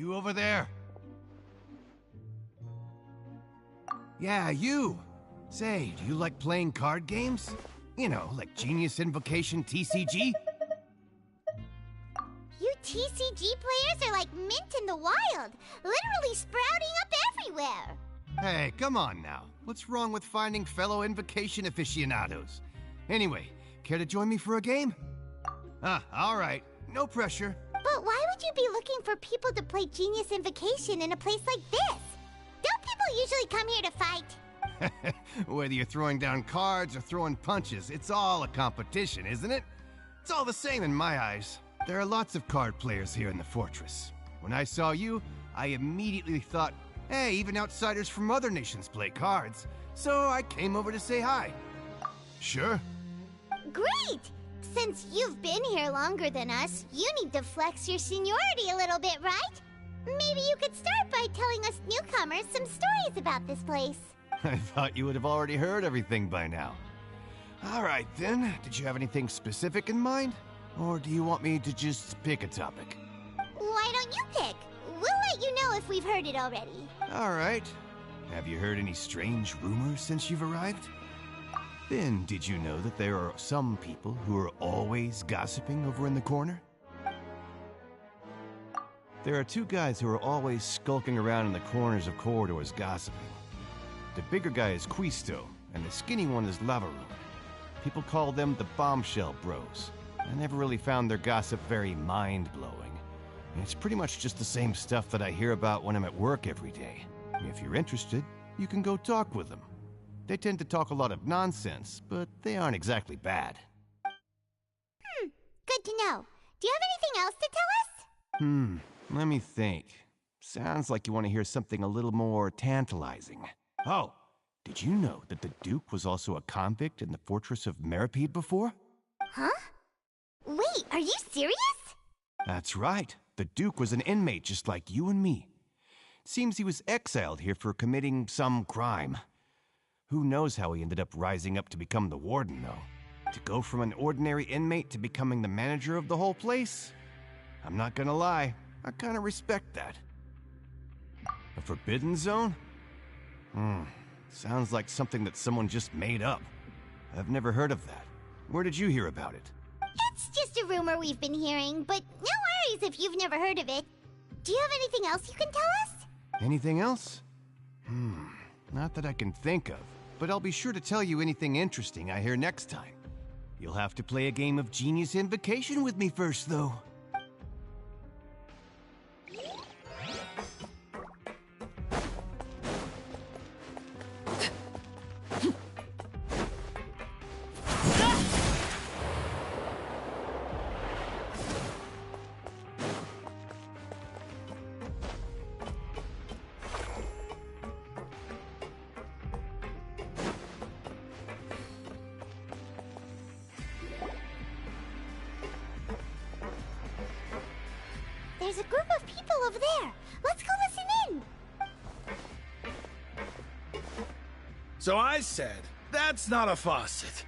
You over there? Yeah, you! Say, do you like playing card games? You know, like Genius Invocation TCG? You TCG players are like mint in the wild, literally sprouting up everywhere. Hey, come on now. What's wrong with finding fellow Invocation aficionados? Anyway, care to join me for a game? Alright. No pressure. But why would you be looking for people to play Genius Invocation in a place like this? Don't people usually come here to fight? Whether you're throwing down cards or throwing punches, it's all a competition, isn't it? It's all the same in my eyes. There are lots of card players here in the fortress. When I saw you, I immediately thought, hey, even outsiders from other nations play cards. So I came over to say hi. Sure. Great! Since you've been here longer than us, you need to flex your seniority a little bit, right? Maybe you could start by telling us newcomers some stories about this place. I thought you would have already heard everything by now. All right, then. Did you have anything specific in mind? Or do you want me to just pick a topic? Why don't you pick? We'll let you know if we've heard it already. All right. Have you heard any strange rumors since you've arrived? Then, did you know that there are some people who are always gossiping over in the corner? There are two guys who are always skulking around in the corners of corridors gossiping. The bigger guy is Quisto, and the skinny one is Lavaroon. People call them the Bombshell Bros. I never really found their gossip very mind-blowing. It's pretty much just the same stuff that I hear about when I'm at work every day. If you're interested, you can go talk with them. They tend to talk a lot of nonsense, but they aren't exactly bad. Good to know. Do you have anything else to tell us? Let me think. Sounds like you want to hear something a little more tantalizing. Oh, did you know that the Duke was also a convict in the fortress of Meripede before? Huh? Wait, are you serious? That's right. The Duke was an inmate just like you and me. Seems he was exiled here for committing some crime. Who knows how he ended up rising up to become the warden, though. To go from an ordinary inmate to becoming the manager of the whole place? I'm not gonna lie, I kinda respect that. A forbidden zone? Sounds like something that someone just made up. I've never heard of that. Where did you hear about it? It's just a rumor we've been hearing, but no worries if you've never heard of it. Do you have anything else you can tell us? Anything else? Not that I can think of, but I'll be sure to tell you anything interesting I hear next time. You'll have to play a game of Genius Invocation with me first, though. There's a group of people over there. Let's go listen in. So I said, that's not a faucet.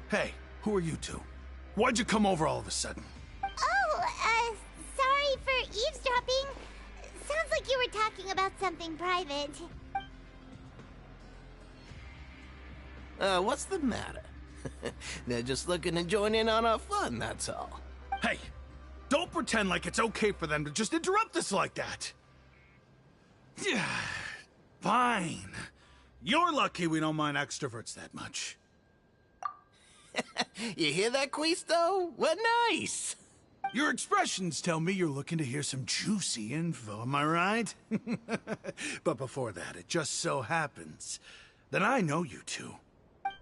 Hey, who are you two? Why'd you come over all of a sudden? Oh, sorry for eavesdropping. Sounds like you were talking about something private. What's the matter? They're just looking to join in on our fun, that's all. Hey, don't pretend like it's okay for them to just interrupt us like that. Yeah, fine. You're lucky we don't mind extroverts that much. You hear that, Quisto? What nice! Your expressions tell me you're looking to hear some juicy info, am I right? But before that, it just so happens that I know you two.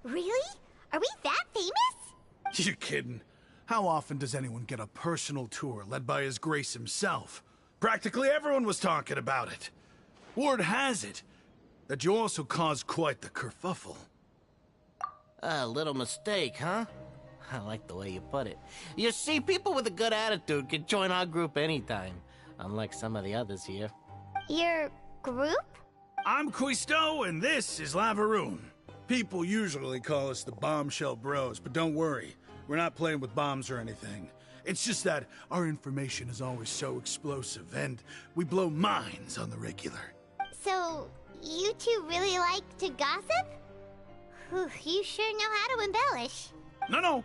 Really? Are we that famous? You're kidding. How often does anyone get a personal tour led by His Grace himself? Practically everyone was talking about it. Word has it that you also caused quite the kerfuffle. A little mistake, huh? I like the way you put it. You see, people with a good attitude can join our group anytime, unlike some of the others here. Your group? I'm Quisto, and this is Lavaroon. People usually call us the Bombshell Bros, but don't worry. We're not playing with bombs or anything. It's just that our information is always so explosive, and we blow minds on the regular. So, you two really like to gossip? Whew, you sure know how to embellish. No.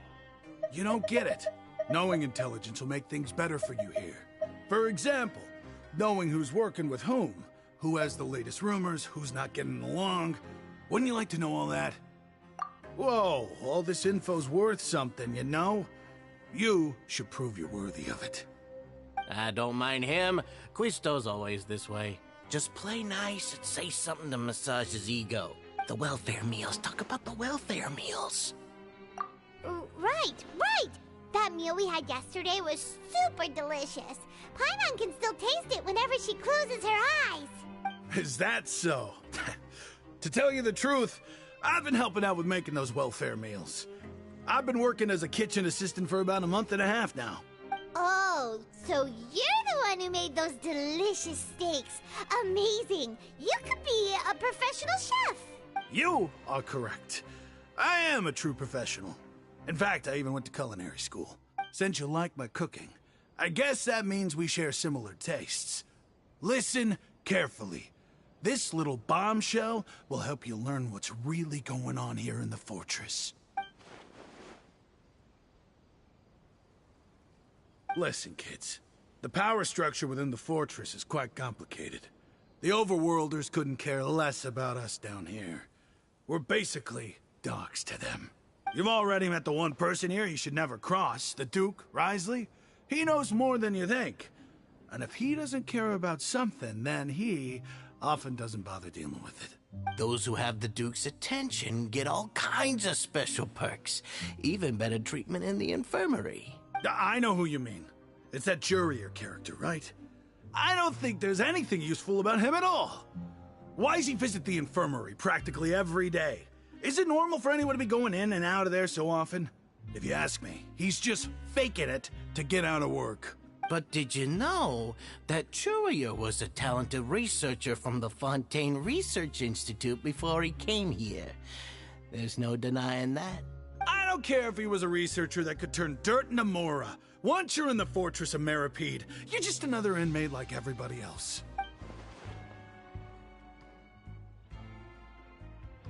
You don't get it. Knowing intelligence will make things better for you here. For example, knowing who's working with whom, who has the latest rumors, who's not getting along. Wouldn't you like to know all that? Whoa, all this info's worth something, you know? You should prove you're worthy of it. I don't mind him. Quisto's always this way. Just play nice and say something to massage his ego. The welfare meals. Talk about the welfare meals. Right. That meal we had yesterday was super delicious. Paimon can still taste it whenever she closes her eyes. Is that so? To tell you the truth, I've been helping out with making those welfare meals. I've been working as a kitchen assistant for about a month and a half now. Oh, so you're the one who made those delicious steaks. Amazing. You could be a professional chef. You are correct. I am a true professional. In fact, I even went to culinary school. Since you like my cooking, I guess that means we share similar tastes. Listen carefully. This little bombshell will help you learn what's really going on here in the fortress. Listen, kids. The power structure within the fortress is quite complicated. The overworlders couldn't care less about us down here. We're basically dogs to them. You've already met the one person here you should never cross, the Duke, Risley. He knows more than you think. And if he doesn't care about something, then he often doesn't bother dealing with it. Those who have the Duke's attention get all kinds of special perks. Even better treatment in the infirmary. I know who you mean. It's that Jurier character, right? I don't think there's anything useful about him at all. Why does he visit the infirmary practically every day? Is it normal for anyone to be going in and out of there so often? If you ask me, he's just faking it to get out of work. But did you know that Jurier was a talented researcher from the Fontaine Research Institute before he came here? There's no denying that. I don't care if he was a researcher that could turn dirt into Mora. Once you're in the Fortress of Meripede, you're just another inmate like everybody else.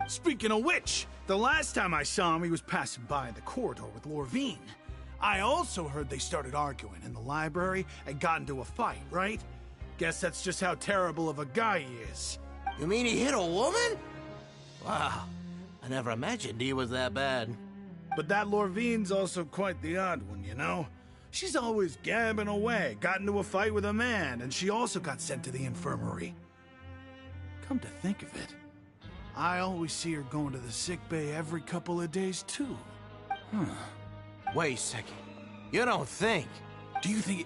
Speaking of which, the last time I saw him, he was passing by in the corridor with Lorvine. I also heard they started arguing in the library and got into a fight, right? Guess that's just how terrible of a guy he is. You mean he hit a woman? Wow, I never imagined he was that bad. But that Lorvine's also quite the odd one, you know? She's always gabbing away, got into a fight with a man, and she also got sent to the infirmary. Come to think of it, I always see her going to the sickbay every couple of days, too. Wait a second. You don't think? Do you think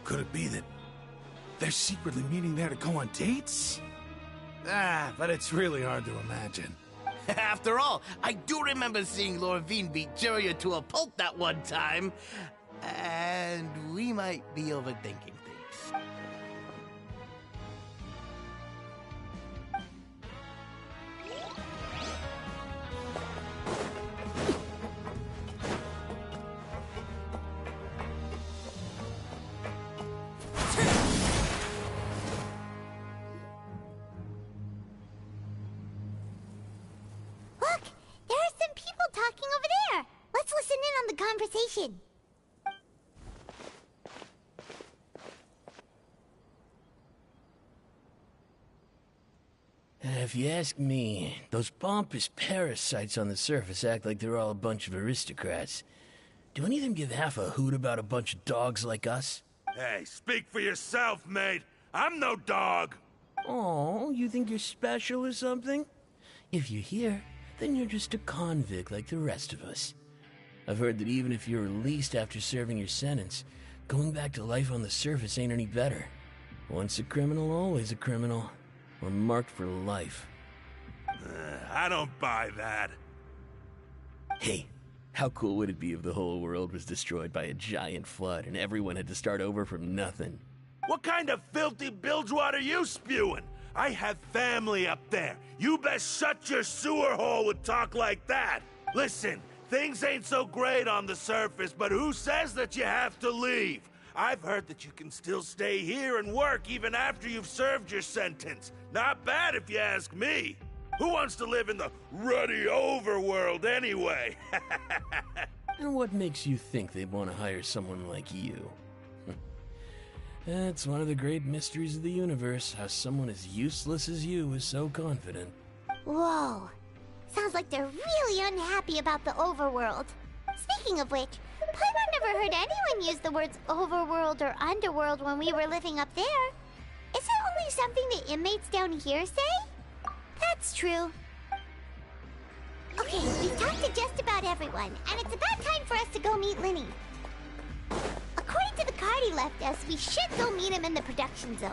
could it be that they're secretly meeting there to go on dates? But it's really hard to imagine. After all, I do remember seeing Lorvine beat Jurier to a pulp that one time. And we might be overthinking things. Look, there are some people talking over there. Let's listen in on the conversation. If you ask me, those pompous parasites on the surface act like they're all a bunch of aristocrats. Do any of them give half a hoot about a bunch of dogs like us? Hey, speak for yourself, mate. I'm no dog. Oh, you think you're special or something? If you're here, then you're just a convict like the rest of us. I've heard that even if you're released after serving your sentence, going back to life on the surface ain't any better. Once a criminal, always a criminal. We're marked for life. I don't buy that. Hey, how cool would it be if the whole world was destroyed by a giant flood and everyone had to start over from nothing? What kind of filthy bilgewater are you spewing? I have family up there. You best shut your sewer hole with talk like that. Listen, Things ain't so great on the surface, but who says that you have to leave? I've heard that you can still stay here and work even after you've served your sentence. Not bad if you ask me. Who wants to live in the ruddy overworld anyway? And what makes you think they'd want to hire someone like you? That's one of the great mysteries of the universe, how someone as useless as you is so confident. Whoa. Sounds like they're really unhappy about the overworld. Speaking of which, Paimon never heard anyone use the words overworld or underworld when we were living up there. Is it only something the inmates down here say? That's true. Okay, we've talked to just about everyone, and it's about time for us to go meet Linny. According to the card he left us, we should go meet him in the production zone.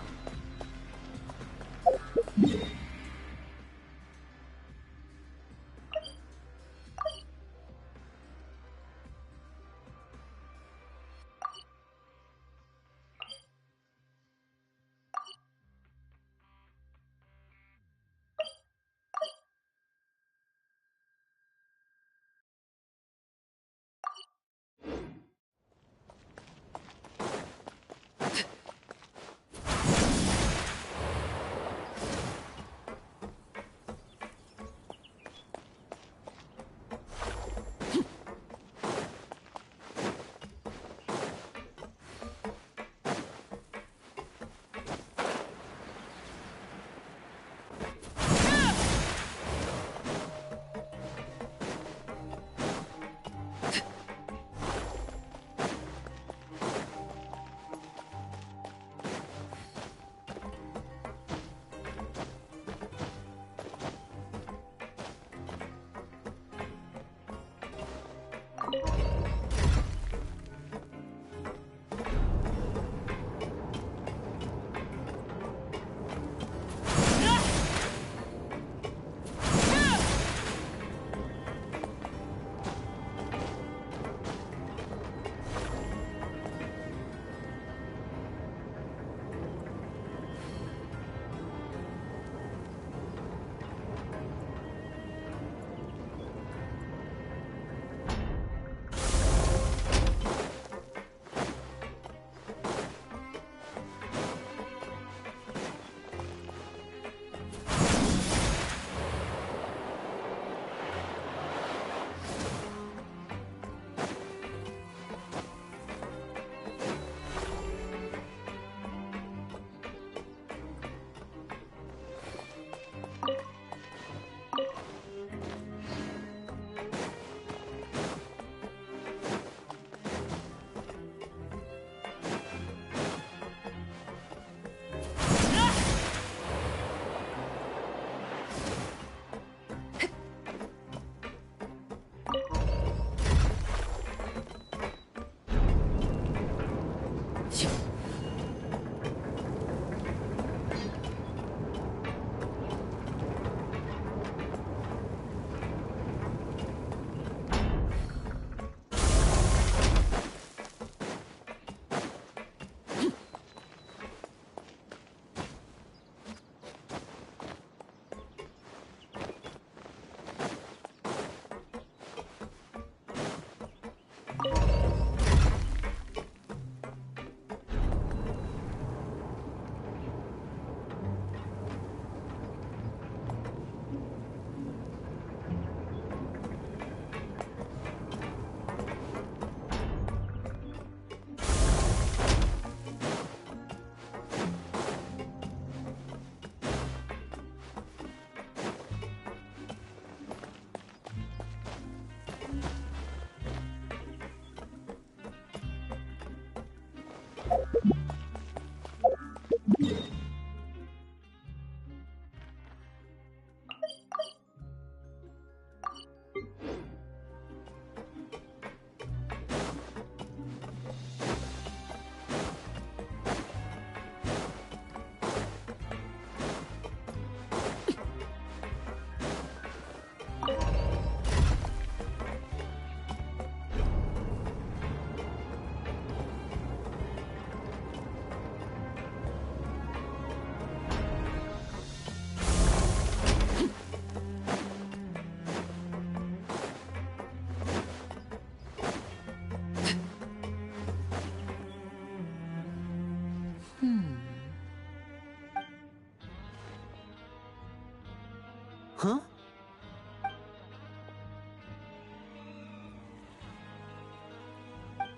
Huh?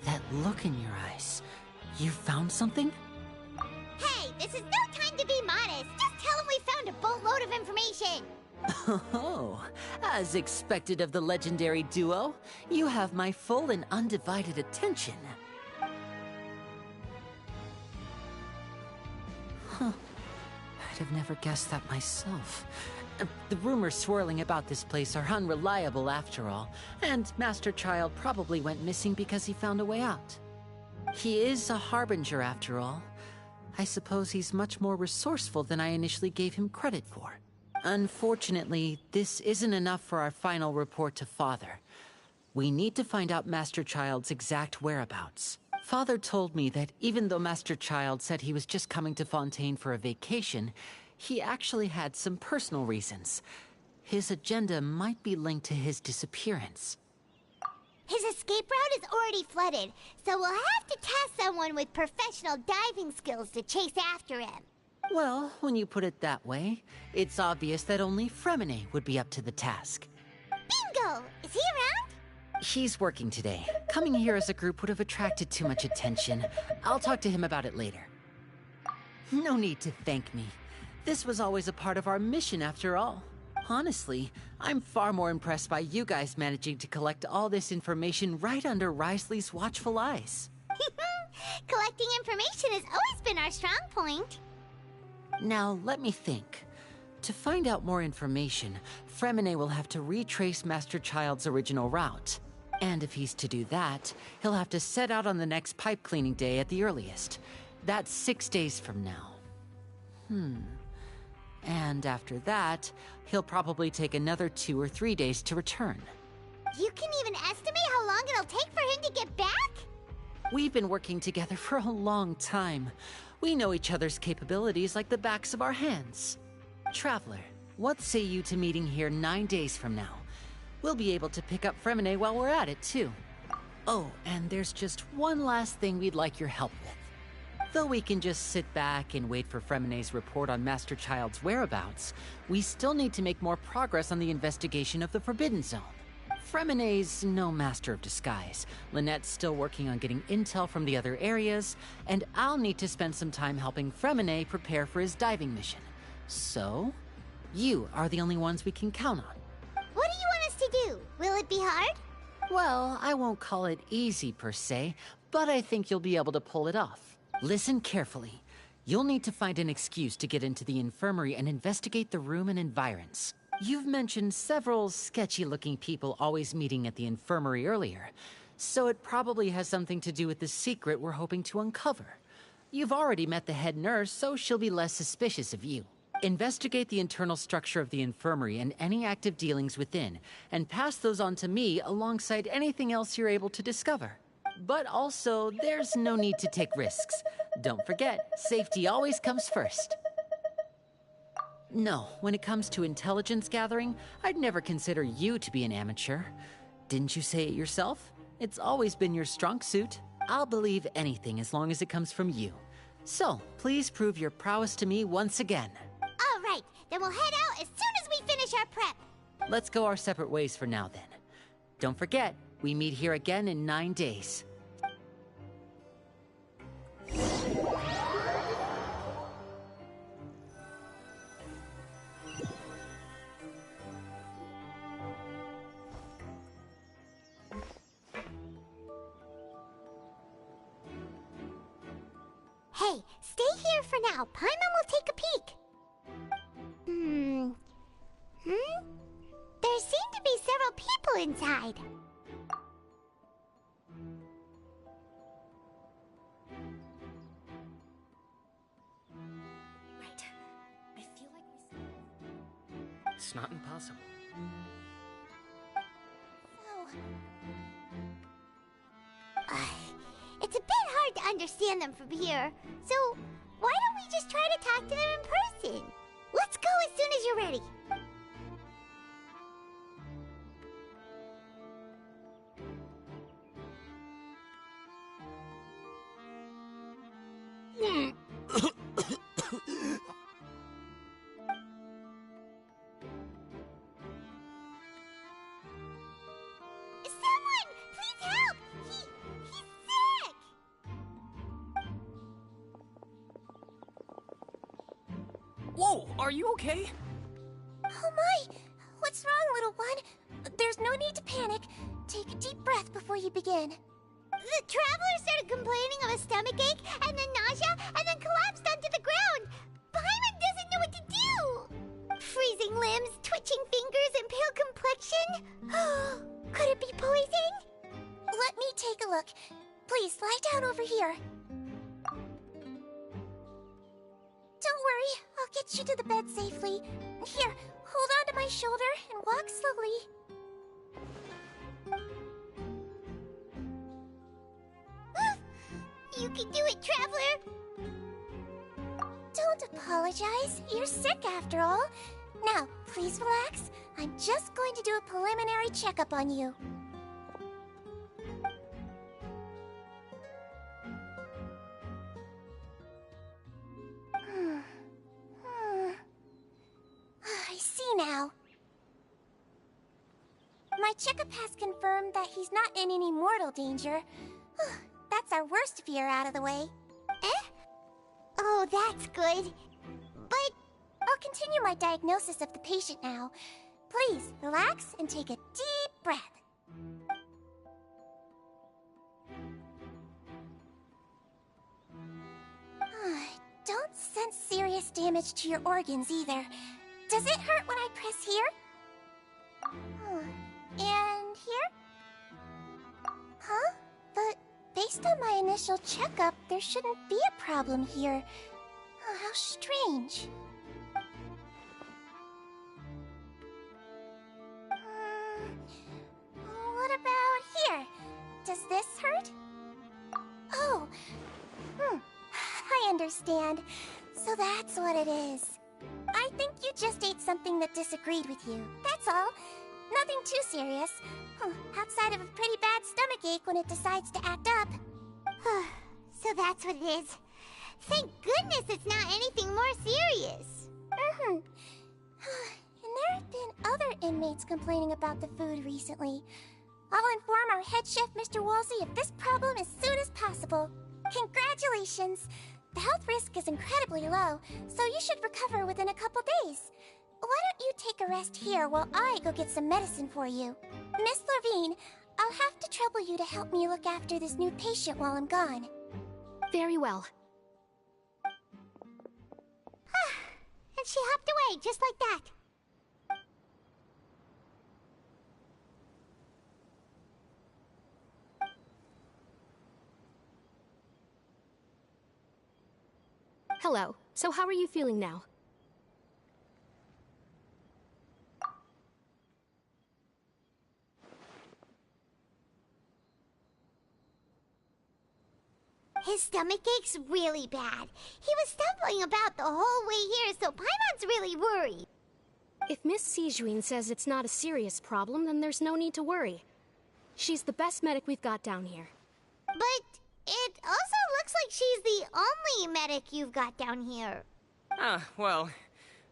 That look in your eyes. You found something? Hey, this is no time to be modest. Just tell him we found a boatload of information. Oh, as expected of the legendary duo, you have my full and undivided attention. Huh. I'd have never guessed that myself. The rumors swirling about this place are unreliable after all, and Master Child probably went missing because he found a way out. He is a harbinger after all. I suppose he's much more resourceful than I initially gave him credit for. Unfortunately, this isn't enough for our final report to Father. We need to find out Master Child's exact whereabouts. Father told me that even though Master Child said he was just coming to Fontaine for a vacation, he actually had some personal reasons. His agenda might be linked to his disappearance. His escape route is already flooded, so we'll have to task someone with professional diving skills to chase after him. Well, when you put it that way, it's obvious that only Fremine would be up to the task. Bingo! Is he around? He's working today. Coming here as a group would have attracted too much attention. I'll talk to him about it later. No need to thank me. This was always a part of our mission after all. Honestly, I'm far more impressed by you guys managing to collect all this information right under Risley's watchful eyes. Collecting information has always been our strong point. Now, let me think. To find out more information, Fremine will have to retrace Master Child's original route. And if he's to do that, he'll have to set out on the next pipe cleaning day at the earliest. That's 6 days from now. And after that, he'll probably take another 2 or 3 days to return. You can even estimate how long it'll take for him to get back? We've been working together for a long time. We know each other's capabilities like the backs of our hands. Traveler, what say you to meeting here 9 days from now? We'll be able to pick up Fremine while we're at it, too. Oh, and there's just one last thing we'd like your help with. Though we can just sit back and wait for Fremine's report on Master Child's whereabouts, we still need to make more progress on the investigation of the Forbidden Zone. Fremine's no master of disguise. Lynette's still working on getting intel from the other areas, and I'll need to spend some time helping Fremine prepare for his diving mission. So, you are the only ones we can count on. What do you want us to do? Will it be hard? Well, I won't call it easy per se, but I think you'll be able to pull it off. Listen carefully. You'll need to find an excuse to get into the infirmary and investigate the room and environs. You've mentioned several sketchy-looking people always meeting at the infirmary earlier, so it probably has something to do with the secret we're hoping to uncover. You've already met the head nurse, so she'll be less suspicious of you. Investigate the internal structure of the infirmary and any active dealings within, and pass those on to me alongside anything else you're able to discover. But also, there's no need to take risks. Don't forget, safety always comes first. No, when it comes to intelligence gathering, I'd never consider you to be an amateur. Didn't you say it yourself? It's always been your strong suit. I'll believe anything as long as it comes from you. So, please prove your prowess to me once again. All right, then we'll head out as soon as we finish our prep. Let's go our separate ways for now then. Don't forget, we meet here again in 9 days. Hey, stay here for now. Paimon will take a peek. There seem to be several people inside. Right. I feel like it's not impossible. It's a bit hard to understand them from here, so why don't we just try to talk to them in person? Let's go as soon as you're ready. are you okay? Oh my! What's wrong, little one? There's no need to panic. Take a deep breath before you begin. The traveler started complaining of a stomachache, and then nausea, and then collapsed onto the ground. Paimon doesn't know what to do! Freezing limbs, twitching fingers, and pale complexion? Could it be poison? Let me take a look. Please, lie down over here. Don't worry, I'll get you to the bed safely. Here, hold on to my shoulder and walk slowly. You can do it, Traveler! Don't apologize. You're sick after all. Now, please relax. I'm just going to do a preliminary checkup on you. I see now. My checkup has confirmed that he's not in any mortal danger. That's our worst fear out of the way. Eh? Oh, that's good. But I'll continue my diagnosis of the patient now. Please, relax and take a deep breath. Don't sense serious damage to your organs either. Does it hurt when I press here? And here? Huh? But based on my initial checkup, there shouldn't be a problem here. Oh, how strange. What about here? Does this hurt? Oh. I understand. So that's what it is. I think you just ate something that disagreed with you. That's all. Nothing too serious. Outside of a pretty bad stomachache when it decides to act up. So that's what it is. Thank goodness it's not anything more serious. And there have been other inmates complaining about the food recently. I'll inform our head chef, Mr. Wolsey, of this problem as soon as possible. Congratulations! The health risk is incredibly low, so you should recover within a couple days. Why don't you take a rest here while I go get some medicine for you? Miss Levine, I'll have to trouble you to help me look after this new patient while I'm gone. Very well. And she hopped away just like that. Hello. So how are you feeling now? His stomachache's really bad. He was stumbling about the whole way here, so Paimon's really worried. If Miss Sijuin says it's not a serious problem, then there's no need to worry. She's the best medic we've got down here. But it also looks like she's the only medic you've got down here. Well,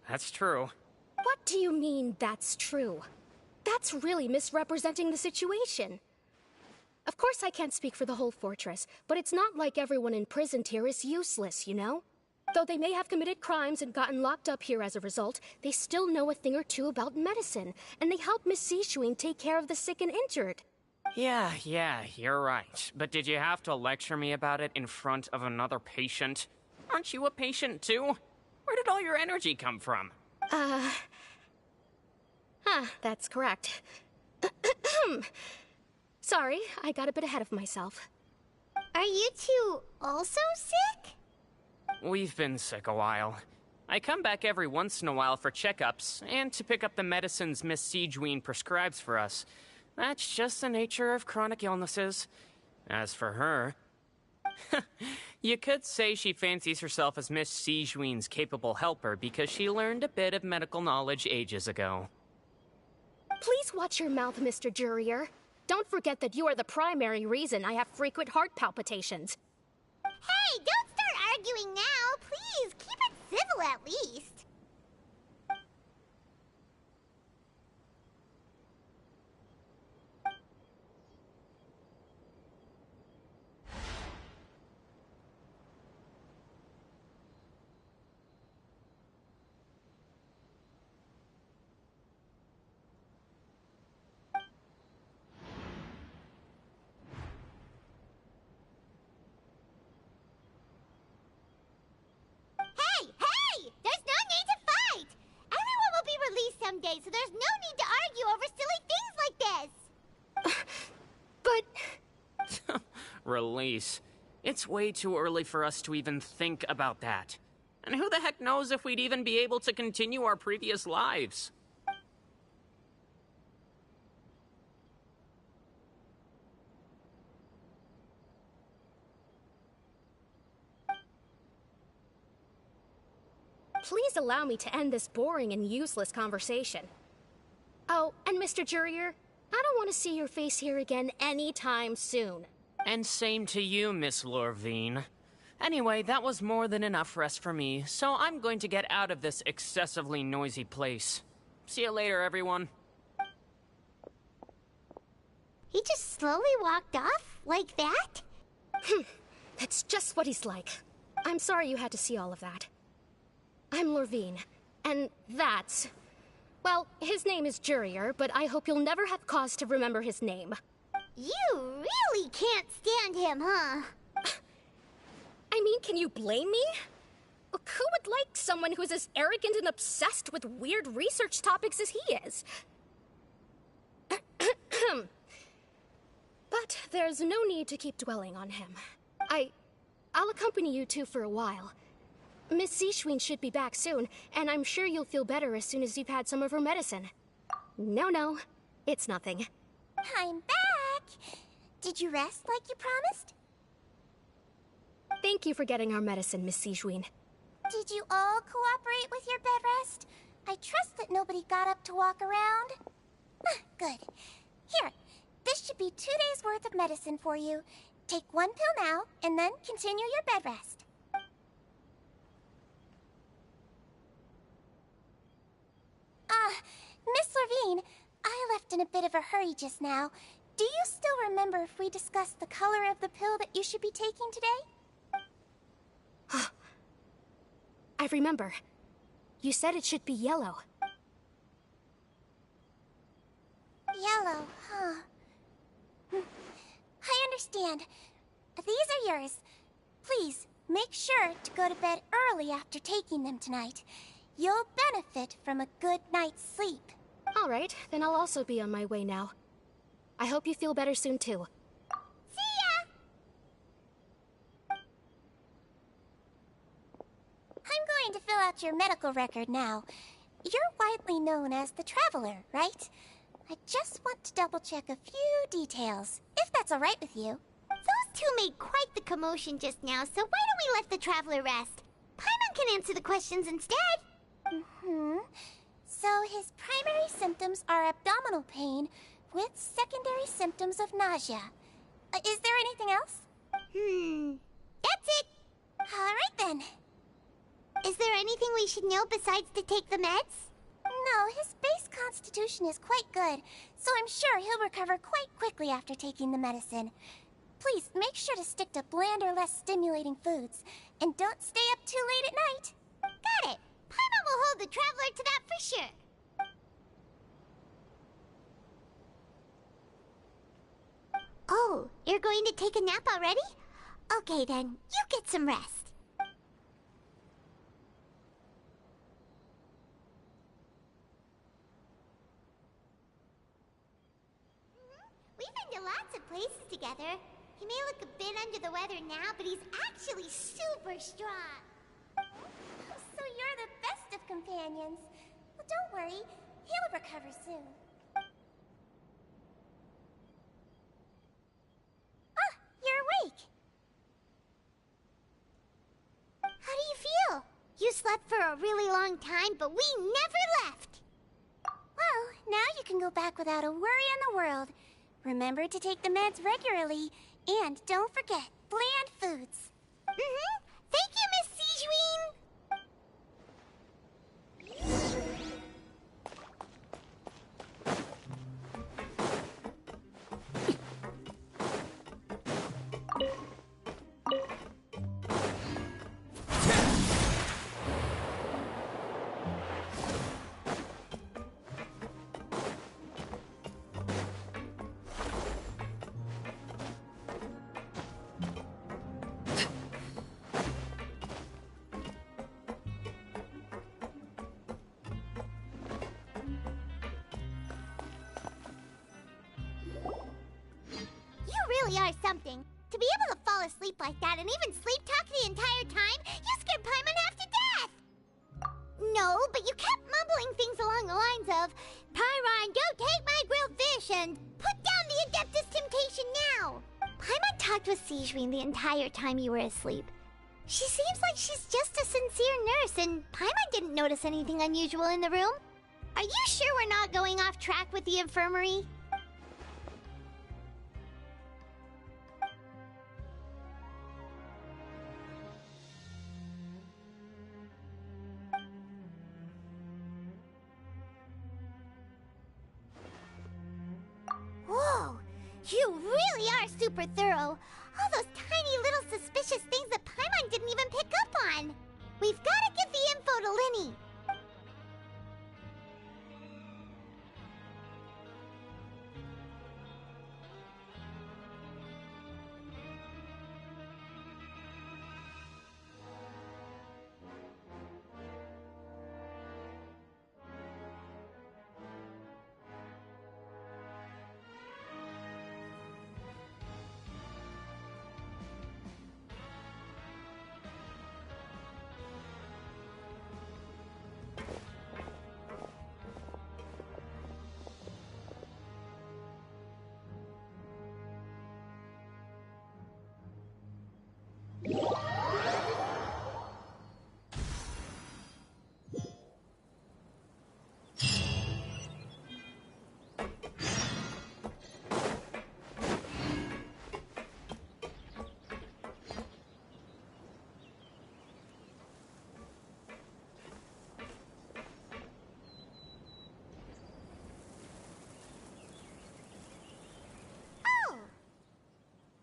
that's true. What do you mean, that's true? That's really misrepresenting the situation. Of course I can't speak for the whole fortress, but it's not like everyone imprisoned here is useless, you know? Though they may have committed crimes and gotten locked up here as a result, they still know a thing or two about medicine, and they help Miss Sijuin take care of the sick and injured. Yeah, you're right. But did you have to lecture me about it in front of another patient? Aren't you a patient too? Where did all your energy come from? That's correct. Sorry, I got a bit ahead of myself. Are you two also sick? We've been sick a while. I come back every once in a while for checkups, and to pick up the medicines Miss Sijuin prescribes for us. That's just the nature of chronic illnesses. As for her... you could say she fancies herself as Miss Sijuin's capable helper because she learned a bit of medical knowledge ages ago. Please watch your mouth, Mr. Jurier. Don't forget that you are the primary reason I have frequent heart palpitations. Hey, don't start arguing now. Please, keep it civil at least. today, so there's no need to argue over silly things like this. But... Release. It's way too early for us to even think about that. And who the heck knows if we'd even be able to continue our previous lives? Please allow me to end this boring and useless conversation. Oh, and Mr. Jurier, I don't want to see your face here again anytime soon. And same to you, Miss Lorvine. Anyway, that was more than enough rest for me, so I'm going to get out of this excessively noisy place. See you later, everyone. He just slowly walked off? Like that? That's just what he's like. I'm sorry you had to see all of that. I'm Lorvine, and that's... Well, his name is Jurier, but I hope you'll never have cause to remember his name. You really can't stand him, huh? I mean, can you blame me? Who would like someone who's as arrogant and obsessed with weird research topics as he is? But there's no need to keep dwelling on him. I'll accompany you two for a while. Miss Seishween should be back soon, and I'm sure you'll feel better as soon as you've had some of her medicine. No, it's nothing. I'm back! Did you rest like you promised? Thank you for getting our medicine, Miss Seishween. Did you all cooperate with your bed rest? I trust that nobody got up to walk around. Good. Here, this should be 2 days' worth of medicine for you. Take 1 pill now, and then continue your bed rest. Miss Lorvine, I left in a bit of a hurry just now. Do you still remember if we discussed the color of the pill that you should be taking today? I remember. You said it should be yellow. Yellow, huh? I understand. These are yours. Please, make sure to go to bed early after taking them tonight. You'll benefit from a good night's sleep. All right, then I'll also be on my way now. I hope you feel better soon, too. See ya! I'm going to fill out your medical record now. You're widely known as the Traveler, right? I just want to double-check a few details, if that's all right with you. Those two made quite the commotion just now, so why don't we let the Traveler rest? Paimon can answer the questions instead. So his primary symptoms are abdominal pain with secondary symptoms of nausea. Is there anything else? That's it. All right then. Is there anything we should know besides to take the meds? No, his base constitution is quite good, so I'm sure he'll recover quite quickly after taking the medicine. Please make sure to stick to bland or less stimulating foods, and don't stay up too late at night. Got it. Paimon will hold the Traveler to that for sure. Oh, you're going to take a nap already? Okay then, you get some rest. We've been to lots of places together. He may look a bit under the weather now, but he's actually super strong. So you're the best of companions. Well, don't worry. He'll recover soon. Ah, you're awake. How do you feel? You slept for a really long time, but we never left. Well, now you can go back without a worry in the world. Remember to take the meds regularly, and don't forget, bland foods. Thank you, Miss Seishween. really are something. To be able to fall asleep like that and even sleep talk the entire time, you scared Paimon half to death! No, but you kept mumbling things along the lines of, Pyron, don't take my grilled fish, and put down the Adeptus Temptation now! Paimon talked with Sigewinne the entire time you were asleep. She seems like she's just a sincere nurse, and Paimon didn't notice anything unusual in the room. Are you sure we're not going off track with the infirmary? Whoa! You really are super thorough. All those tiny little suspicious things that Paimon didn't even pick up on. We've got to give the info to Linny.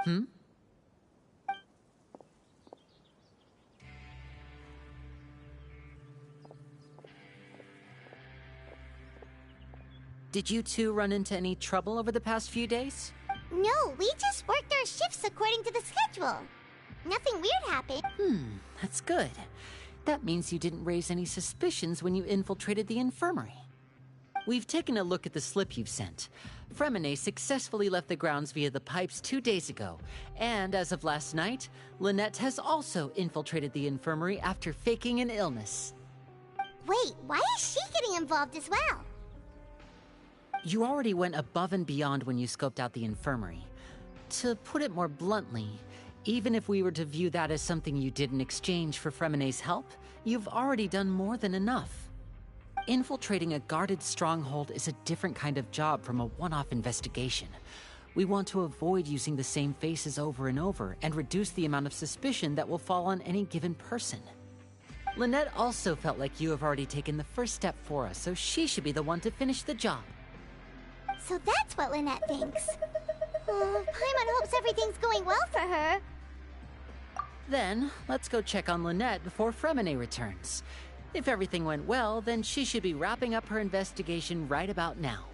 Hmm? Did you two run into any trouble over the past few days? No, we just worked our shifts according to the schedule. Nothing weird happened. That's good. That means you didn't raise any suspicions when you infiltrated the infirmary. We've taken a look at the slip you've sent. Fremine successfully left the grounds via the pipes 2 days ago, and as of last night, Lynette has also infiltrated the infirmary after faking an illness. Wait, why is she getting involved as well? You already went above and beyond when you scoped out the infirmary. To put it more bluntly, even if we were to view that as something you did in exchange for Fremine's help, you've already done more than enough. Infiltrating a guarded stronghold is a different kind of job from a one-off investigation. We want to avoid using the same faces over and over and reduce the amount of suspicion that will fall on any given person. Lynette also felt like you have already taken the first step for us, so she should be the one to finish the job. So that's what Lynette thinks. Paimon hopes everything's going well for her. Then, let's go check on Lynette before Fremine returns. If everything went well, then she should be wrapping up her investigation right about now.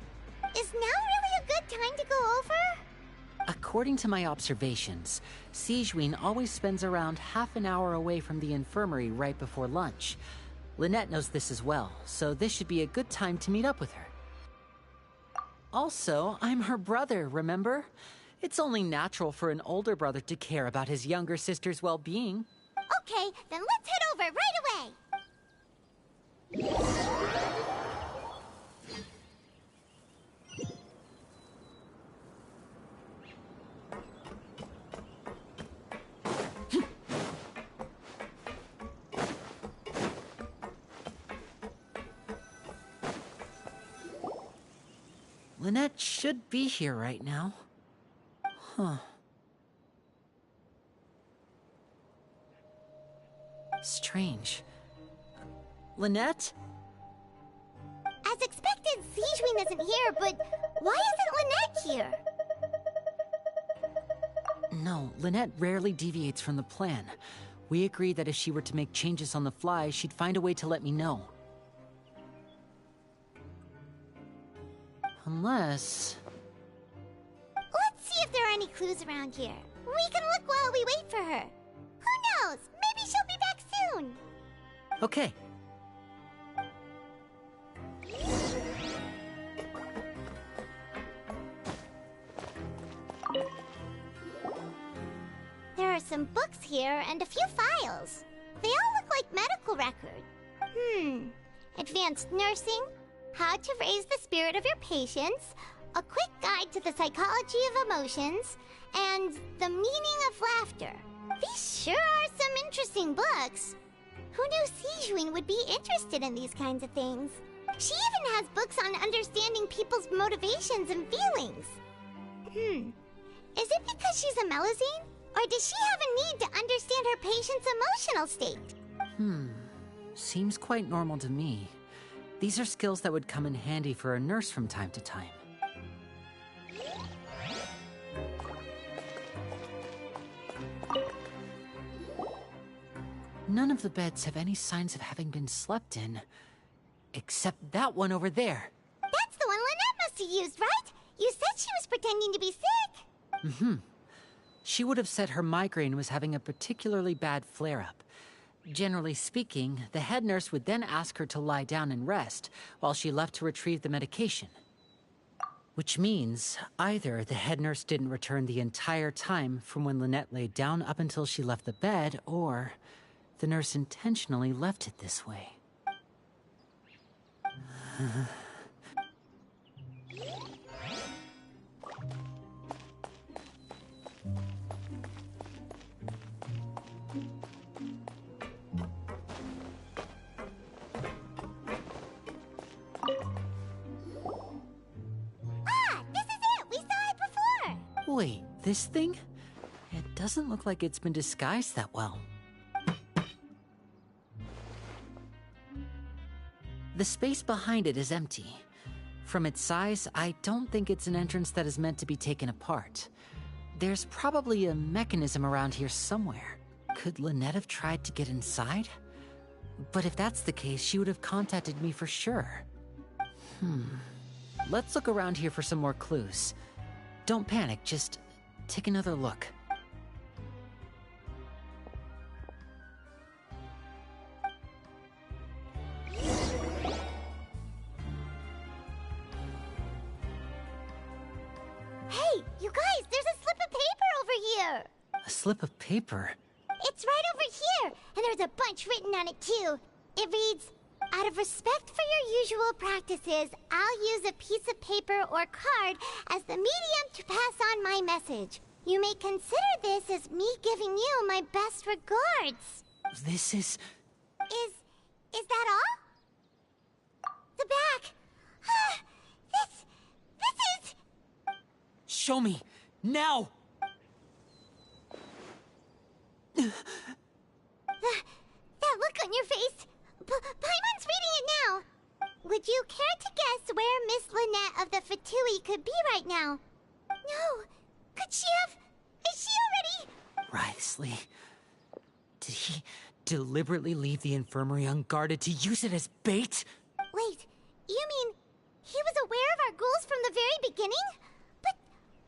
Is now really a good time to go over? According to my observations, Sigewinne always spends around half an hour away from the infirmary right before lunch. Lynette knows this as well, so this should be a good time to meet up with her. Also, I'm her brother, remember? It's only natural for an older brother to care about his younger sister's well-being. Okay, then let's head over right away. Lynette should be here right now. Huh. Strange. Lynette? As expected, Sigewinne isn't here, but why isn't Lynette here? No, Lynette rarely deviates from the plan. We agreed that if she were to make changes on the fly, she'd find a way to let me know. Unless... Let's see if there are any clues around here. We can look while we wait for her. Who knows? Maybe she'll be back soon. Okay. some books here and a few files. They all look like medical records. Advanced nursing, how to raise the spirit of your patients, a quick guide to the psychology of emotions, and the meaning of laughter. These sure are some interesting books. Who knew Sijuin would be interested in these kinds of things? She even has books on understanding people's motivations and feelings. Is it because she's a Melusine? Or does she have a need to understand her patient's emotional state? Seems quite normal to me. These are skills that would come in handy for a nurse from time to time. None of the beds have any signs of having been slept in. Except that one over there. That's the one Lynette must have used, right? You said she was pretending to be sick. She would have said her migraine was having a particularly bad flare-up. Generally speaking, the head nurse would then ask her to lie down and rest while she left to retrieve the medication. Which means either the head nurse didn't return the entire time from when Lynette laid down up until she left the bed, or the nurse intentionally left it this way. Wait, this thing? It doesn't look like it's been disguised that well. The space behind it is empty. From its size, I don't think it's an entrance that is meant to be taken apart. There's probably a mechanism around here somewhere. Could Lynette have tried to get inside? But if that's the case, she would have contacted me for sure. Let's look around here for some more clues. Don't panic, just take another look. Hey, you guys, there's a slip of paper over here! A slip of paper? It's right over here, and there's a bunch written on it too. It reads, "Out of respect for your usual practices, I'll use a piece of paper or card as the medium to pass on my message. You may consider this as me giving you my best regards." This is... Is that all? The back. This is... Show me! Now! That look on your face. Paimon's reading it now. Would you care to guess where Miss Lynette of the Fatui could be right now? No. Could she have... Is she already... Wriothesley. Did he deliberately leave the infirmary unguarded to use it as bait? Wait, you mean he was aware of our goals from the very beginning? But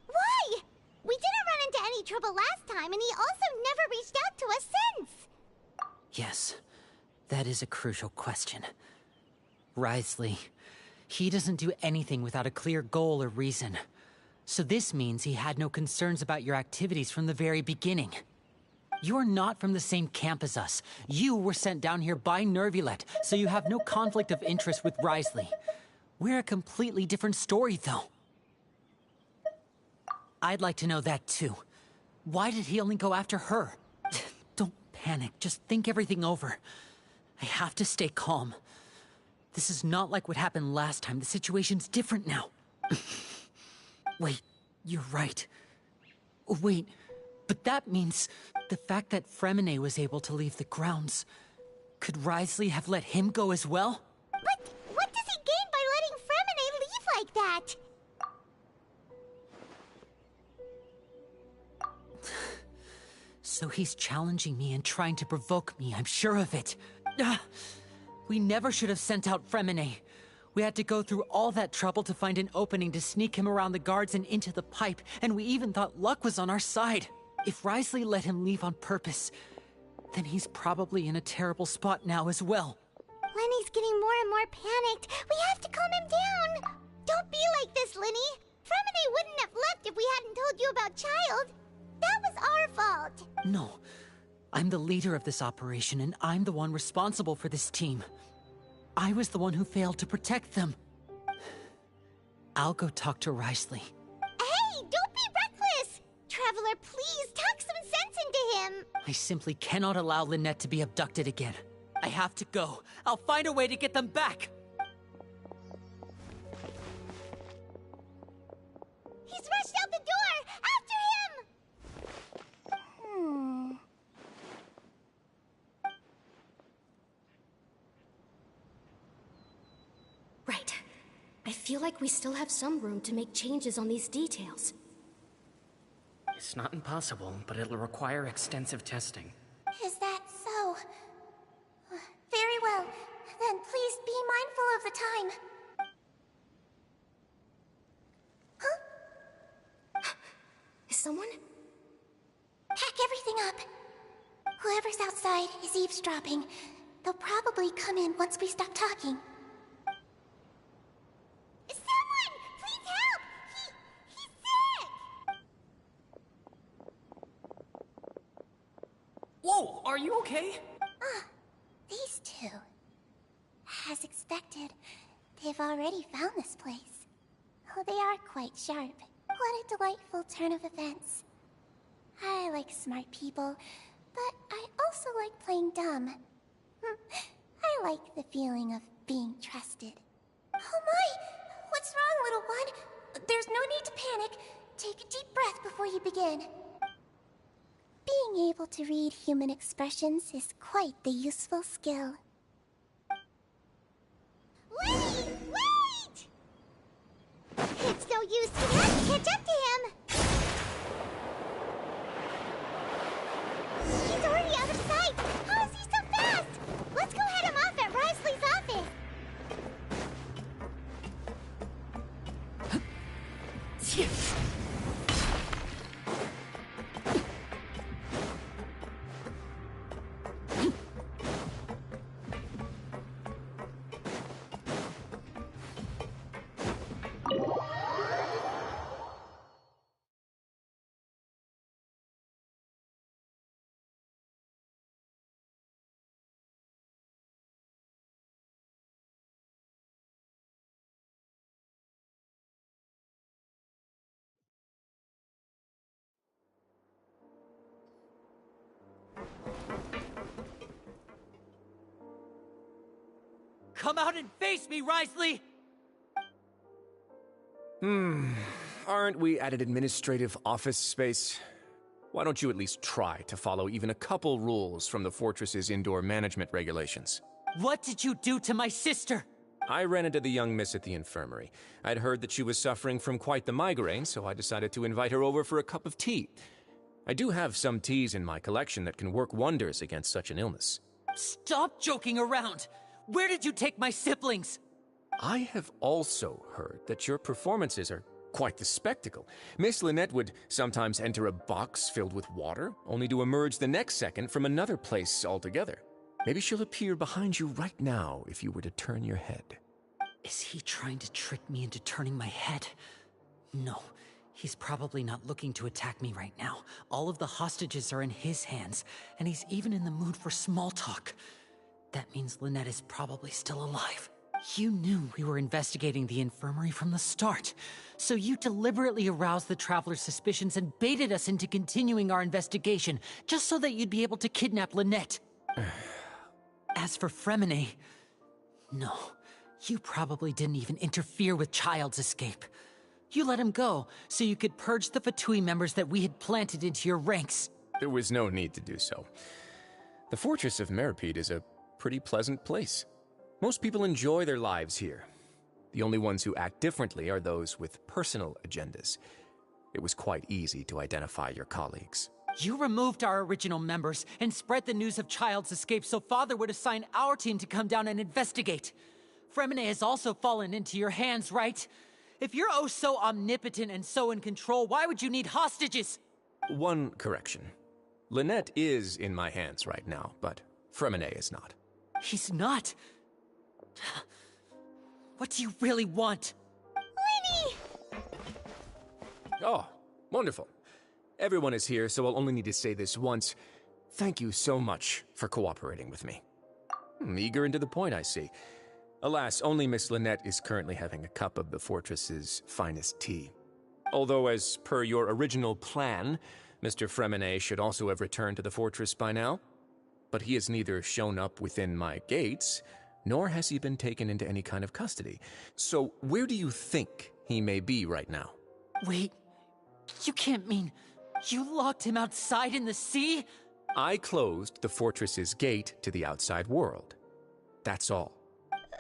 why? We didn't run into any trouble last time, and he also never reached out to us since. Yes, that is a crucial question. Wriothesley, he doesn't do anything without a clear goal or reason. So this means he had no concerns about your activities from the very beginning. You're not from the same camp as us. You were sent down here by Nervulet, so you have no conflict of interest with Wriothesley. We're a completely different story, though. I'd like to know that, too. Why did he only go after her? Don't panic, just think everything over. I have to stay calm. This is not like what happened last time. The situation's different now. Wait, you're right. Wait, but that means the fact that Fremine was able to leave the grounds. Could Wriothesley have let him go as well? But what does he gain by letting Fremine leave like that? So he's challenging me and trying to provoke me, I'm sure of it. We never should have sent out Fremine. We had to go through all that trouble to find an opening to sneak him around the guards and into the pipe, and we even thought luck was on our side. If Wriothesley let him leave on purpose, then he's probably in a terrible spot now as well. Lenny's getting more and more panicked. We have to calm him down. Don't be like this, Lenny. Fremine wouldn't have left if we hadn't told you about Child. That was our fault. No. I'm the leader of this operation, and I'm the one responsible for this team. I was the one who failed to protect them. I'll go talk to Risley. Hey, don't be reckless! Traveler, please talk some sense into him! I simply cannot allow Lynette to be abducted again. I have to go. I'll find a way to get them back! He's rushed out the door! After him! Right. I feel like we still have some room to make changes on these details. It's not impossible, but it'll require extensive testing. Is that so? Very well. Then please be mindful of the time. Huh? Is someone? Pack everything up. Whoever's outside is eavesdropping. They'll probably come in once we stop talking. Someone! Please help! He's sick! Whoa, are you okay? These two. As expected, they've already found this place. Oh, they are quite sharp. What a delightful turn of events. I like smart people, but I also like playing dumb. I like the feeling of being trusted. Oh my! What's wrong, little one? There's no need to panic. Take a deep breath before you begin. Being able to read human expressions is quite the useful skill. Wait! Wait! It's no use to try to catch up to him. He's already out of sight. How is he so fast? Let's go head him off at Risley's office. Come out and face me, Risley! Aren't we at an administrative office space? Why don't you at least try to follow even a couple rules from the fortress's indoor management regulations? What did you do to my sister? I ran into the young miss at the infirmary. I'd heard that she was suffering from quite the migraine, so I decided to invite her over for a cup of tea. I do have some teas in my collection that can work wonders against such an illness. Stop joking around! Where did you take my siblings? I have also heard that your performances are quite the spectacle. Miss Lynette would sometimes enter a box filled with water, only to emerge the next second from another place altogether. Maybe she'll appear behind you right now if you were to turn your head. Is he trying to trick me into turning my head? No, he's probably not looking to attack me right now. All of the hostages are in his hands, and he's even in the mood for small talk. That means Lynette is probably still alive. You knew we were investigating the infirmary from the start, so you deliberately aroused the Traveler's suspicions and baited us into continuing our investigation, just so that you'd be able to kidnap Lynette. As for Fremine, no, you probably didn't even interfere with Child's escape. You let him go, so you could purge the Fatui members that we had planted into your ranks. There was no need to do so. The Fortress of Meripede is a pretty pleasant place. Most people enjoy their lives here. The only ones who act differently are those with personal agendas. It was quite easy to identify your colleagues. You removed our original members and spread the news of Child's escape so Father would assign our team to come down and investigate. Fremine has also fallen into your hands, right? If you're oh so omnipotent and so in control, why would you need hostages? One correction. Lynette is in my hands right now, but Fremine is not. He's not. What do you really want? Lenny! Oh, wonderful. Everyone is here, so I'll only need to say this once. Thank you so much for cooperating with me. Eager and to the point, I see. Alas, only Miss Lynette is currently having a cup of the fortress's finest tea. Although, as per your original plan, Mr. Fremenet should also have returned to the fortress by now. But he has neither shown up within my gates, nor has he been taken into any kind of custody. So where do you think he may be right now? Wait, you can't mean you locked him outside in the sea? I closed the fortress's gate to the outside world. That's all.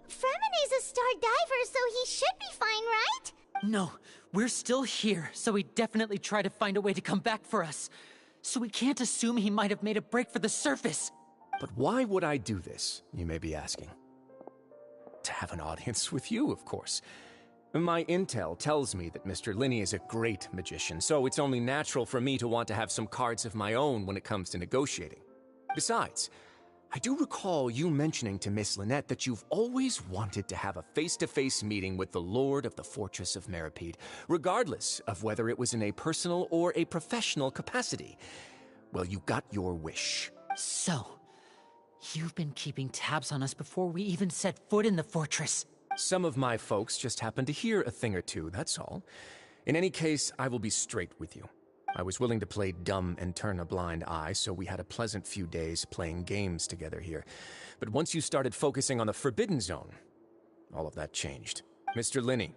Fremenet's a star diver, so he should be fine, right? No, we're still here, so he definitely tried to find a way to come back for us. So we can't assume he might have made a break for the surface. But why would I do this, you may be asking? To have an audience with you, of course. My intel tells me that Mr. Linney is a great magician, so it's only natural for me to want to have some cards of my own when it comes to negotiating. Besides, I do recall you mentioning to Miss Lynette that you've always wanted to have a face-to-face meeting with the Lord of the Fortress of Meripede, regardless of whether it was in a personal or a professional capacity. Well, you got your wish. So, you've been keeping tabs on us before we even set foot in the fortress. Some of my folks just happened to hear a thing or two, that's all. In any case, I will be straight with you. I was willing to play dumb and turn a blind eye, so we had a pleasant few days playing games together here. But once you started focusing on the Forbidden Zone, all of that changed. Mr. Linney,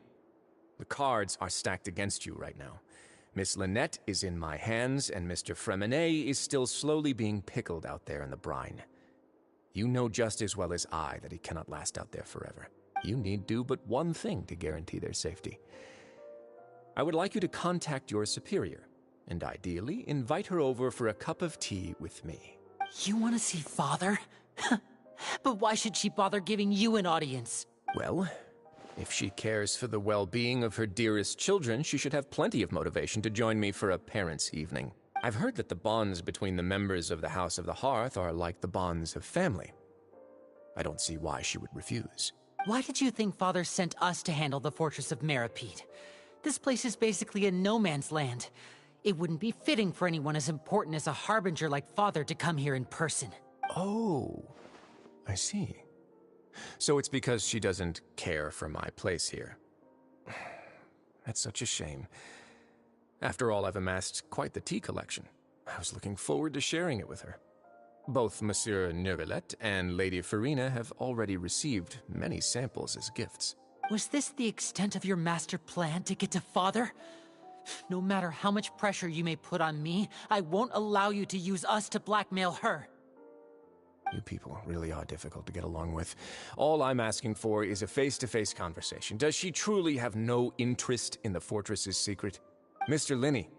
the cards are stacked against you right now. Miss Lynette is in my hands, and Mr. Fremenet is still slowly being pickled out there in the brine. You know just as well as I that he cannot last out there forever. You need do but one thing to guarantee their safety. I would like you to contact your superior, and ideally invite her over for a cup of tea with me. You want to see Father? But why should she bother giving you an audience? Well, if she cares for the well-being of her dearest children, she should have plenty of motivation to join me for a parents' evening. I've heard that the bonds between the members of the House of the Hearth are like the bonds of family. I don't see why she would refuse. Why did you think Father sent us to handle the Fortress of Meripede? This place is basically a no-man's land. It wouldn't be fitting for anyone as important as a harbinger like Father to come here in person. Oh, I see. So it's because she doesn't care for my place here. That's such a shame. After all, I've amassed quite the tea collection. I was looking forward to sharing it with her. Both Monsieur Neuvillette and Lady Farina have already received many samples as gifts. Was this the extent of your master plan to get to Father? No matter how much pressure you may put on me, I won't allow you to use us to blackmail her. You people really are difficult to get along with. All I'm asking for is a face-to-face conversation. Does she truly have no interest in the fortress's secret? Mr. Linney,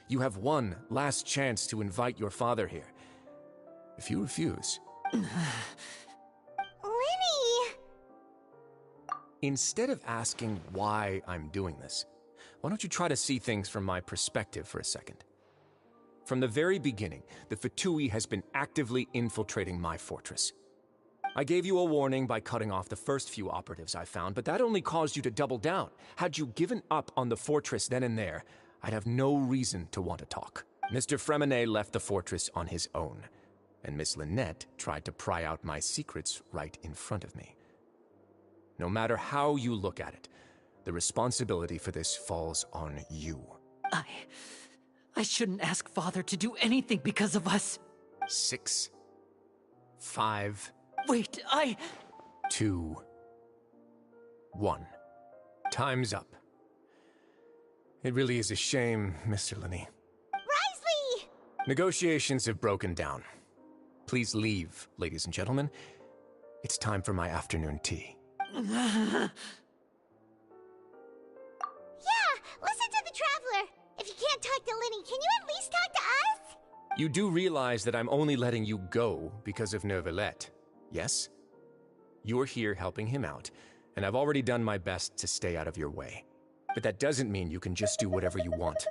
you have one last chance to invite your father here. If you refuse... Linney! Instead of asking why I'm doing this, why don't you try to see things from my perspective for a second? From the very beginning, the Fatui has been actively infiltrating my fortress. I gave you a warning by cutting off the first few operatives I found, but that only caused you to double down. Had you given up on the fortress then and there, I'd have no reason to want to talk. Mr. Fremenet left the fortress on his own, and Miss Lynette tried to pry out my secrets right in front of me. No matter how you look at it, the responsibility for this falls on you. I shouldn't ask Father to do anything because of us. 6, 5... Wait, 2, 1. Time's up. It really is a shame, Mr. Linney. Risley! Negotiations have broken down. Please leave, ladies and gentlemen. It's time for my afternoon tea. Yeah, listen to the Traveler. If you can't talk to Linney, can you at least talk to us? You do realize that I'm only letting you go because of Neuvillette, yes? You're here helping him out, and I've already done my best to stay out of your way. But that doesn't mean you can just do whatever you want.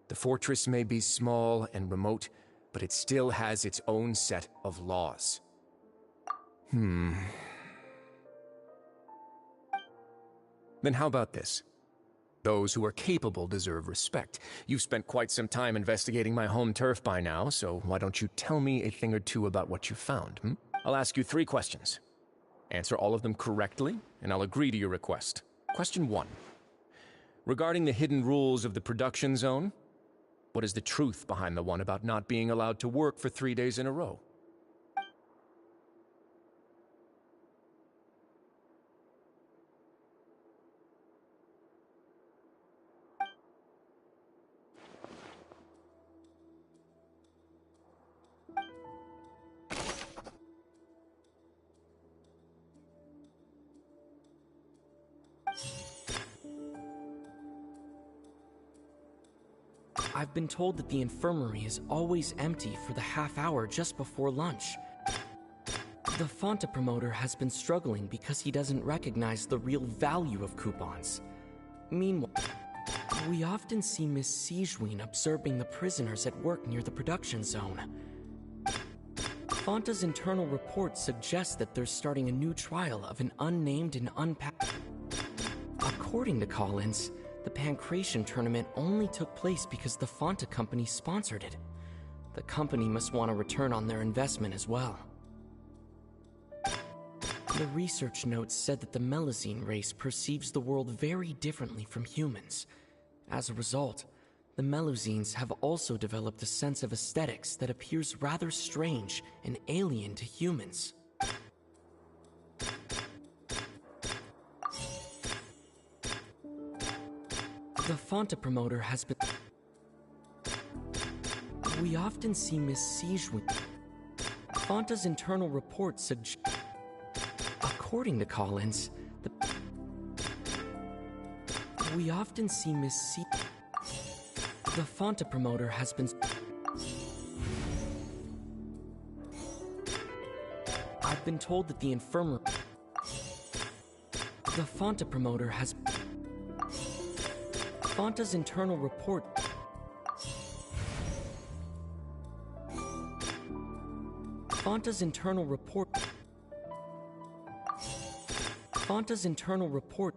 The fortress may be small and remote, but it still has its own set of laws. Then how about this? Those who are capable deserve respect. You've spent quite some time investigating my home turf by now, so why don't you tell me a thing or two about what you found, hmm? I'll ask you 3 questions. Answer all of them correctly, and I'll agree to your request. Question 1. Regarding the hidden rules of the production zone, what is the truth behind the one about not being allowed to work for 3 days in a row? I've been told that the infirmary is always empty for the half hour just before lunch. The Fonta promoter has been struggling because he doesn't recognize the real value of coupons. Meanwhile, we often see Miss Sigewin observing the prisoners at work near the production zone. Fonta's internal report suggests that they're starting a new trial of an unnamed and unpacked. According to Collins, the Pancration tournament only took place because the Fonta company sponsored it. The company must want a return on their investment as well. The research notes said that the Melazine race perceives the world very differently from humans. As a result, the Melazines have also developed a sense of aesthetics that appears rather strange and alien to humans. The Fonta promoter has been... We often see Miss Sigewin. Fonta's internal report suggests... According to Collins, we often see Miss C. The Fonta promoter has been... I've been told that the infirmary... The Fonta promoter has... Fonta's internal report... Fonta's internal report... Fonta's internal report...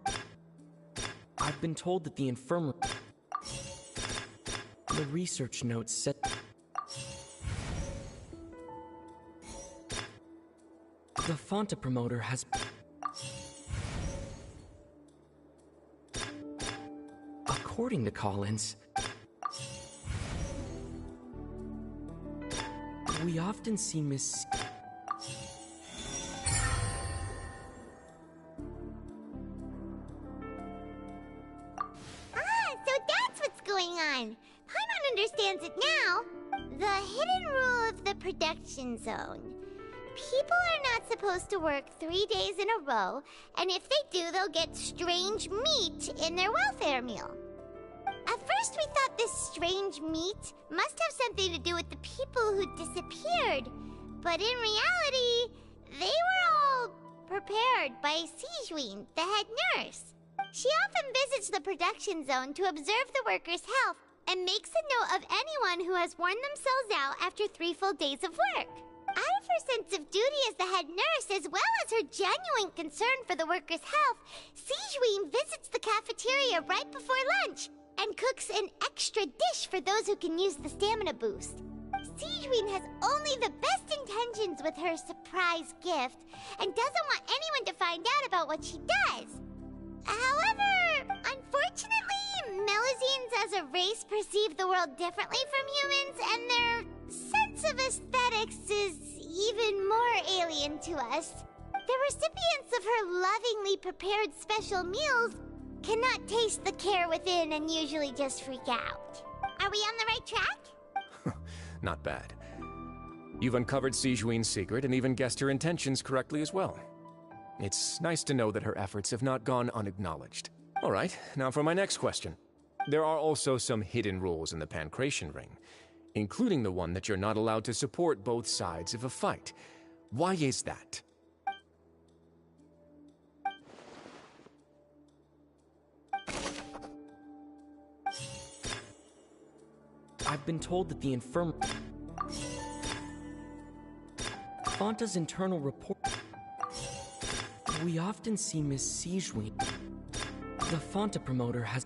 I've been told that the infirmary... The research notes said... The Fonta promoter has... According to Collins, we often see Miss... Paimon understands it now. The hidden rule of the production zone. People are not supposed to work 3 days in a row, and if they do, they'll get strange meat in their welfare meal. At first we thought this strange meat must have something to do with the people who disappeared, but in reality, they were all prepared by Sigewin, the head nurse. She often visits the production zone to observe the workers' health and makes a note of anyone who has worn themselves out after 3 full days of work. Out of her sense of duty as the head nurse, as well as her genuine concern for the workers' health, Sigewin visits the cafeteria right before lunch and cooks an extra dish for those who can use the stamina boost. Sigewin has only the best intentions with her surprise gift and doesn't want anyone to find out about what she does. However, unfortunately, Melazines as a race perceive the world differently from humans, and their sense of aesthetics is even more alien to us. The recipients of her lovingly prepared special meals cannot taste the care within and usually just freak out. Are we on the right track? Not bad. You've uncovered Sigewin's secret and even guessed her intentions correctly as well. It's nice to know that her efforts have not gone unacknowledged. All right, now for my next question. There are also some hidden rules in the Pancration ring, including the one that you're not allowed to support both sides of a fight. Why is that? I've been told that the infirmary... Fonta's internal report... We often see Miss Sigewin. The Fonta promoter has...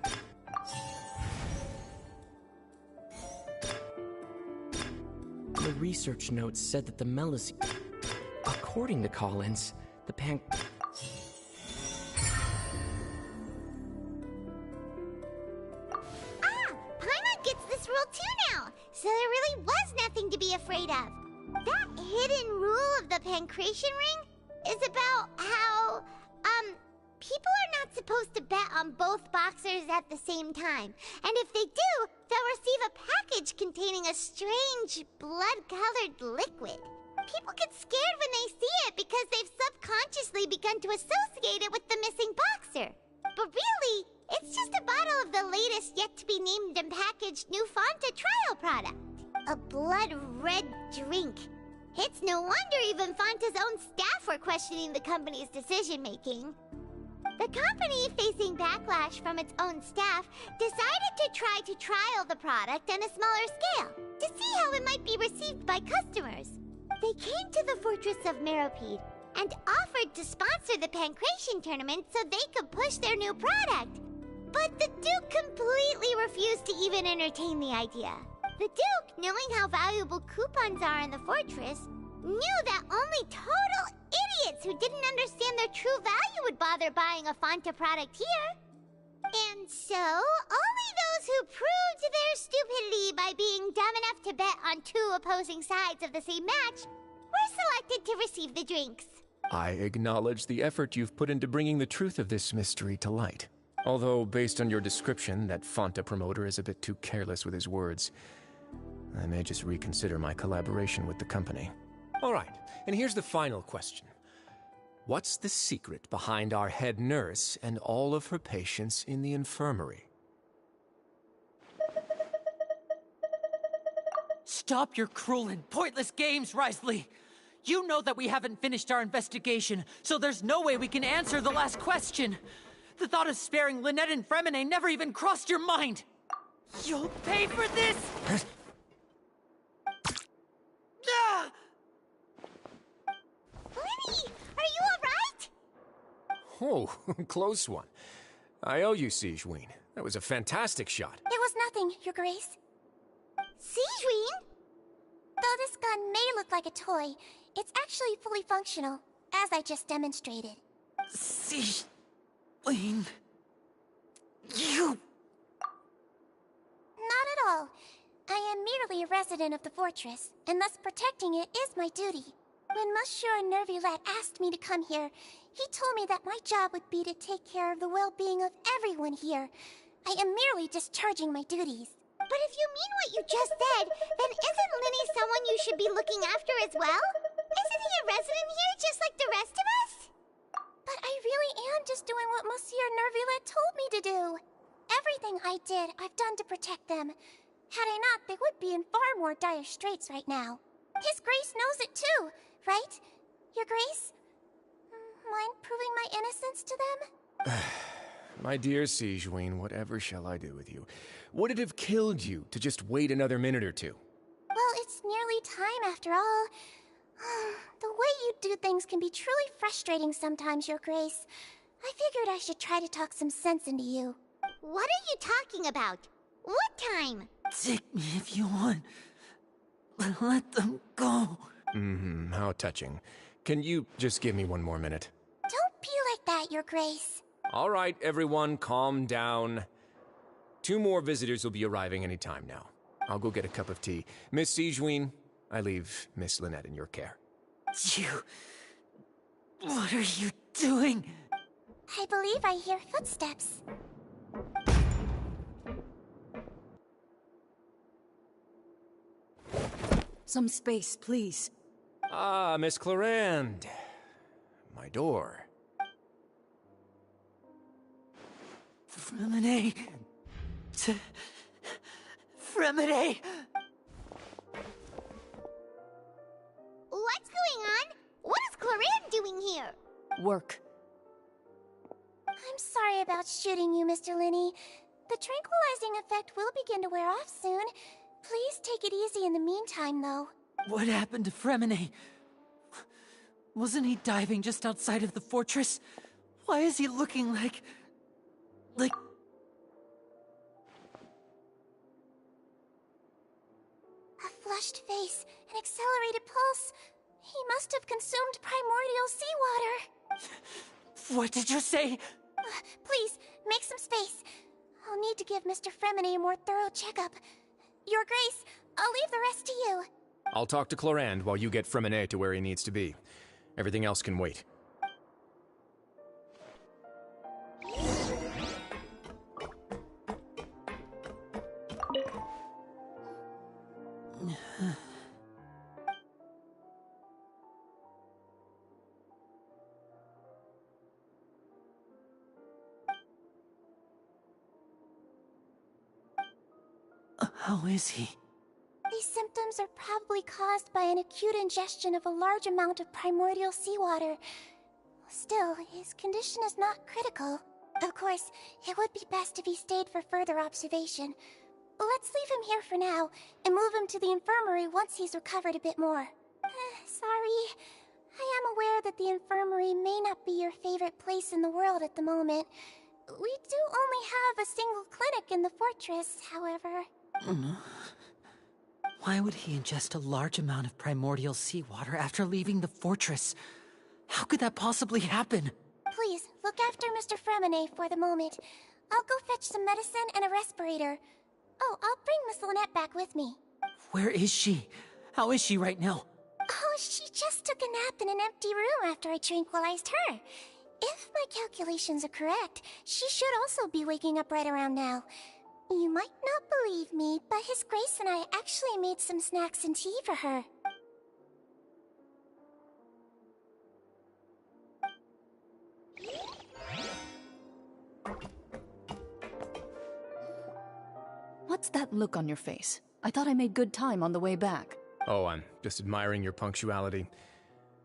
The research notes said that the Melis... According to Collins, the Paimon gets this rule too now, so there really was nothing to be afraid of. That hidden rule of the Pancration Ring is about how, people are not supposed to bet on both boxers at the same time. And if they do, they'll receive a package containing a strange, blood-colored liquid. People get scared when they see it because they've subconsciously begun to associate it with the missing boxer. But really, it's just a bottle of the latest yet-to-be-named and packaged new Fanta trial product. A blood-red drink. It's no wonder even Fanta's own staff were questioning the company's decision-making. The company, facing backlash from its own staff, decided to try to trial the product on a smaller scale to see how it might be received by customers. They came to the Fortress of Meropide and offered to sponsor the Pancration tournament so they could push their new product. But the Duke completely refused to even entertain the idea. The Duke, knowing how valuable coupons are in the fortress, knew that only total idiots who didn't understand their true value would bother buying a Fanta product here. And so, only those who proved their stupidity by being dumb enough to bet on two opposing sides of the same match were selected to receive the drinks. I acknowledge the effort you've put into bringing the truth of this mystery to light. Although, based on your description, that Fanta promoter is a bit too careless with his words. I may just reconsider my collaboration with the company. All right, and here's the final question. What's the secret behind our head nurse and all of her patients in the infirmary? Stop your cruel and pointless games, Risley! You know that we haven't finished our investigation, so there's no way we can answer the last question. The thought of sparing Lynette and Fremine never even crossed your mind! You'll pay for this! Ah! Lenny, are you alright? Oh, close one. I owe you, Sigewinne. That was a fantastic shot. It was nothing, Your Grace. Sigewinne? Though this gun may look like a toy, it's actually fully functional, as I just demonstrated. Sigewinne... You... Not at all. I am merely a resident of the fortress, and thus protecting it is my duty. When Monsieur Nervulette asked me to come here, he told me that my job would be to take care of the well-being of everyone here. I am merely discharging my duties. But if you mean what you just said, then isn't Linny someone you should be looking after as well? Isn't he a resident here just like the rest of us? But I really am just doing what Monsieur Nervulette told me to do. Everything I did, I've done to protect them. Had I not, they would be in far more dire straits right now. His Grace knows it too, right? Your Grace? Mind proving my innocence to them? My dear Sigewinne, whatever shall I do with you? Would it have killed you to just wait another minute or two? Well, it's nearly time after all. The way you do things can be truly frustrating sometimes, Your Grace. I figured I should try to talk some sense into you. What are you talking about? What time? Take me if you want. But let them go. How touching. Can you just give me one more minute? Don't be like that, Your Grace. All right, everyone, calm down. 2 more visitors will be arriving any time now. I'll go get a cup of tea. Miss Sigewinne, I leave Miss Lynette in your care. You... What are you doing? I believe I hear footsteps. Some space, please. Ah, Miss Clarande. My door. Fremine... Fremine... What's going on? What is Clarande doing here? Work. I'm sorry about shooting you, Mr. Linney. The tranquilizing effect will begin to wear off soon. Please take it easy in the meantime, though. What happened to Fremine? Wasn't he diving just outside of the fortress? Why is he looking like... A flushed face, an accelerated pulse. He must have consumed primordial seawater. What did you say? Please, make some space. I'll need to give Mr. Fremine a more thorough checkup. Your Grace, I'll leave the rest to you. I'll talk to Clorand while you get Fremine to where he needs to be. Everything else can wait. How is he? These symptoms are probably caused by an acute ingestion of a large amount of primordial seawater. Still, his condition is not critical. Of course, it would be best if he stayed for further observation. Let's leave him here for now, and move him to the infirmary once he's recovered a bit more. Sorry. I am aware that the infirmary may not be your favorite place in the world at the moment. We do only have a single clinic in the fortress, however. Why would he ingest a large amount of primordial seawater after leaving the fortress? How could that possibly happen? Please, look after Mr. Fremine for the moment. I'll go fetch some medicine and a respirator. Oh, I'll bring Miss Lynette back with me. Where is she? How is she right now? Oh, she just took a nap in an empty room after I tranquilized her. If my calculations are correct, she should also be waking up right around now. You might not believe me, but His Grace and I actually made some snacks and tea for her. What's that look on your face? I thought I made good time on the way back. Oh, I'm just admiring your punctuality.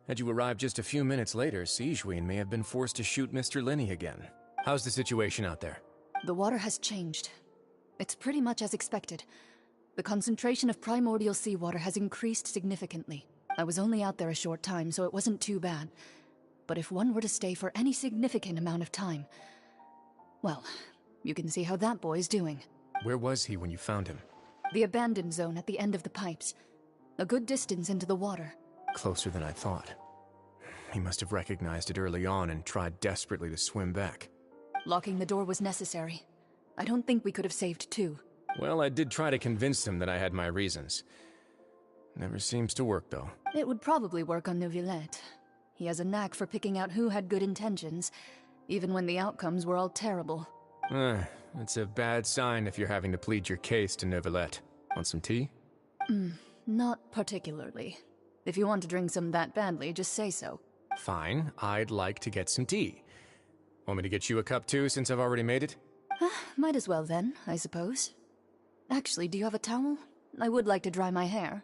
Had you arrived just a few minutes later, Sigewinne may have been forced to shoot Mr. Linny again. How's the situation out there? The water has changed. It's pretty much as expected. The concentration of primordial seawater has increased significantly. I was only out there a short time, so it wasn't too bad. But if one were to stay for any significant amount of time... well, you can see how that boy's doing. Where was he when you found him? The abandoned zone at the end of the pipes. A good distance into the water. Closer than I thought. He must have recognized it early on and tried desperately to swim back. Locking the door was necessary. I don't think we could have saved two. Well, I did try to convince him that I had my reasons. Never seems to work, though. It would probably work on Neuvillette. He has a knack for picking out who had good intentions, even when the outcomes were all terrible. It's a bad sign if you're having to plead your case to Neuvillette. Want some tea? Not particularly. If you want to drink some that badly, just say so. Fine, I'd like to get some tea. Want me to get you a cup too, since I've already made it? Might as well then, I suppose. Actually, do you have a towel? I would like to dry my hair.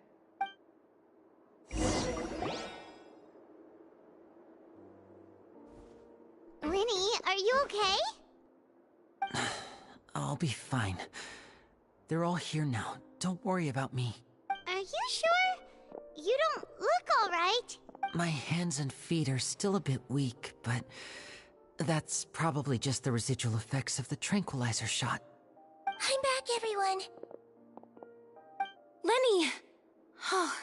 Linny, are you okay? I'll be fine. They're all here now. Don't worry about me. Are you sure? You don't look all right. My hands and feet are still a bit weak, but that's probably just the residual effects of the tranquilizer shot. I'm back, everyone. Lenny! Oh,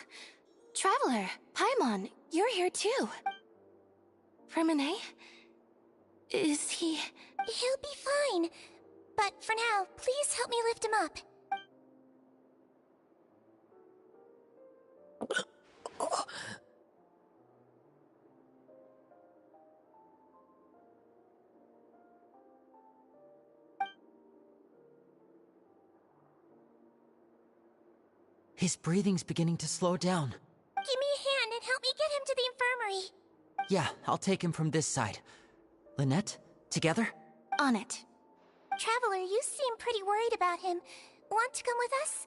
Traveler, Paimon, you're here too. Fremine? Is he... He'll be fine. But for now, please help me lift him up. His breathing's beginning to slow down. Give me a hand and help me get him to the infirmary. Yeah, I'll take him from this side. Lynette, together? On it. Traveler, you seem pretty worried about him. Want to come with us?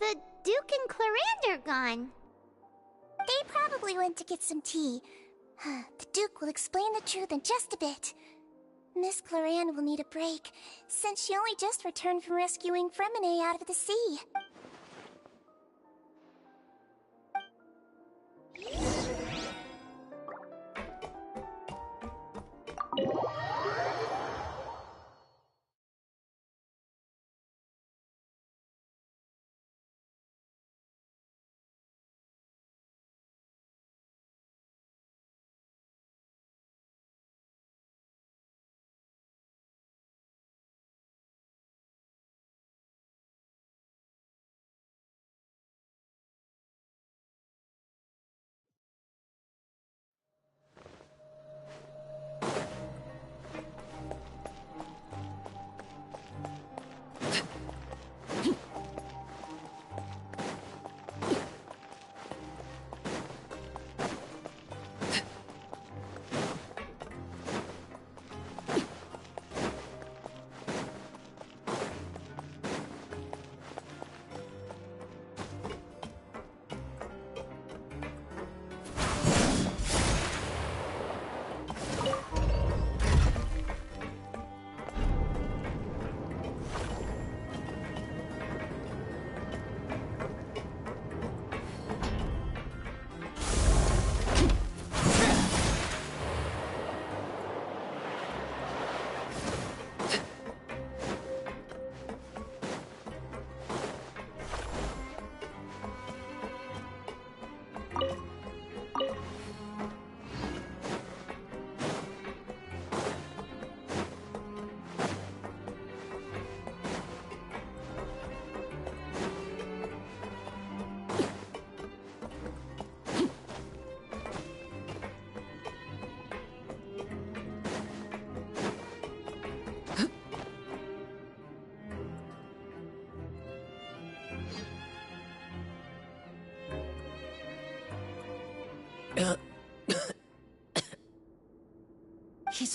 The Duke and Clorand are gone. They probably went to get some tea. The Duke will explain the truth in just a bit. Miss Clorand will need a break, since she only just returned from rescuing Fremine out of the sea.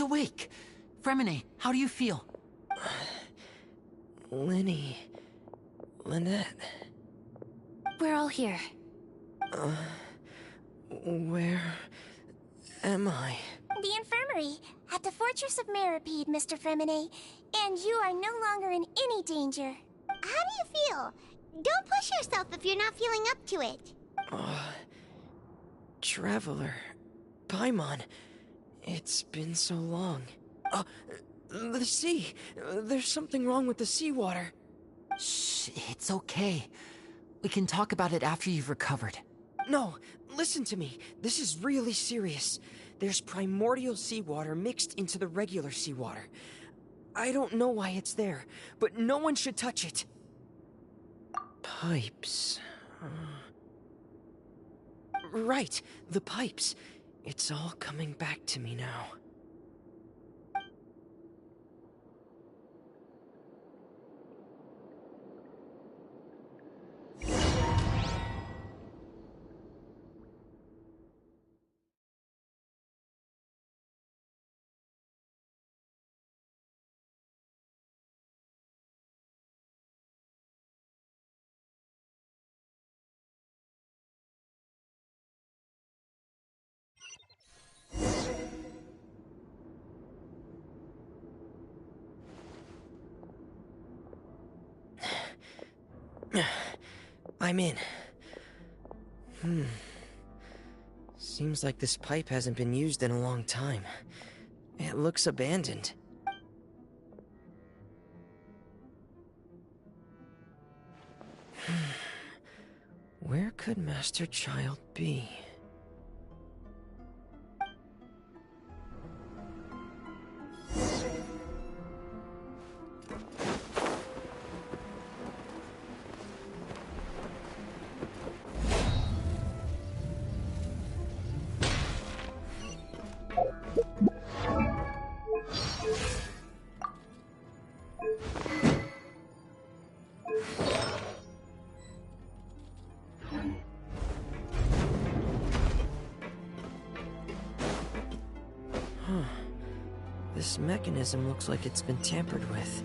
awake. Fremine, how do you feel? Lynette. We're all here. Where am I? The infirmary, at the Fortress of Meripede, Mr. Fremine. And you are no longer in any danger. How do you feel? Don't push yourself if you're not feeling up to it. Traveler. Paimon. It's been so long. The sea. There's something wrong with the seawater. Shh, it's okay. We can talk about it after you've recovered. No, listen to me. This is really serious. There's primordial seawater mixed into the regular seawater. I don't know why it's there, but no one should touch it. Pipes. Right, the pipes. It's all coming back to me now. I'm in. Seems like this pipe hasn't been used in a long time. It looks abandoned. Where could Master Child be? This mechanism looks like it's been tampered with.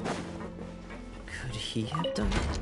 Could he have done it?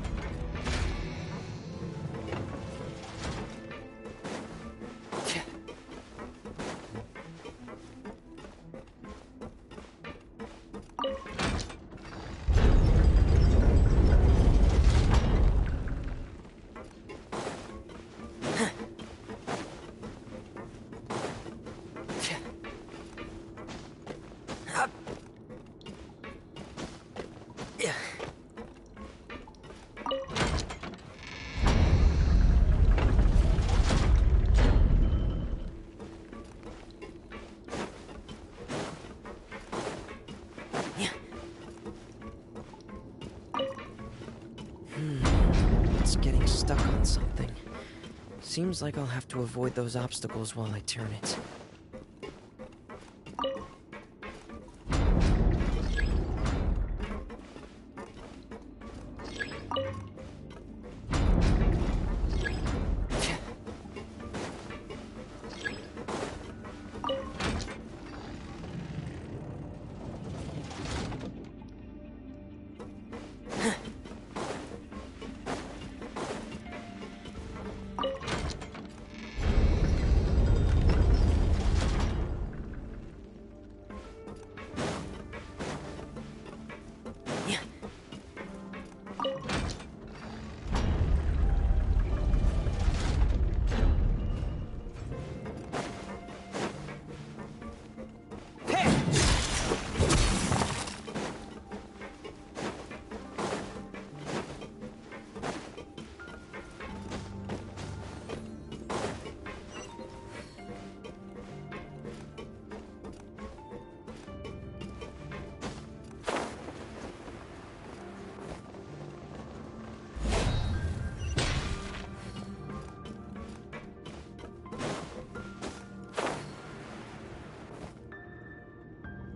It's getting stuck on something. Seems like I'll have to avoid those obstacles while I turn it.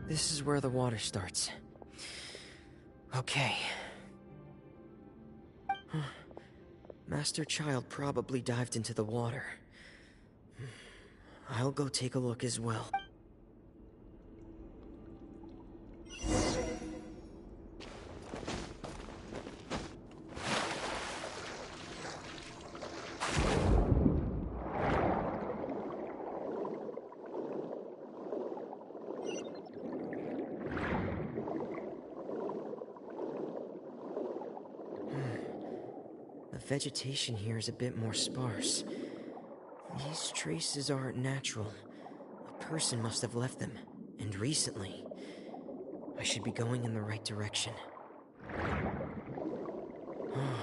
This is where the water starts. Okay. Master Child probably dived into the water. I'll go take a look as well. vegetation here is a bit more sparse. These traces aren't natural. A person must have left them, and recently. I should be going in the right direction. Oh,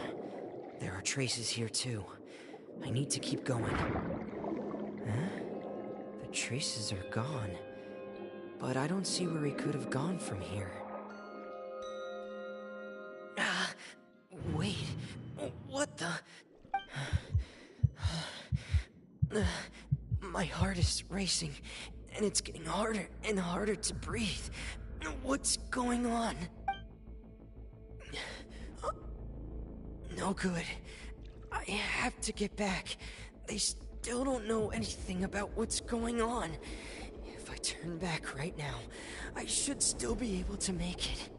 there are traces here too. I need to keep going. Huh? The traces are gone. But I don't see where he could have gone from here. Wait. What the? My heart is racing, and it's getting harder and harder to breathe. What's going on? No good. I have to get back. They still don't know anything about what's going on. If I turn back right now, I should still be able to make it.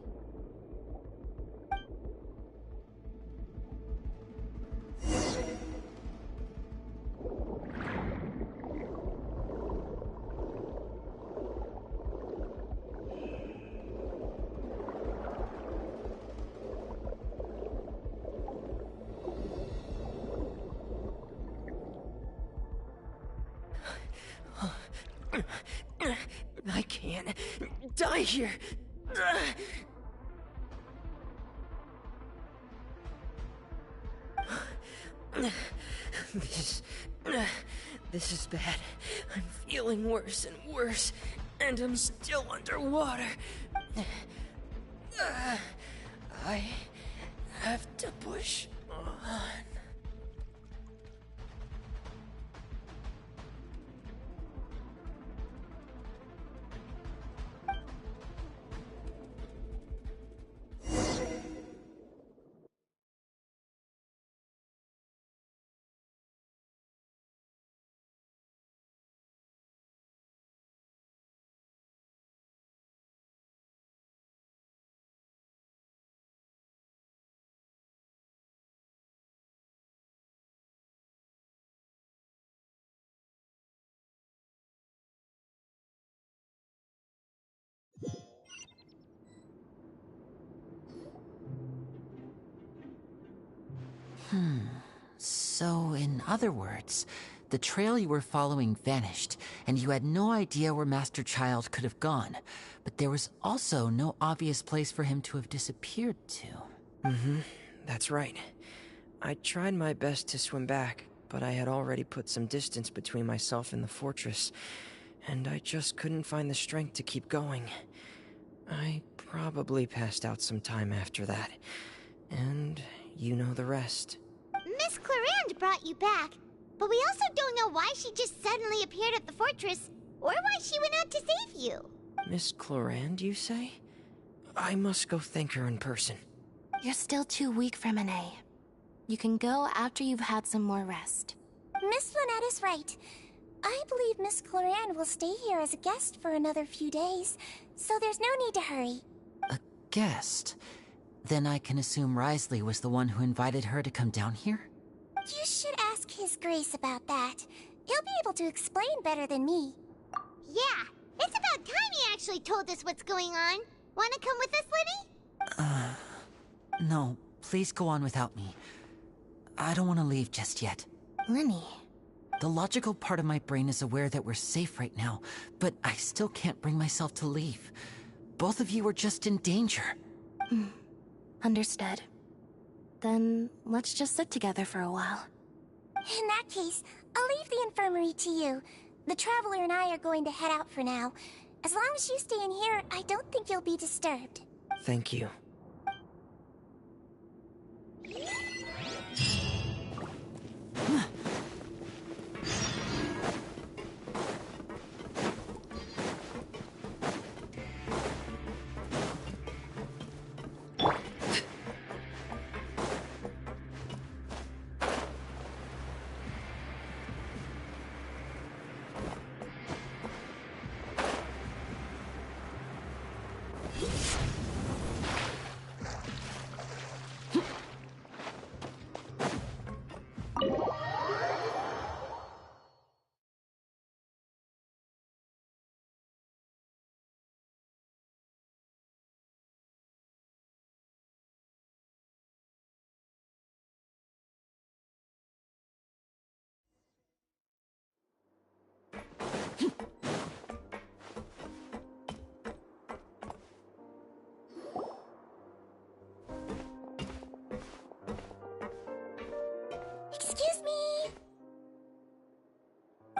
I can't die here. This is bad. I'm feeling worse and worse, and I'm still underwater. I have to push on. So, in other words, the trail you were following vanished, and you had no idea where Master Child could have gone. But there was also no obvious place for him to have disappeared to. That's right. I tried my best to swim back, but I had already put some distance between myself and the fortress, and I just couldn't find the strength to keep going. I probably passed out some time after that, and you know the rest. Miss Clarande brought you back, but we also don't know why she just suddenly appeared at the fortress, or why she went out to save you. Miss Clarande, you say? I must go thank her in person. You're still too weak for Monet. You can go after you've had some more rest. Miss Lynette is right. I believe Miss Clarande will stay here as a guest for another few days, so there's no need to hurry. A guest? Then I can assume Risley was the one who invited her to come down here? You should ask His Grace about that. He'll be able to explain better than me. Yeah, it's about time he actually told us what's going on. Wanna come with us, Lenny? No, please go on without me. I don't want to leave just yet. Lenny. The logical part of my brain is aware that we're safe right now, but I still can't bring myself to leave. Both of you are just in danger. Understood. Then let's just sit together for a while. In that case, I'll leave the infirmary to you. The Traveler and I are going to head out for now. As long as you stay in here, I don't think you'll be disturbed. Thank you.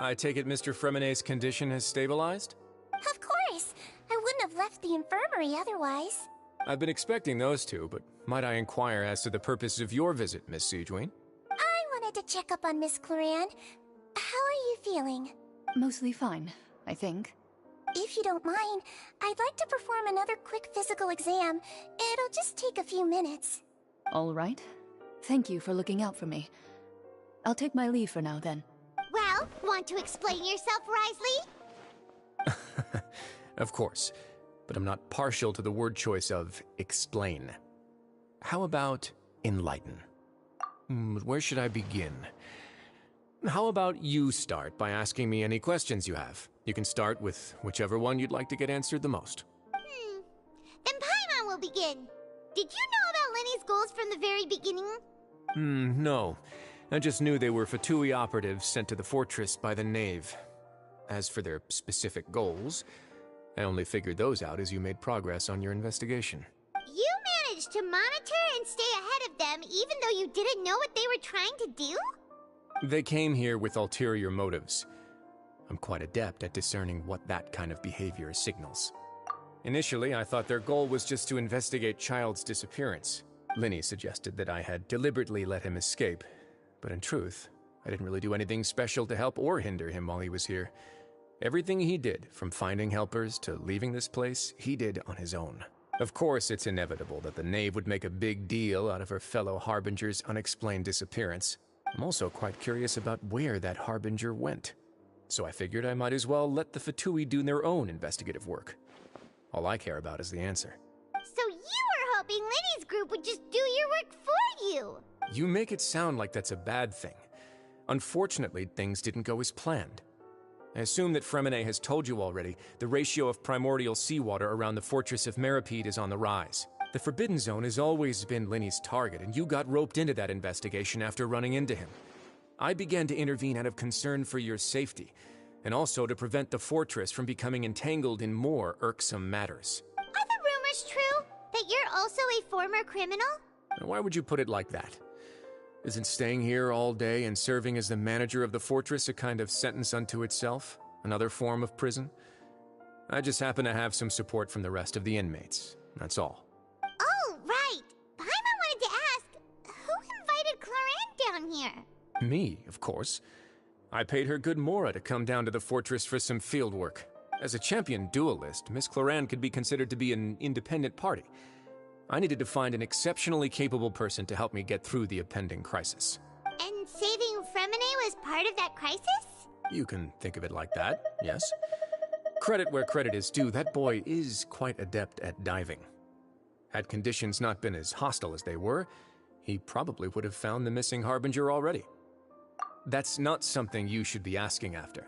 I take it Mr. Fremonet's condition has stabilized? Of course! I wouldn't have left the infirmary otherwise. I've been expecting those two, but might I inquire as to the purpose of your visit, Miss Siegeween? I wanted to check up on Miss Cloran. How are you feeling? Mostly fine, I think. If you don't mind, I'd like to perform another quick physical exam. It'll just take a few minutes. All right. Thank you for looking out for me. I'll take my leave for now, then. Well, want to explain yourself, Risley? Of course, but I'm not partial to the word choice of explain. How about enlighten? Where should I begin? How about you start by asking me any questions you have? You can start with whichever one you'd like to get answered the most. Then Paimon will begin. Did you know about Lenny's goals from the very beginning? No. I just knew they were Fatui operatives sent to the fortress by the Knave. As for their specific goals, I only figured those out as you made progress on your investigation. You managed to monitor and stay ahead of them even though you didn't know what they were trying to do? They came here with ulterior motives. I'm quite adept at discerning what that kind of behavior signals. Initially, I thought their goal was just to investigate Child's disappearance. Linny suggested that I had deliberately let him escape, but in truth, I didn't really do anything special to help or hinder him while he was here. Everything he did, from finding helpers to leaving this place, he did on his own. Of course, it's inevitable that the Knave would make a big deal out of her fellow Harbinger's unexplained disappearance. I'm also quite curious about where that Harbinger went. So I figured I might as well let the Fatui do their own investigative work. All I care about is the answer. So you were hoping Lenny's group would just do your work for you? You make it sound like that's a bad thing. Unfortunately, things didn't go as planned. I assume that Fremonet has told you already, the ratio of primordial seawater around the fortress of Meripede is on the rise. The Forbidden Zone has always been Lenny's target, and you got roped into that investigation after running into him. I began to intervene out of concern for your safety, and also to prevent the fortress from becoming entangled in more irksome matters. Are the rumors true? That you're also a former criminal? Why would you put it like that? Isn't staying here all day and serving as the manager of the fortress a kind of sentence unto itself? Another form of prison? I just happen to have some support from the rest of the inmates. That's all. Oh, right. Paimon wanted to ask, who invited Cloran down here? Me, of course. I paid her good mora to come down to the fortress for some field work. As a champion duelist, Miss Cloran could be considered to be an independent party. I needed to find an exceptionally capable person to help me get through the impending crisis. And saving Fremonet was part of that crisis? You can think of it like that, yes. Credit where credit is due, that boy is quite adept at diving. Had conditions not been as hostile as they were, he probably would have found the missing Harbinger already. That's not something you should be asking after.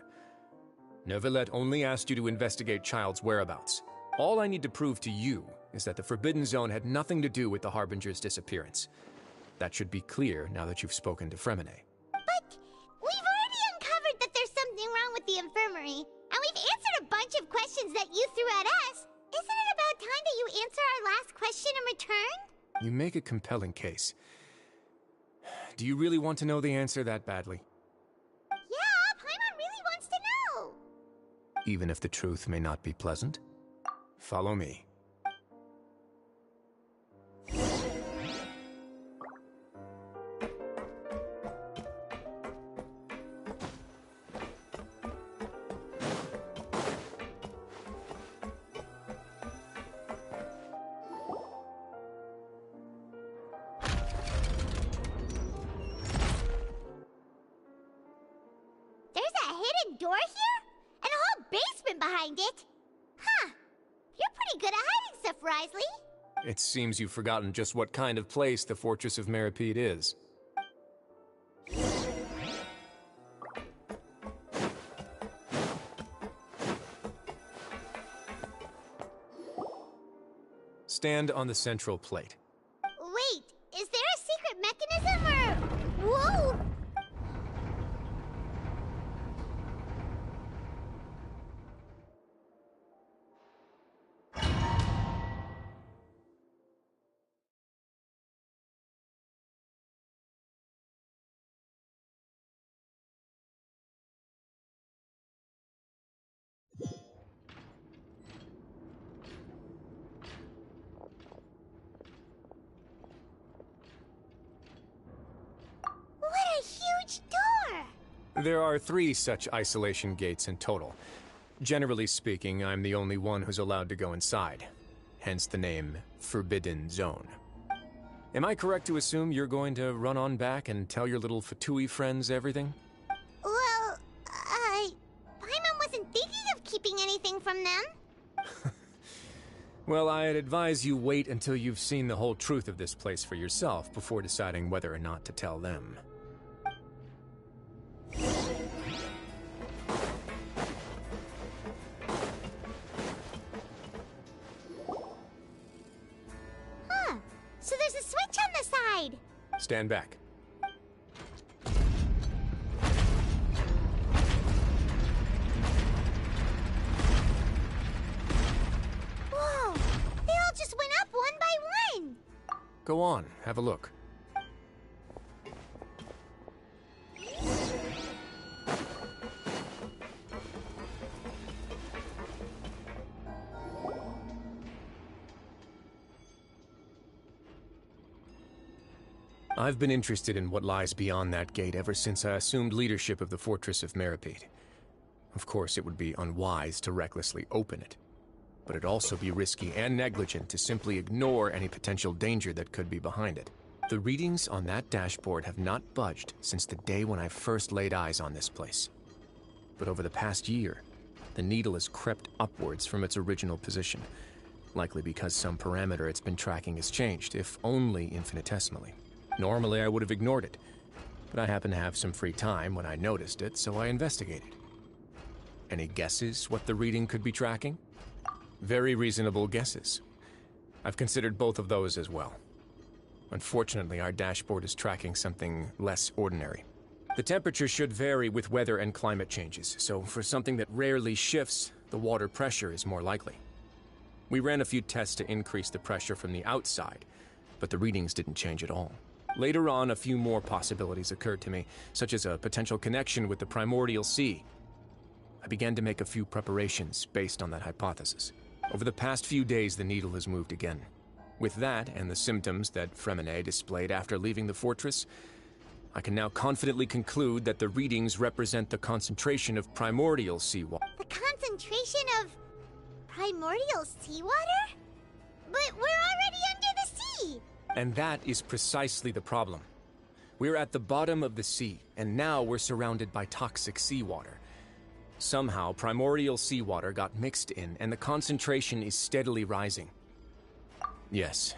Neuvillette only asked you to investigate Child's whereabouts. All I need to prove to you is that the Forbidden Zone had nothing to do with the Harbinger's disappearance. That should be clear now that you've spoken to Fremonet. But we've already uncovered that there's something wrong with the infirmary, and we've answered a bunch of questions that you threw at us. Isn't it about time that you answer our last question in return? You make a compelling case. Do you really want to know the answer that badly? Yeah, Paimon really wants to know. Even if the truth may not be pleasant? Follow me. There's a hidden door here? And a whole basement behind it? Huh. You're pretty good at hiding stuff, Risley. It seems you've forgotten just what kind of place the Fortress of Meripede is. Stand on the central plate. Wait, is there a secret mechanism or... Whoa! There are 3 such isolation gates in total. Generally speaking, I'm the only one who's allowed to go inside. Hence the name Forbidden Zone. Am I correct to assume you're going to run on back and tell your little Fatui friends everything? Well, Paimon wasn't thinking of keeping anything from them. Well, I'd advise you wait until you've seen the whole truth of this place for yourself before deciding whether or not to tell them. Huh. So there's a switch on the side. Stand back. Whoa! They all just went up one by one. Go on, have a look. I've been interested in what lies beyond that gate ever since I assumed leadership of the Fortress of Meripede. Of course, it would be unwise to recklessly open it, but it'd also be risky and negligent to simply ignore any potential danger that could be behind it. The readings on that dashboard have not budged since the day when I first laid eyes on this place. But over the past year, the needle has crept upwards from its original position, likely because some parameter it's been tracking has changed, if only infinitesimally. Normally, I would have ignored it, but I happened to have some free time when I noticed it, so I investigated. Any guesses what the reading could be tracking? Very reasonable guesses. I've considered both of those as well. Unfortunately, our dashboard is tracking something less ordinary. The temperature should vary with weather and climate changes, so for something that rarely shifts, the water pressure is more likely. We ran a few tests to increase the pressure from the outside, but the readings didn't change at all. Later on, a few more possibilities occurred to me, such as a potential connection with the primordial sea. I began to make a few preparations based on that hypothesis. Over the past few days, the needle has moved again. With that, and the symptoms that Fremine displayed after leaving the fortress, I can now confidently conclude that the readings represent the concentration of primordial seawater. The concentration of primordial seawater? But we're already under the sea! And that is precisely the problem. We're at the bottom of the sea, and now we're surrounded by toxic seawater. Somehow, primordial seawater got mixed in, and the concentration is steadily rising. Yes,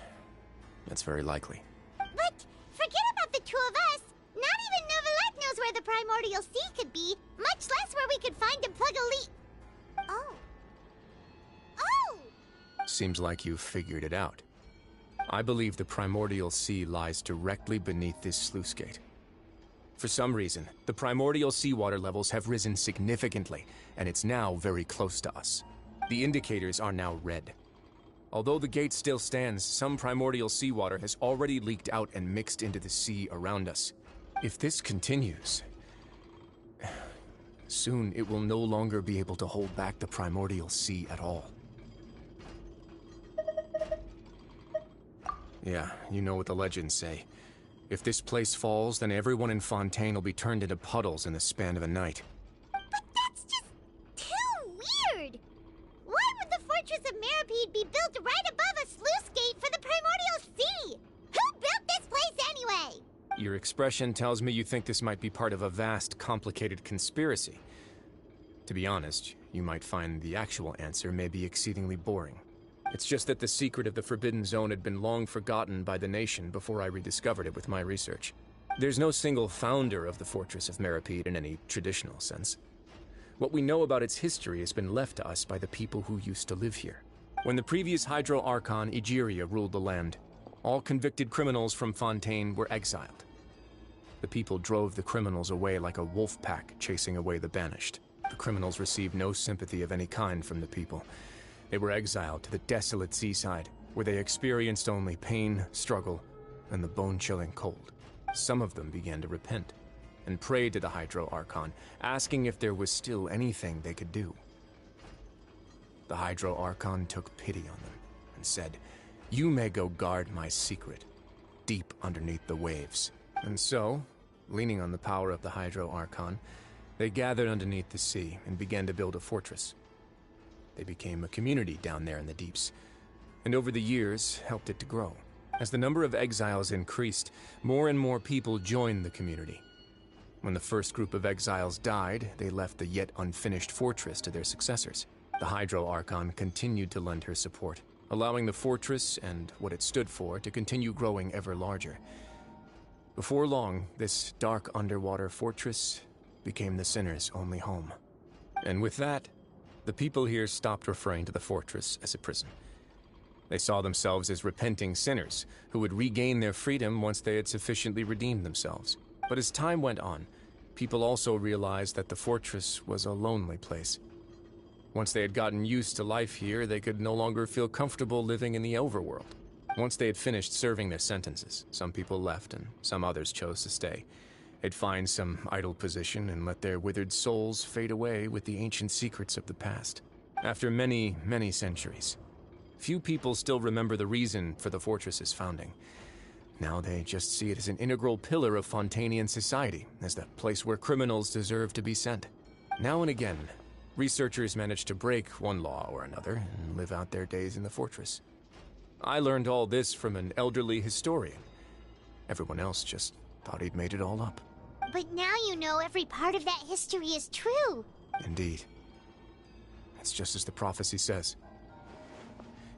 that's very likely. But forget about the two of us. Not even Novelette knows where the primordial sea could be, much less where we could find and plug a leak. Oh. Oh! Seems like you've figured it out. I believe the primordial sea lies directly beneath this sluice gate. For some reason, the primordial seawater levels have risen significantly, and it's now very close to us. The indicators are now red. Although the gate still stands, some primordial seawater has already leaked out and mixed into the sea around us. If this continues, soon it will no longer be able to hold back the primordial sea at all. Yeah, you know what the legends say. If this place falls, then everyone in Fontaine will be turned into puddles in the span of a night. But that's just too weird! Why would the Fortress of Meripede be built right above a sluice gate for the primordial sea? Who built this place anyway? Your expression tells me you think this might be part of a vast, complicated conspiracy. To be honest, you might find the actual answer may be exceedingly boring. It's just that the secret of the Forbidden Zone had been long forgotten by the nation before I rediscovered it with my research. There's no single founder of the Fortress of Meripede in any traditional sense. What we know about its history has been left to us by the people who used to live here. When the previous Hydro Archon, Egeria, ruled the land, all convicted criminals from Fontaine were exiled. The people drove the criminals away like a wolf pack chasing away the banished. The criminals received no sympathy of any kind from the people. They were exiled to the desolate seaside, where they experienced only pain, struggle, and the bone-chilling cold. Some of them began to repent, and prayed to the Hydro Archon, asking if there was still anything they could do. The Hydro Archon took pity on them, and said, "You may go guard my secret, deep underneath the waves." And so, leaning on the power of the Hydro Archon, They gathered underneath the sea and began to build a fortress. They became a community down there in the deeps, and over the years helped it to grow. As the number of exiles increased, more and more people joined the community. When the first group of exiles died, they left the yet unfinished fortress to their successors. The Hydro Archon continued to lend her support, allowing the fortress and what it stood for to continue growing ever larger. Before long, this dark underwater fortress became the sinner's only home. And with that, the people here stopped referring to the fortress as a prison. They saw themselves as repenting sinners who would regain their freedom once they had sufficiently redeemed themselves. But as time went on, people also realized that the fortress was a lonely place. Once they had gotten used to life here, they could no longer feel comfortable living in the overworld. Once they had finished serving their sentences, some people left and some others chose to stay. They'd find some idle position and let their withered souls fade away with the ancient secrets of the past. After many, many centuries, few people still remember the reason for the fortress's founding. Now they just see it as an integral pillar of Fontainian society, as the place where criminals deserve to be sent. Now and again, researchers manage to break one law or another and live out their days in the fortress. I learned all this from an elderly historian. Everyone else just thought he'd made it all up. But now you know every part of that history is true. Indeed. It's just as the prophecy says.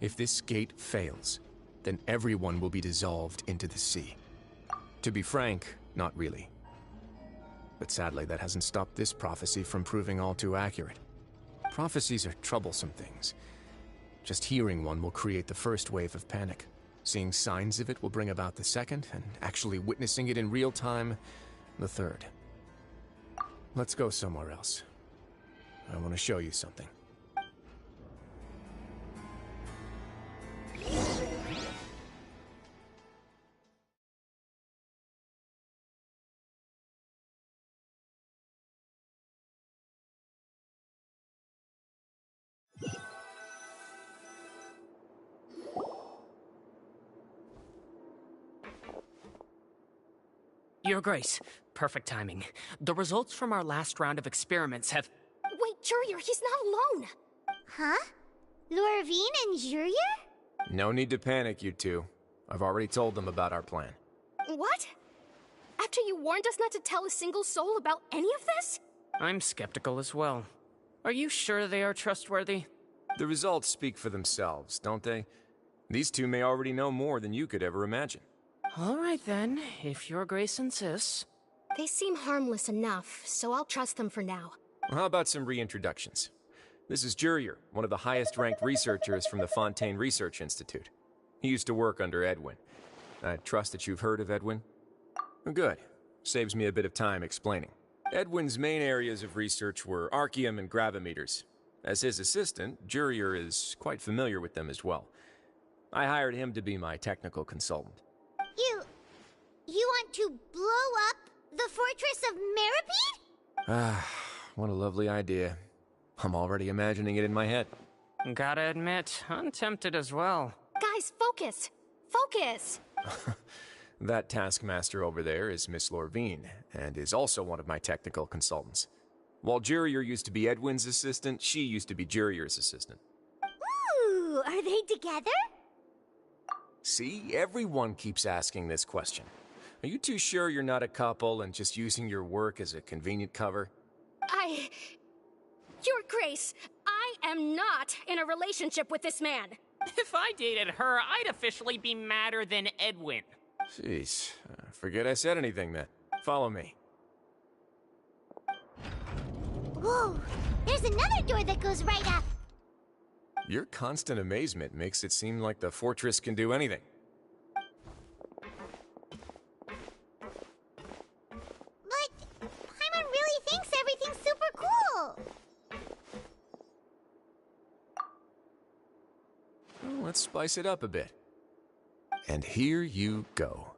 If this gate fails, then everyone will be dissolved into the sea. To be frank, not really. But sadly, that hasn't stopped this prophecy from proving all too accurate. Prophecies are troublesome things. Just hearing one will create the first wave of panic. Seeing signs of it will bring about the second, and actually witnessing it in real time, the third. Let's go somewhere else. I want to show you something. Your Grace, perfect timing. The results from our last round of experiments have... Wait, Jurier, he's not alone! Huh? Lorvine and Jurier? No need to panic, you two. I've already told them about our plan. What? After you warned us not to tell a single soul about any of this? I'm skeptical as well. Are you sure they are trustworthy? The results speak for themselves, don't they? These two may already know more than you could ever imagine. All right then, if Your Grace insists. They seem harmless enough, so I'll trust them for now. How about some reintroductions? This is Jurier, one of the highest-ranked researchers from the Fontaine Research Institute. He used to work under Edwin. I trust that you've heard of Edwin? Good. Saves me a bit of time explaining. Edwin's main areas of research were archaeum and gravimeters. As his assistant, Jurier is quite familiar with them as well. I hired him to be my technical consultant. You want to blow up the fortress of Meripede? Ah, what a lovely idea. I'm already imagining it in my head. Gotta admit, I'm tempted as well. Guys, focus! Focus! That taskmaster over there is Miss Lorvine, and is also one of my technical consultants. While Jurier used to be Edwin's assistant, she used to be Jurier's assistant. Ooh, are they together? See, everyone keeps asking this question. Are you too sure you're not a couple and just using your work as a convenient cover? Your Grace, I am not in a relationship with this man. If I dated her, I'd officially be madder than Edwin. Jeez, forget I said anything then. Follow me. Whoa, there's another door that goes right up. Your constant amazement makes it seem like the fortress can do anything. But Paimon really thinks everything's super cool. Well, let's spice it up a bit. And here you go.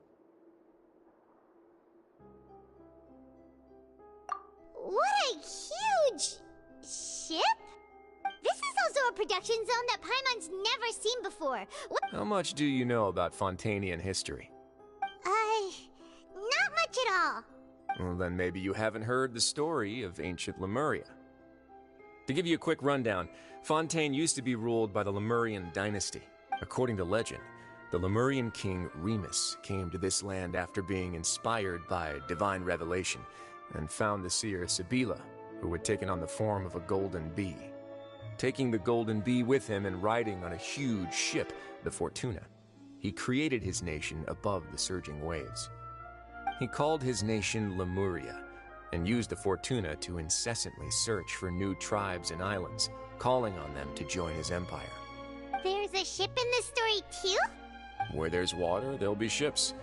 What a huge ship? This is also a production zone that Paimon's never seen before. How much do you know about Fontainian history? Not much at all. Well, then maybe you haven't heard the story of ancient Lemuria. To give you a quick rundown, Fontaine used to be ruled by the Lemurian dynasty. According to legend, the Lemurian king Remus came to this land after being inspired by divine revelation and found the seer Sibila, who had taken on the form of a golden bee. Taking the golden bee with him and riding on a huge ship, the Fortuna, he created his nation above the surging waves. He called his nation Lemuria and used the Fortuna to incessantly search for new tribes and islands, calling on them to join his empire. There's a ship in this story too? Where there's water, there'll be ships.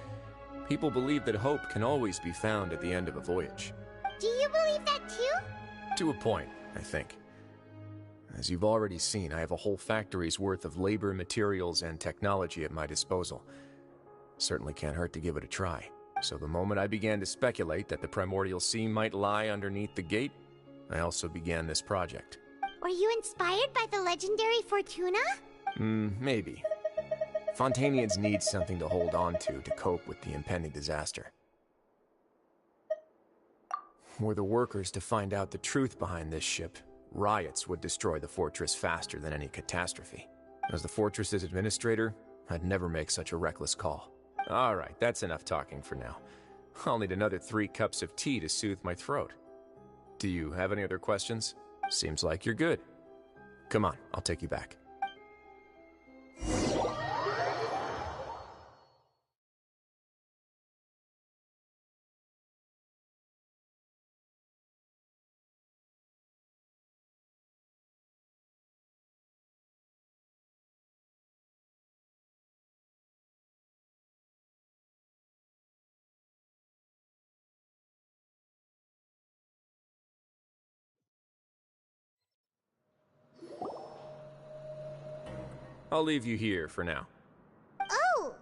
People believe that hope can always be found at the end of a voyage. Do you believe that too? To a point, I think. As you've already seen, I have a whole factory's worth of labor, materials, and technology at my disposal. Certainly can't hurt to give it a try. So the moment I began to speculate that the primordial sea might lie underneath the gate, I also began this project. Were you inspired by the legendary Fortuna? Maybe. Fontainians need something to hold on to cope with the impending disaster. Were the workers to find out the truth behind this ship, riots would destroy the fortress faster than any catastrophe. As the fortress's administrator, I'd never make such a reckless call. Alright, that's enough talking for now. I'll need another 3 cups of tea to soothe my throat. Do you have any other questions? Seems like you're good. Come on, I'll take you back. I'll leave you here for now. Oh,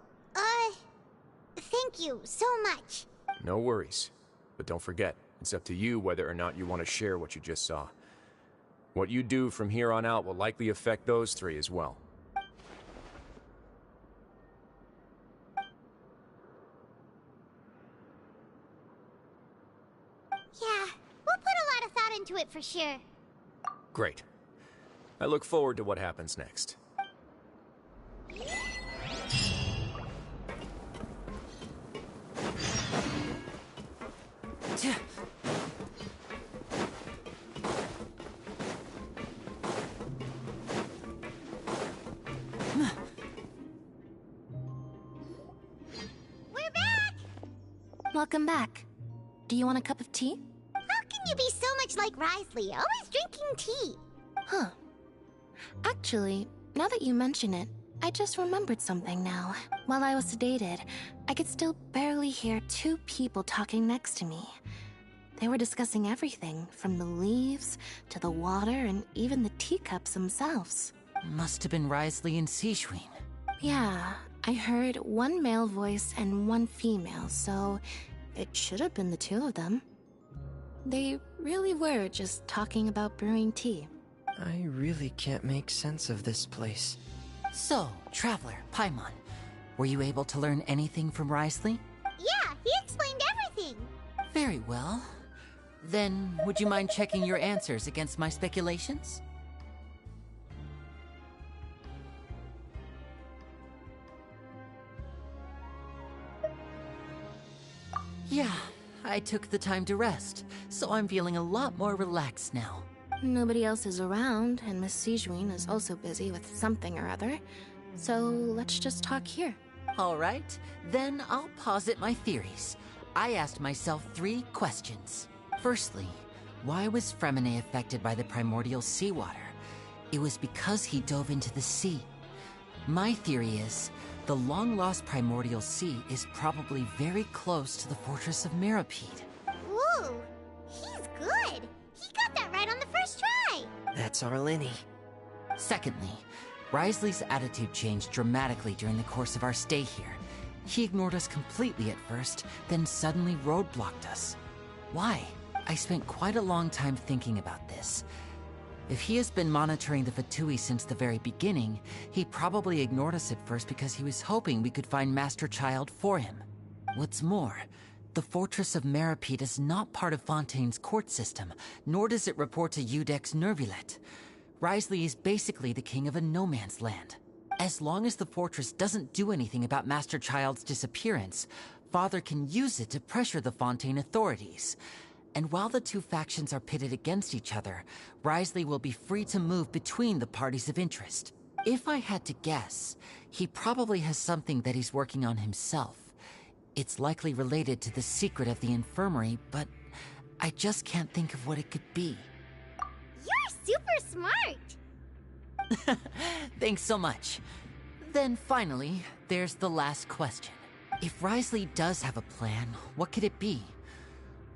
thank you so much. No worries. But don't forget, it's up to you whether or not you want to share what you just saw. What you do from here on out will likely affect those 3 as well. Yeah, we'll put a lot of thought into it for sure. Great. I look forward to what happens next. We're back! Welcome back. Do you want a cup of tea? How can you be so much like Risley, always drinking tea? Huh. Actually, now that you mention it, I just remembered something now. While I was sedated, I could still barely hear 2 people talking next to me. They were discussing everything, from the leaves to the water and even the teacups themselves. Must have been Risley and Sijween. Yeah, I heard 1 male voice and 1 female, so it should have been the 2 of them. They really were just talking about brewing tea. I really can't make sense of this place. So, Traveler, Paimon, were you able to learn anything from Risley? Yeah, he explained everything. Very well. Then, would you mind checking your answers against my speculations? Yeah, I took the time to rest, so I'm feeling a lot more relaxed now. Nobody else is around, and Miss Sijween is also busy with something or other. So let's just talk here. All right, then I'll posit my theories. I asked myself 3 questions. Firstly, why was Fremine affected by the primordial seawater? It was because he dove into the sea. My theory is, the long-lost primordial sea is probably very close to the fortress of Mirapede. Whoa, he's good. He got that right on the first try. That's our Lenny. Secondly, Risley's attitude changed dramatically during the course of our stay here. He ignored us completely at first, then suddenly roadblocked us. Why? I spent quite a long time thinking about this. If he has been monitoring the Fatui since the very beginning, he probably ignored us at first because he was hoping we could find Master Child for him. What's more, The Fortress of Meripede is not part of Fontaine's court system, nor does it report to Udex Nervulet. Wriothesley is basically the king of a no-man's land. As long as the fortress doesn't do anything about Master Child's disappearance, Father can use it to pressure the Fontaine authorities. And while the two factions are pitted against each other, Wriothesley will be free to move between the parties of interest. If I had to guess, he probably has something that he's working on himself. It's likely related to the secret of the infirmary, but I just can't think of what it could be. You're super smart! Thanks so much. Then finally, there's the last question. If Wriothesley does have a plan, what could it be?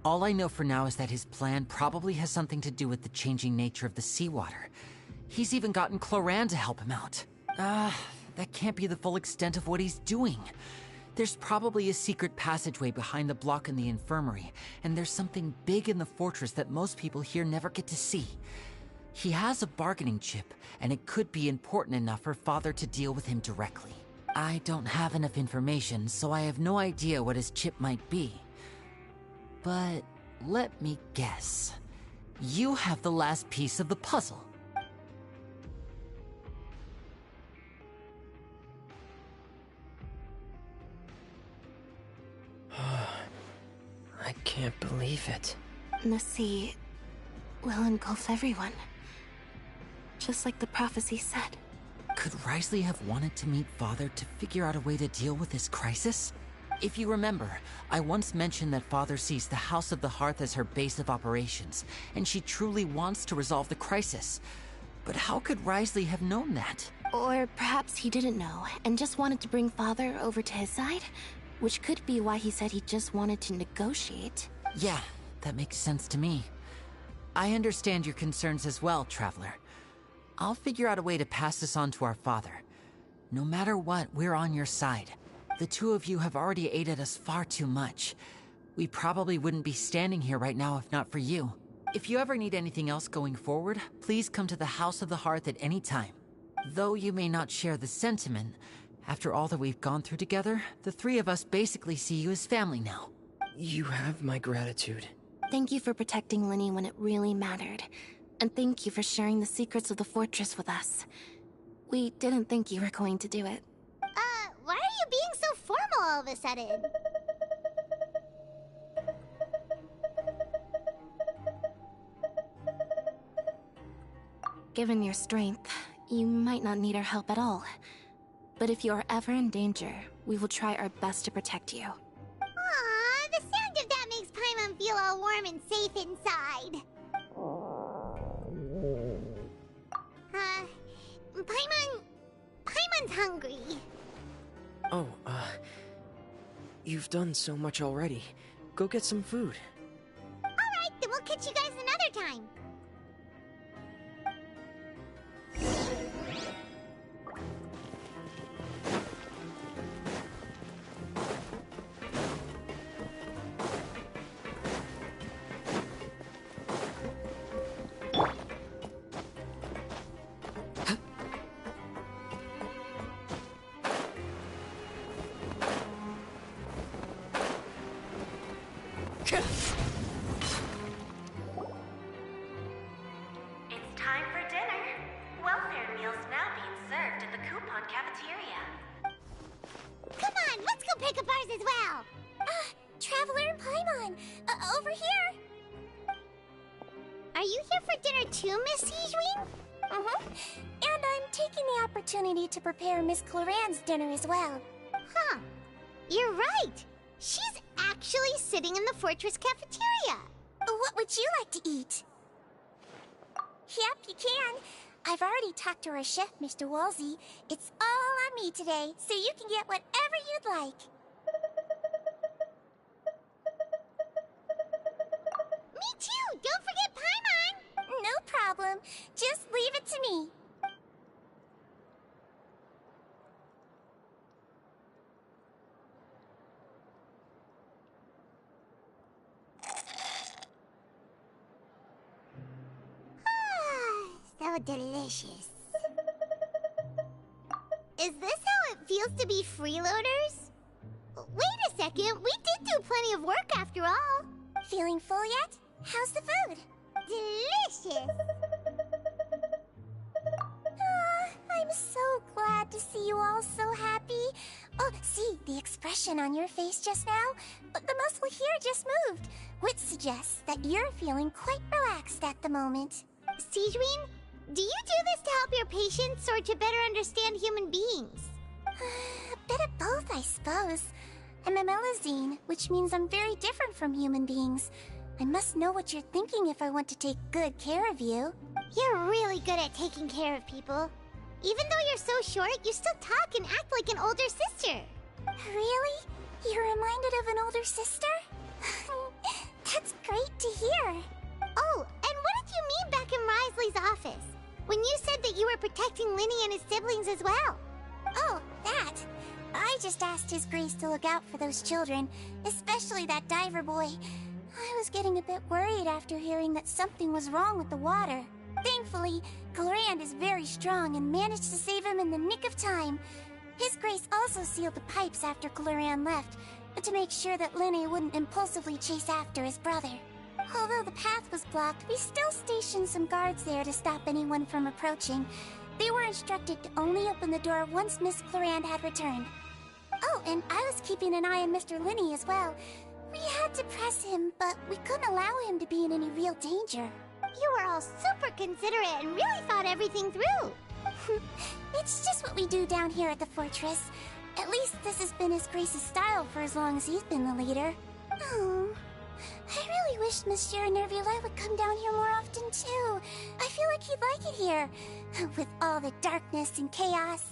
All I know for now is that his plan probably has something to do with the changing nature of the seawater. He's even gotten Cloran to help him out. That can't be the full extent of what he's doing. There's probably a secret passageway behind the block in the infirmary, and there's something big in the fortress that most people here never get to see. He has a bargaining chip, and it could be important enough for Father to deal with him directly. I don't have enough information, so I have no idea what his chip might be. But let me guess. You have the last piece of the puzzle. I can't believe it. The sea will engulf everyone. Just like the prophecy said. Could Wriothesley have wanted to meet Father to figure out a way to deal with this crisis? If you remember, I once mentioned that Father sees the House of the Hearth as her base of operations, and she truly wants to resolve the crisis. But how could Wriothesley have known that? Or perhaps he didn't know, and just wanted to bring Father over to his side? Which could be why he said he just wanted to negotiate. Yeah, that makes sense to me. I understand your concerns as well, Traveler. I'll figure out a way to pass this on to our father. No matter what, we're on your side. The two of you have already aided us far too much. We probably wouldn't be standing here right now if not for you. If you ever need anything else going forward, please come to the House of the Hearth at any time. Though you may not share the sentiment, after all that we've gone through together, the three of us basically see you as family now. You have my gratitude. Thank you for protecting Linny when it really mattered. And thank you for sharing the secrets of the fortress with us. We didn't think you were going to do it. Why are you being so formal all of a sudden? Given your strength, you might not need our help at all. But if you are ever in danger, we will try our best to protect you. Aw, the sound of that makes Paimon feel all warm and safe inside. Paimon's hungry. Oh, you've done so much already. Go get some food. Alright, then we'll catch you guys another time. To prepare Miss Cloran's dinner as well. Huh. You're right. She's actually sitting in the fortress cafeteria. What would you like to eat? Yep, you can. I've already talked to our chef, Mr. Wolsey. It's all on me today, so you can get whatever you'd like. Me too! Don't forget Paimon! No problem. Just leave it to me. So delicious. Is this how it feels to be freeloaders? wait a second. We did do plenty of work after all. Feeling full yet? How's the food? Delicious. I'm so glad to see you all so happy. Oh, see, the expression on your face just now? The muscle here just moved, which suggests that you're feeling quite relaxed at the moment. Sigewinne, do you do this to help your patients or to better understand human beings? A bit of both, I suppose. I'm a Melazine, which means I'm very different from human beings. I must know what you're thinking if I want to take good care of you. You're really good at taking care of people. Even though you're so short, you still talk and act like an older sister. Really? You're reminded of an older sister? That's great to hear. Oh, and what did you mean back in Risley's office? When you said that you were protecting Linny and his siblings as well? Oh, that. I just asked His Grace to look out for those children, especially that diver boy. I was getting a bit worried after hearing that something was wrong with the water. Thankfully, Clorand is very strong and managed to save him in the nick of time. His Grace also sealed the pipes after Clorand left, to make sure that Linny wouldn't impulsively chase after his brother. Although the path was blocked, we still stationed some guards there to stop anyone from approaching. They were instructed to only open the door once Miss Clorand had returned. Oh, and I was keeping an eye on Mr. Linny as well. We had to press him, but we couldn't allow him to be in any real danger. You were all super considerate and really thought everything through. It's just what we do down here at the fortress. At least this has been His Grace's style for as long as he's been the leader. Oh, I really wish Monsieur Nervuli would come down here more often too. I feel like he'd like it here, with all the darkness and chaos.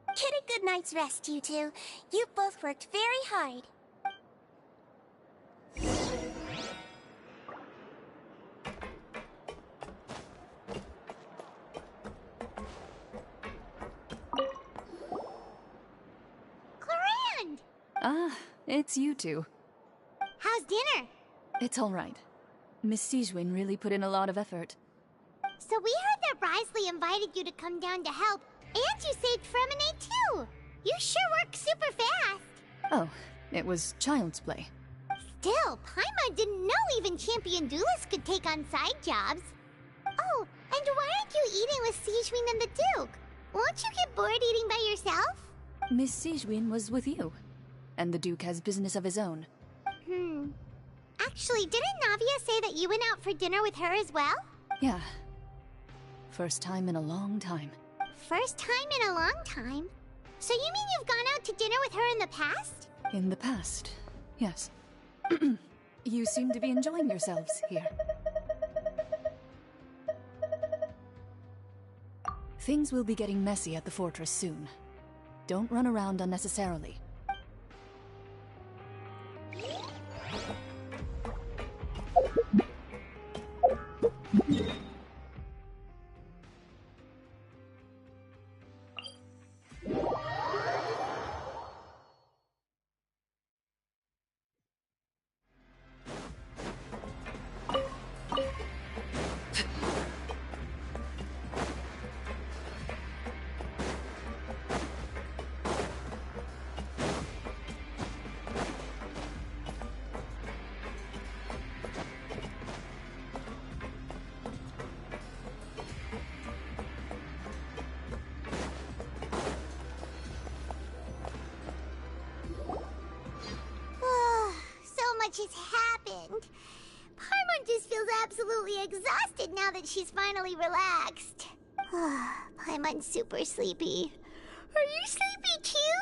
Get a good night's rest, you two. You've both worked very hard. Clorand! Ah, it's you two. How's dinner? It's all right. Miss Sigewinne really put in a lot of effort. So we heard that Risley invited you to come down to help, and you saved Fremonade too! You sure work super fast! Oh, it was child's play. Still, Paimon didn't know even champion duelists could take on side jobs. Oh, and why aren't you eating with Sigewinne and the Duke? Won't you get bored eating by yourself? Miss Sigewinne was with you, and the Duke has business of his own. Actually, didn't Navia say that you went out for dinner with her as well? Yeah. First time in a long time. First time in a long time? So you mean you've gone out to dinner with her in the past? In the past, yes. You seem to be enjoying yourselves here. Things will be getting messy at the fortress soon. Don't run around unnecessarily. Has happened. Paimon just feels absolutely exhausted now that she's finally relaxed. Paimon's super sleepy. Are you sleepy too?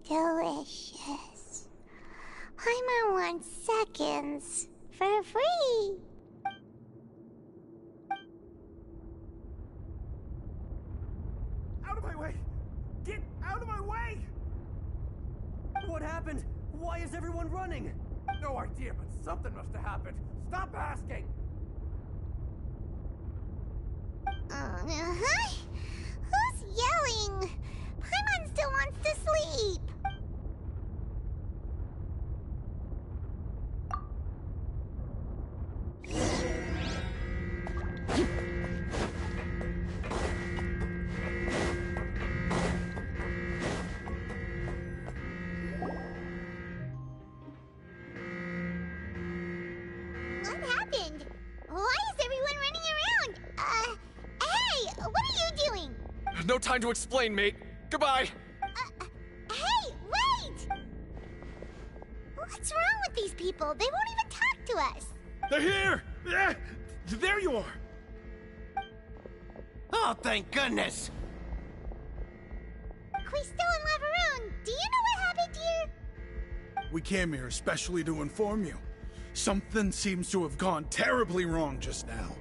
Delicious. Paimon wants seconds for free. Out of my way! Get out of my way! What happened? Why is everyone running? No idea, but something must have happened. Stop asking! Who's yelling? Paimon still wants to sleep. No time to explain, mate. Goodbye! Hey, wait! What's wrong with these people? They won't even talk to us. They're here! There you are! Oh, thank goodness! Quisto and Lavaroon, do you know what happened here? We came here especially to inform you. Something seems to have gone terribly wrong just now.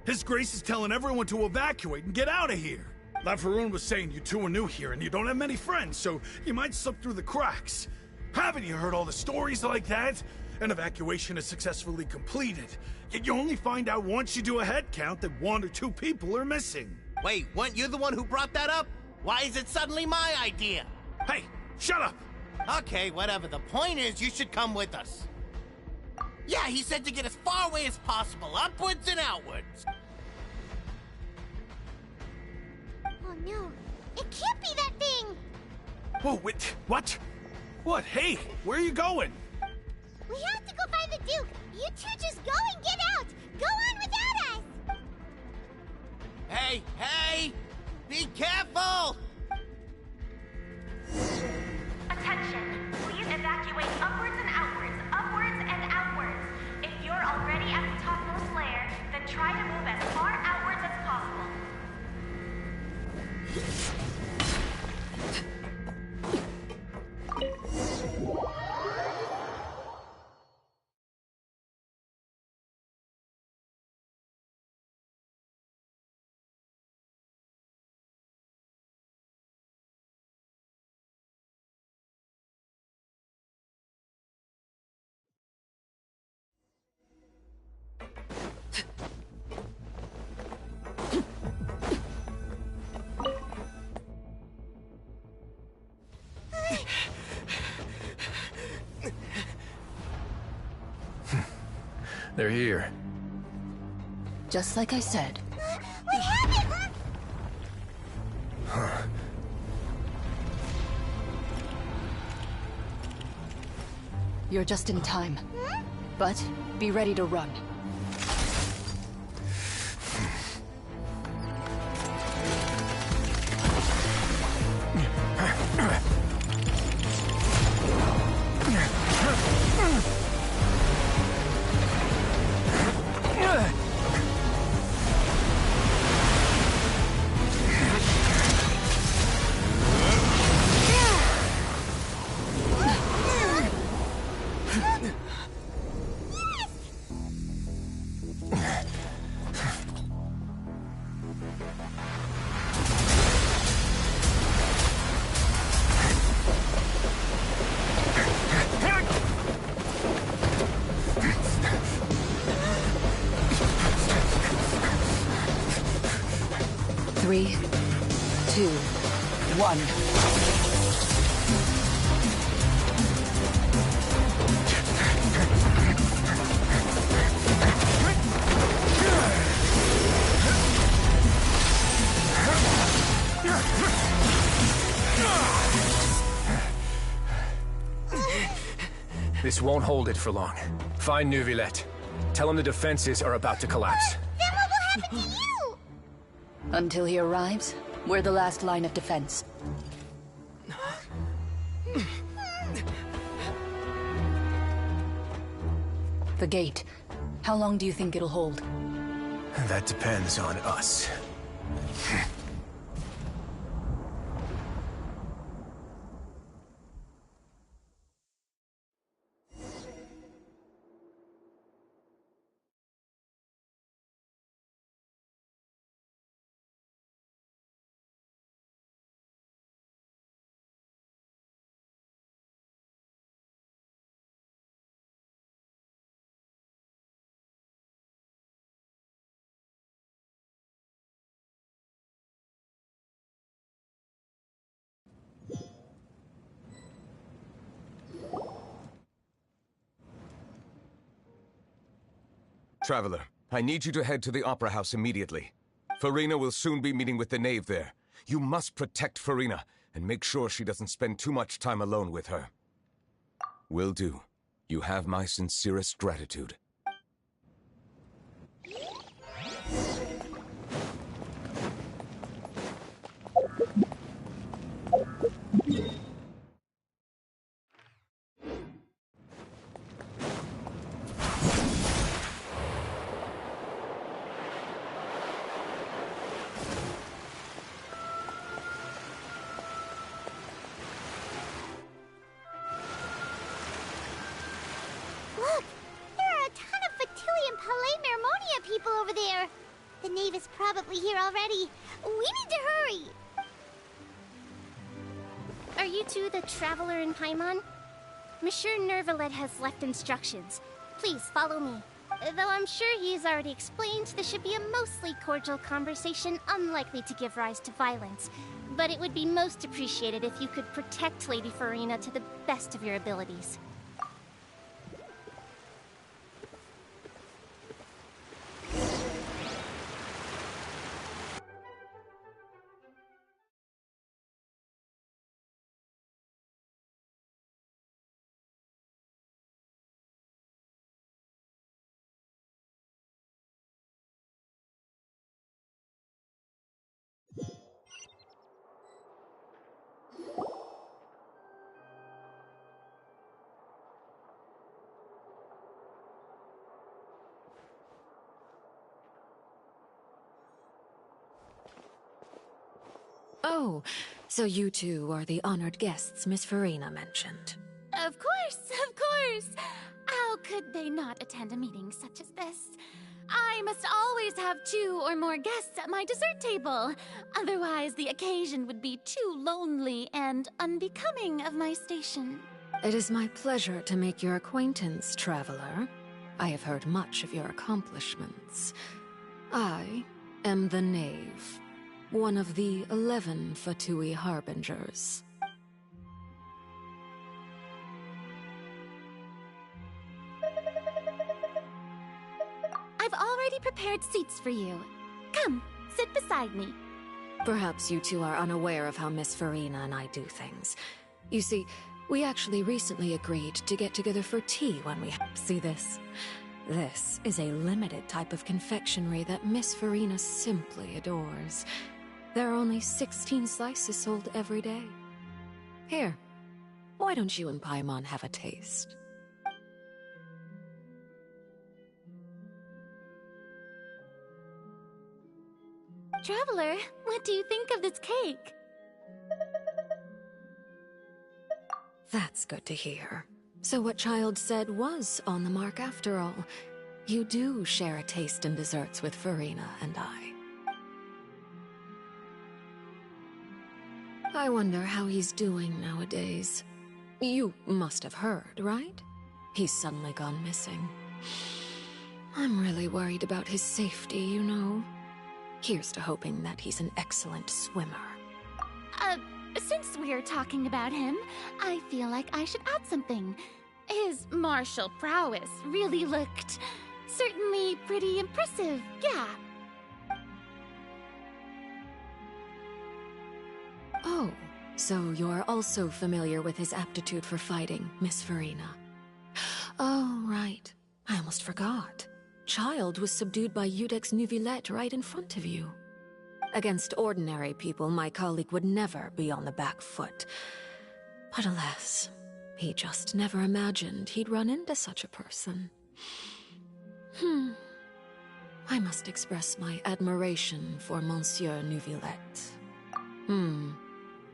His Grace is telling everyone to evacuate and get out of here. Lavaroon was saying you two are new here and you don't have many friends, so you might slip through the cracks. Haven't you heard all the stories like that? An evacuation is successfully completed, yet you only find out once you do a head count that 1 or 2 people are missing. Wait, weren't you the one who brought that up? Why is it suddenly my idea? Hey, shut up! Okay, whatever. The point is, you should come with us. Yeah, he said to get as far away as possible, upwards and outwards. Oh no, it can't be that thing! Oh, wait, what? What? Hey, where are you going? We have to go find the Duke! You two just go and get out! Go on without us! Hey, hey! Be careful! Attention! Please evacuate upwards and outwards, upwards and outwards. If you're already at the topmost layer, then try to move as far outwards as possible. They're here. Just like I said. What happened? You're just in time. But be ready to run. Three, 2, 1. This won't hold it for long. Find Neuvillette. Tell him the defenses are about to collapse. Then what will happen to you? Until he arrives, we're the last line of defense. The gate. How long do you think it'll hold? That depends on us. Traveler, I need you to head to the Opera House immediately. Farina will soon be meeting with the knave there. You must protect Farina, and make sure she doesn't spend too much time alone with her. Will do. You have my sincerest gratitude. Look! There are a ton of Fatilian Palais Mermonia people over there! The knave is probably here already. We need to hurry! Are you two the traveler in Paimon? Monsieur Nervalet has left instructions. Please follow me. Though I'm sure he's already explained, this should be a mostly cordial conversation, unlikely to give rise to violence. But it would be most appreciated if you could protect Lady Farina to the best of your abilities. Oh, so you two are the honored guests Miss Farina mentioned. Of course, of course! How could they not attend a meeting such as this? I must always have 2 or more guests at my dessert table. Otherwise, the occasion would be too lonely and unbecoming of my station. It is my pleasure to make your acquaintance, traveler. I have heard much of your accomplishments. I am the Knave, one of the 11 Fatui Harbingers. I've already prepared seats for you. Come, sit beside me. Perhaps you two are unaware of how Miss Farina and I do things. You see, we actually recently agreed to get together for tea when we see this. This is a limited type of confectionery that Miss Farina simply adores. There are only 16 slices sold every day. Here, why don't you and Paimon have a taste? Traveler, what do you think of this cake? That's good to hear. So what Child said was on the mark after all. You do share a taste in desserts with Farina and I. I wonder how he's doing nowadays. You must have heard, right? He's suddenly gone missing. I'm really worried about his safety, you know. Here's to hoping that he's an excellent swimmer. Since we're talking about him, I feel like I should add something. His martial prowess really looked certainly pretty impressive, yeah. Oh, so you're also familiar with his aptitude for fighting, Miss Farina. Oh, right. I almost forgot. Child was subdued by Udex Nuvillette right in front of you. Against ordinary people, my colleague would never be on the back foot. But alas, he just never imagined he'd run into such a person. I must express my admiration for Monsieur Nuvillette.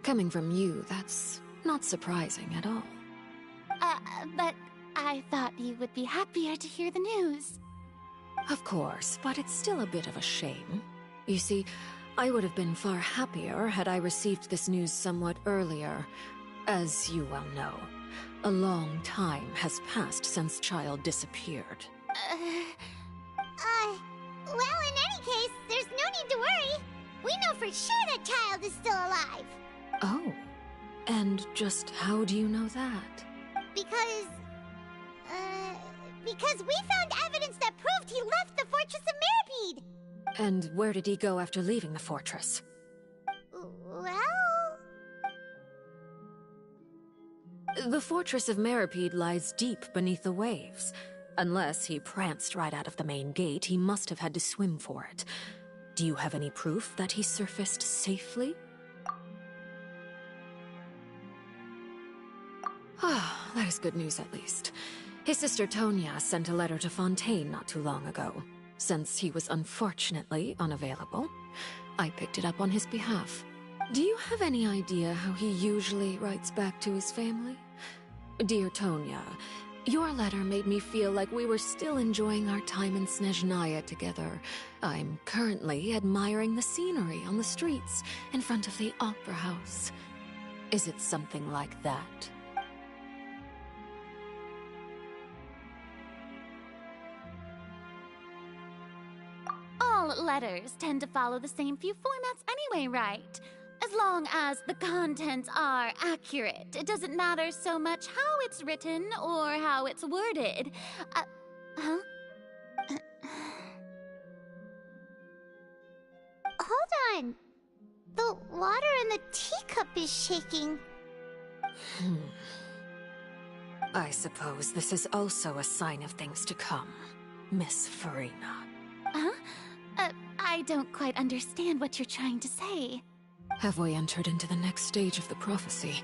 Coming from you, that's not surprising at all. But I thought you would be happier to hear the news. Of course, but it's still a bit of a shame. You see, I would have been far happier had I received this news somewhat earlier. As you well know, a long time has passed since Child disappeared. Well, in any case, there's no need to worry. We know for sure that Child is still alive. Oh, and just how do you know that? Because we found evidence that proved he left the Fortress of Meripede. And where did he go after leaving the fortress? Well... The Fortress of Meripede lies deep beneath the waves. Unless he pranced right out of the main gate, he must have had to swim for it. Do you have any proof that he surfaced safely? Ah, that is good news at least. His sister Tonya sent a letter to Fontaine not too long ago. Since he was unfortunately unavailable, I picked it up on his behalf. Do you have any idea how he usually writes back to his family? Dear Tonya, your letter made me feel like we were still enjoying our time in Snezhnaya together. I'm currently admiring the scenery on the streets in front of the opera house. Is it something like that? All letters tend to follow the same few formats anyway, right? As long as the contents are accurate, it doesn't matter so much how it's written or how it's worded. Huh? Hold on. The water in the teacup is shaking. I suppose this is also a sign of things to come, Miss Farina. Huh? I don't quite understand what you're trying to say. Have we entered into the next stage of the prophecy?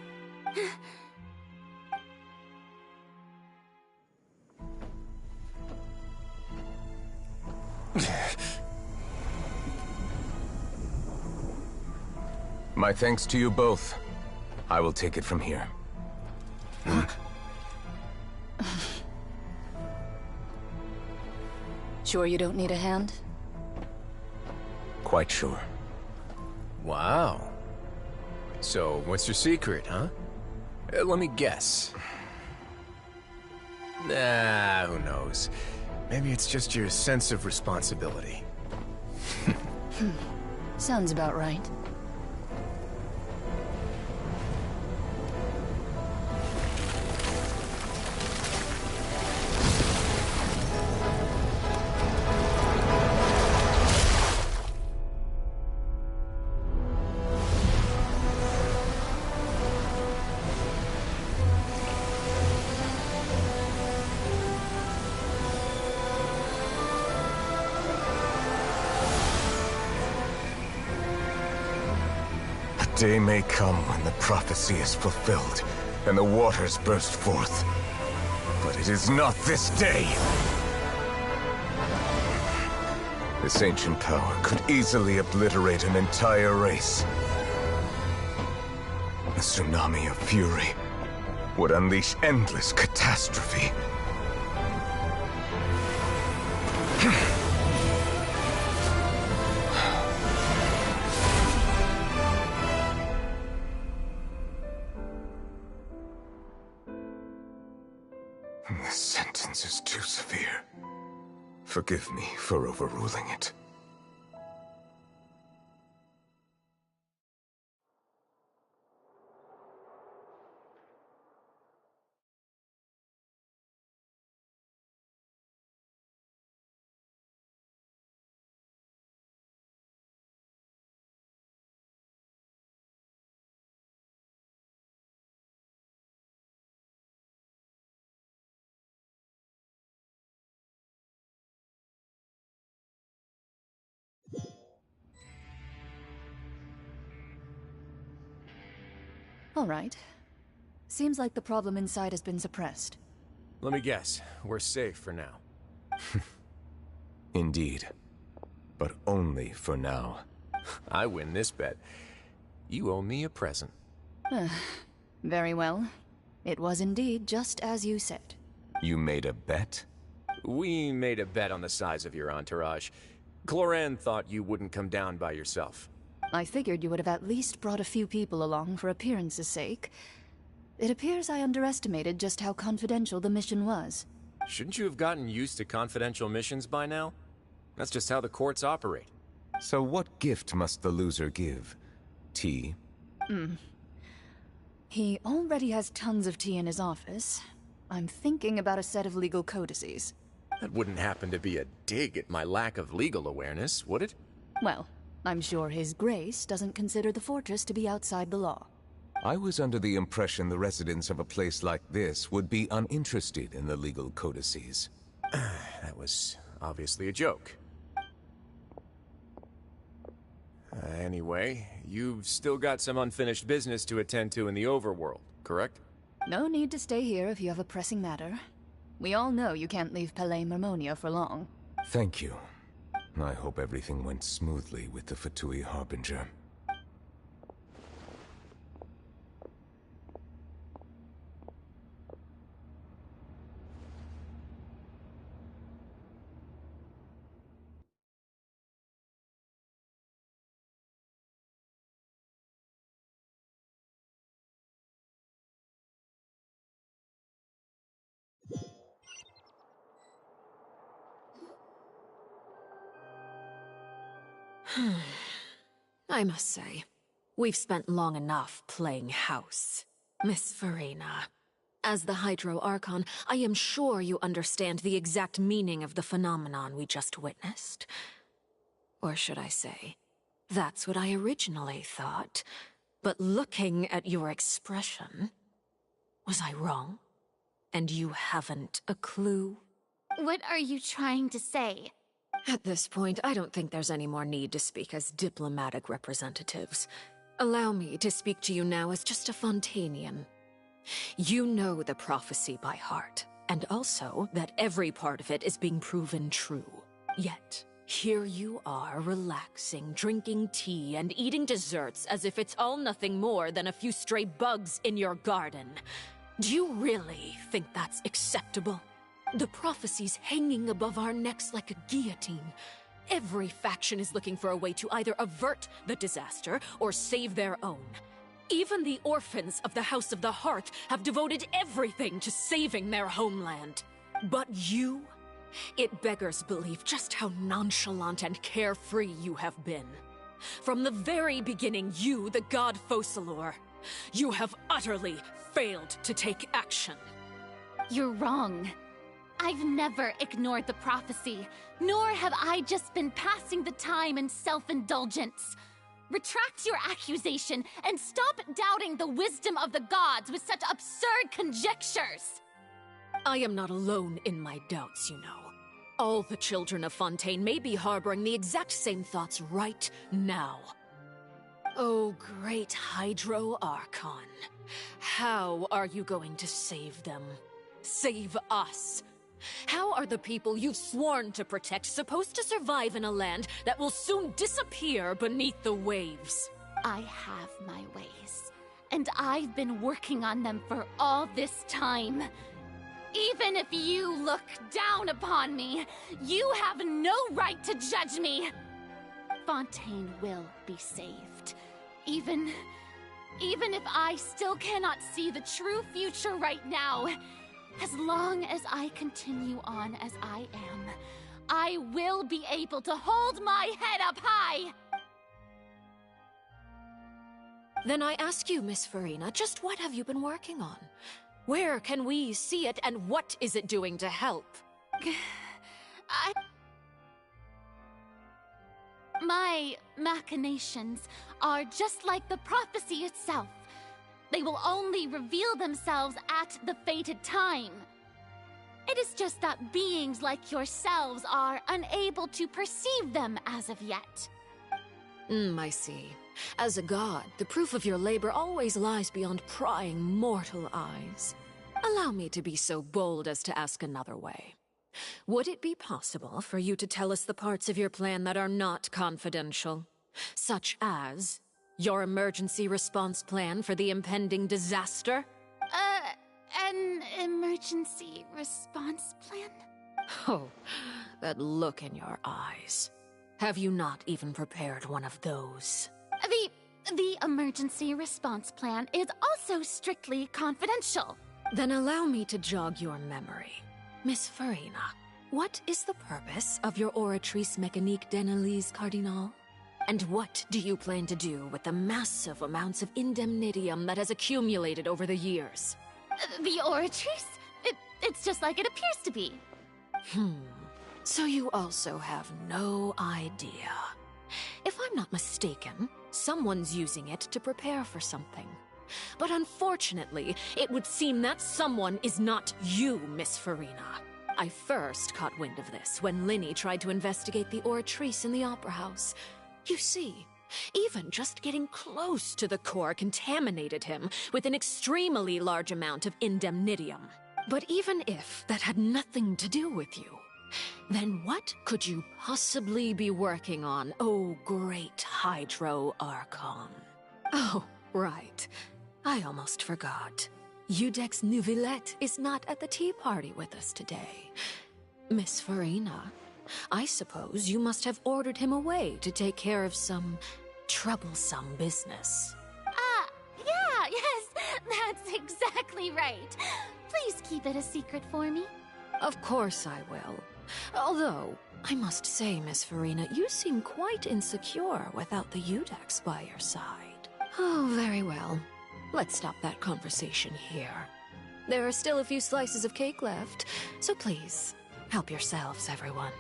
My thanks to you both. I will take it from here. Sure you don't need a hand? Quite sure. Wow. So, what's your secret, huh? Let me guess. Nah, who knows? Maybe it's just your sense of responsibility. Sounds about right. Day may come when the prophecy is fulfilled, and the waters burst forth. But it is not this day! This ancient power could easily obliterate an entire race. A tsunami of fury would unleash endless catastrophe. This sentence is too severe. Forgive me for overruling it. All right. Seems like the problem inside has been suppressed. Let me guess. We're safe for now. Indeed. But only for now. I win this bet. You owe me a present. Very well. It was indeed just as you said. You made a bet? We made a bet on the size of your entourage. Cloran thought you wouldn't come down by yourself. I figured you would have at least brought a few people along for appearance's sake. It appears I underestimated just how confidential the mission was. Shouldn't you have gotten used to confidential missions by now? That's just how the courts operate. So what gift must the loser give? Tea? He already has tons of tea in his office. I'm thinking about a set of legal codices. That wouldn't happen to be a dig at my lack of legal awareness, would it? Well, I'm sure His Grace doesn't consider the fortress to be outside the law. I was under the impression the residents of a place like this would be uninterested in the legal codices. That was obviously a joke. Anyway, you've still got some unfinished business to attend to in the overworld, correct? No need to stay here if you have a pressing matter. We all know you can't leave Palais Mermonia for long. Thank you. I hope everything went smoothly with the Fatui Harbinger. I must say, we've spent long enough playing house. Miss Farina, as the Hydro Archon, I am sure you understand the exact meaning of the phenomenon we just witnessed. Or should I say, that's what I originally thought. But looking at your expression, was I wrong? And you haven't a clue? What are you trying to say? At this point, I don't think there's any more need to speak as diplomatic representatives. Allow me to speak to you now as just a Fontainian. You know the prophecy by heart, and also that every part of it is being proven true. Yet, here you are relaxing, drinking tea, and eating desserts as if it's all nothing more than a few stray bugs in your garden. Do you really think that's acceptable? The prophecy's hanging above our necks like a guillotine. Every faction is looking for a way to either avert the disaster or save their own. Even the orphans of the House of the Hearth have devoted everything to saving their homeland. But you? It beggars belief just how nonchalant and carefree you have been. From the very beginning, you, the god Focalor, you have utterly failed to take action. You're wrong. I've never ignored the prophecy, nor have I just been passing the time in self-indulgence. Retract your accusation and stop doubting the wisdom of the gods with such absurd conjectures! I am not alone in my doubts, you know. All the children of Fontaine may be harboring the exact same thoughts right now. Oh, great Hydro Archon. How are you going to save them? Save us? How are the people you've sworn to protect supposed to survive in a land that will soon disappear beneath the waves? I have my ways, and I've been working on them for all this time. Even if you look down upon me, you have no right to judge me. Fontaine will be saved. Even if I still cannot see the true future right now, as long as I continue on as I am, I will be able to hold my head up high! Then I ask you, Miss Farina, just what have you been working on? Where can we see it, and what is it doing to help? My machinations are just like the prophecy itself. They will only reveal themselves at the fated time. It is just that beings like yourselves are unable to perceive them as of yet. I see. As a god, the proof of your labor always lies beyond prying mortal eyes. Allow me to be so bold as to ask another way. Would it be possible for you to tell us the parts of your plan that are not confidential? Such as your emergency response plan for the impending disaster? An emergency response plan? Oh, that look in your eyes. Have you not even prepared one of those? The emergency response plan is also strictly confidential. Then allow me to jog your memory. Miss Farina, what is the purpose of your Oratrice Mécanique d'Analyse Cardinal? And what do you plan to do with the massive amounts of indemnitium that has accumulated over the years? The Oratrice? It's just like it appears to be. So you also have no idea. If I'm not mistaken, someone's using it to prepare for something. But unfortunately, it would seem that someone is not you, Miss Farina. I first caught wind of this when Linny tried to investigate the Oratrice in the Opera House. You see, Even just getting close to the core contaminated him with an extremely large amount of indemnitium. But even if that had nothing to do with you, then what could you possibly be working on, oh great Hydro Archon? Oh, right. I almost forgot. Udex Neuvillette is not at the tea party with us today. Miss Farina, I suppose you must have ordered him away to take care of some troublesome business. Yeah, yes, that's exactly right. Please keep it a secret for me. Of course I will. Although, I must say, Miss Farina, you seem quite insecure without the Udex by your side. Oh, very well. Let's stop that conversation here. There are still a few slices of cake left, so please, help yourselves, everyone.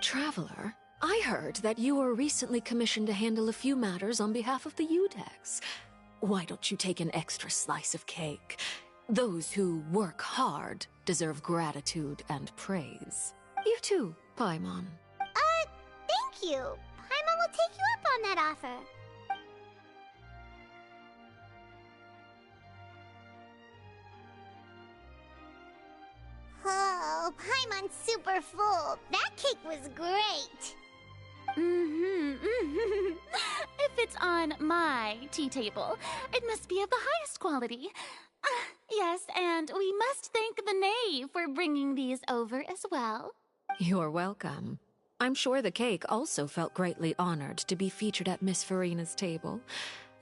Traveler, I heard that you were recently commissioned to handle a few matters on behalf of the Udex. Why don't you take an extra slice of cake? Those who work hard deserve gratitude and praise. You too, Paimon. Thank you. Paimon will take you up on that offer. Oh, Paimon's super full. That cake was great. If it's on my tea table, it must be of the highest quality. Yes, and we must thank the knave for bringing these over as well. You're welcome. I'm sure the cake also felt greatly honored to be featured at Miss Farina's table,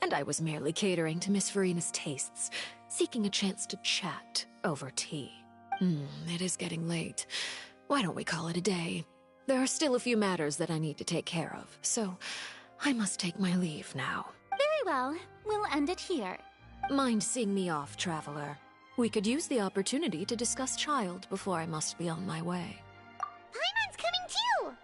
and I was merely catering to Miss Farina's tastes, seeking a chance to chat over tea. It is getting late. Why don't we call it a day? There are still a few matters that I need to take care of, so I must take my leave now. Very well. We'll end it here. Mind seeing me off, Traveler? We could use the opportunity to discuss Child before I must be on my way. Paimon's coming too!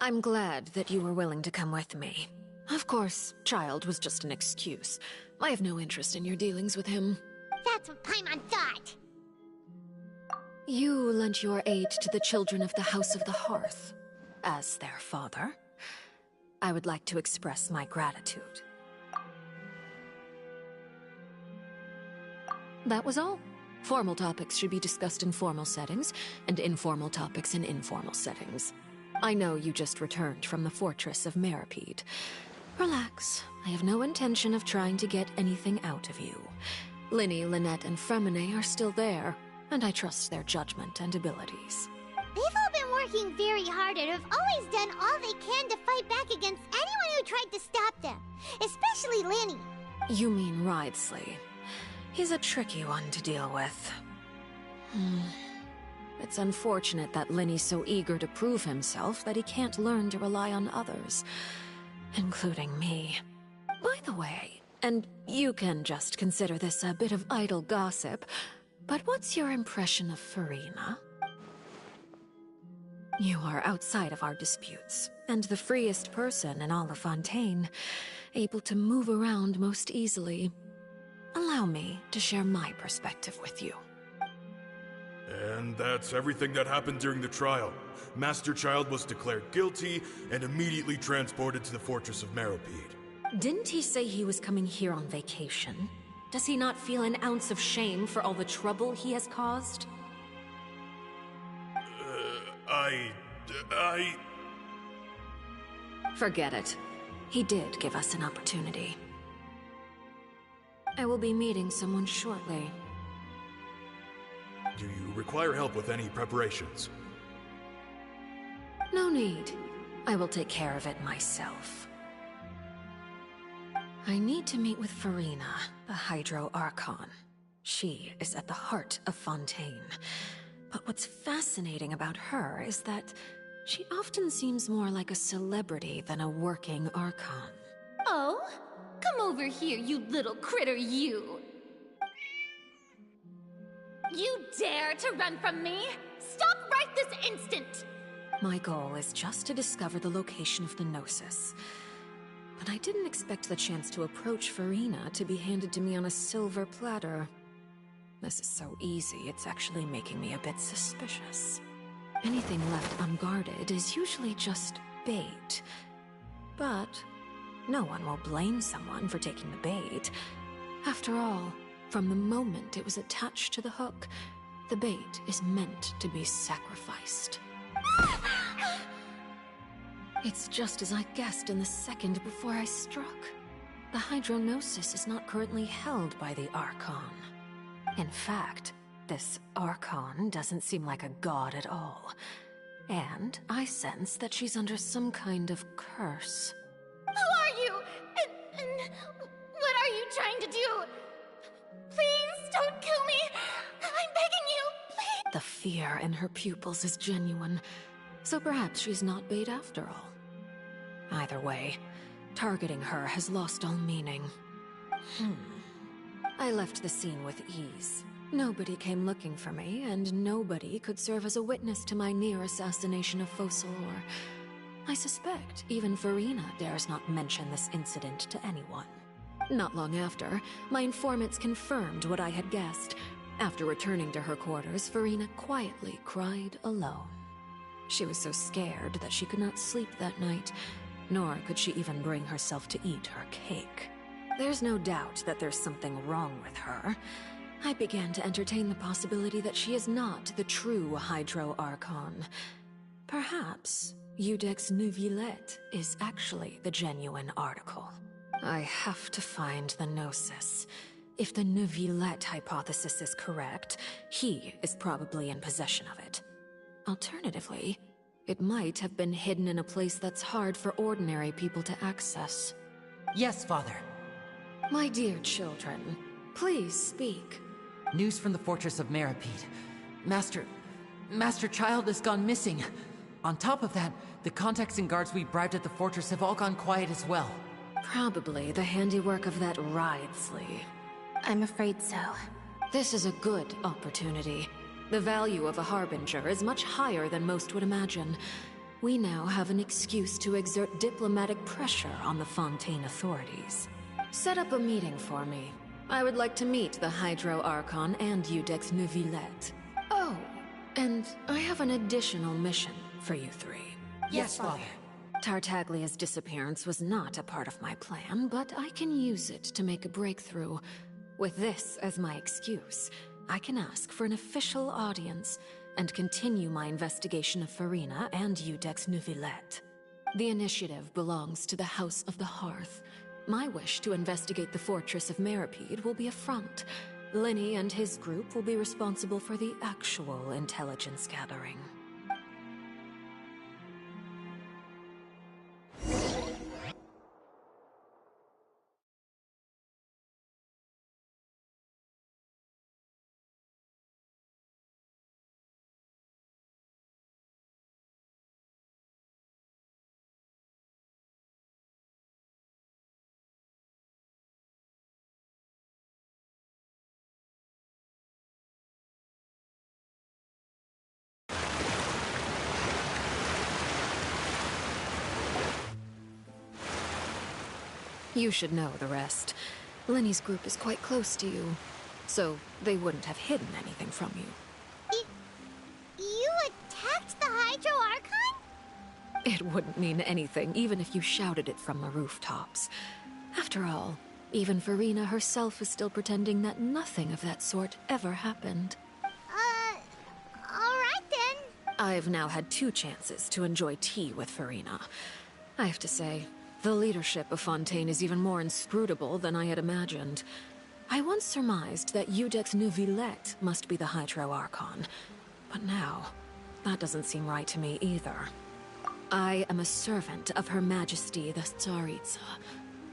I'm glad that you were willing to come with me. Of course, Child was just an excuse. I have no interest in your dealings with him. That's what Paimon thought. You lent your aid to the children of the House of the Hearth. As their father, I would like to express my gratitude. That was all. Formal topics should be discussed in formal settings, and informal topics in informal settings. I know you just returned from the fortress of Meripede. Relax. I have no intention of trying to get anything out of you. Linny, Lynette, and Fremine are still there, and I trust their judgment and abilities. They've all been working very hard and have always done all they can to fight back against anyone who tried to stop them. Especially Linny. You mean Ridesley. He's a tricky one to deal with. It's unfortunate that Linny's so eager to prove himself that he can't learn to rely on others, including me. By the way, and you can just consider this a bit of idle gossip, but what's your impression of Farina? You are outside of our disputes, and the freest person in all of Fontaine, able to move around most easily. Allow me to share my perspective with you. And that's everything that happened during the trial. Master Child was declared guilty and immediately transported to the Fortress of Meripede. Didn't he say he was coming here on vacation? Does he not feel an ounce of shame for all the trouble he has caused? Forget it. He did give us an opportunity. I will be meeting someone shortly. Do you require help with any preparations? No need. I will take care of it myself. I need to meet with Farina, the Hydro Archon. She is at the heart of Fontaine. But what's fascinating about her is that she often seems more like a celebrity than a working Archon. Oh? Come over here, you little critter, you! You dare to run from me? Stop right this instant! My goal is just to discover the location of the Gnosis. But I didn't expect the chance to approach Farina to be handed to me on a silver platter. This is so easy, it's actually making me a bit suspicious. Anything left unguarded is usually just bait. But no one will blame someone for taking the bait. After all, from the moment it was attached to the hook, the bait is meant to be sacrificed. It's just as I guessed in the second before I struck. The Hydronosis is not currently held by the Archon. In fact, this Archon doesn't seem like a god at all. And I sense that she's under some kind of curse. Who are you? And what are you trying to do? Please don't kill me! I'm begging you, please! The fear in her pupils is genuine, so perhaps she's not bait after all. Either way, targeting her has lost all meaning. I left the scene with ease. Nobody came looking for me, and nobody could serve as a witness to my near assassination of Focalor. I suspect even Farina dares not mention this incident to anyone. Not long after, my informants confirmed what I had guessed. After returning to her quarters, Farina quietly cried alone. She was so scared that she could not sleep that night, nor could she even bring herself to eat her cake. There's no doubt that there's something wrong with her. I began to entertain the possibility that she is not the true Hydro Archon. Perhaps Iudex Neuvillette is actually the genuine article. I have to find the Gnosis. If the Neuvillette hypothesis is correct, he is probably in possession of it. Alternatively, it might have been hidden in a place that's hard for ordinary people to access. Yes, Father. My dear children, please speak. News from the Fortress of Meripede. Master Child has gone missing. On top of that, the contacts and guards we bribed at the fortress have all gone quiet as well. Probably the handiwork of that Wriothesley. I'm afraid so. This is a good opportunity. The value of a Harbinger is much higher than most would imagine. We now have an excuse to exert diplomatic pressure on the Fontaine authorities. Set up a meeting for me. I would like to meet the Hydro Archon and Iudex Neuvillette. Oh, and I have an additional mission for you three. Yes, Father. Tartaglia's disappearance was not a part of my plan, but I can use it to make a breakthrough. With this as my excuse, I can ask for an official audience and continue my investigation of Farina and Iudex Neuvillette. The initiative belongs to the House of the Hearth. My wish to investigate the Fortress of Meripede will be a front. Lenny and his group will be responsible for the actual intelligence gathering. You should know the rest. Lenny's group is quite close to you, so they wouldn't have hidden anything from you. You attacked the Hydro Archon? It wouldn't mean anything, even if you shouted it from the rooftops. After all, even Farina herself is still pretending that nothing of that sort ever happened. Alright then. I've now had 2 chances to enjoy tea with Farina. I have to say, the leadership of Fontaine is even more inscrutable than I had imagined. I once surmised that Iudex Neuvillette must be the Hydro Archon, but now, that doesn't seem right to me either. I am a servant of Her Majesty the Tsaritsa.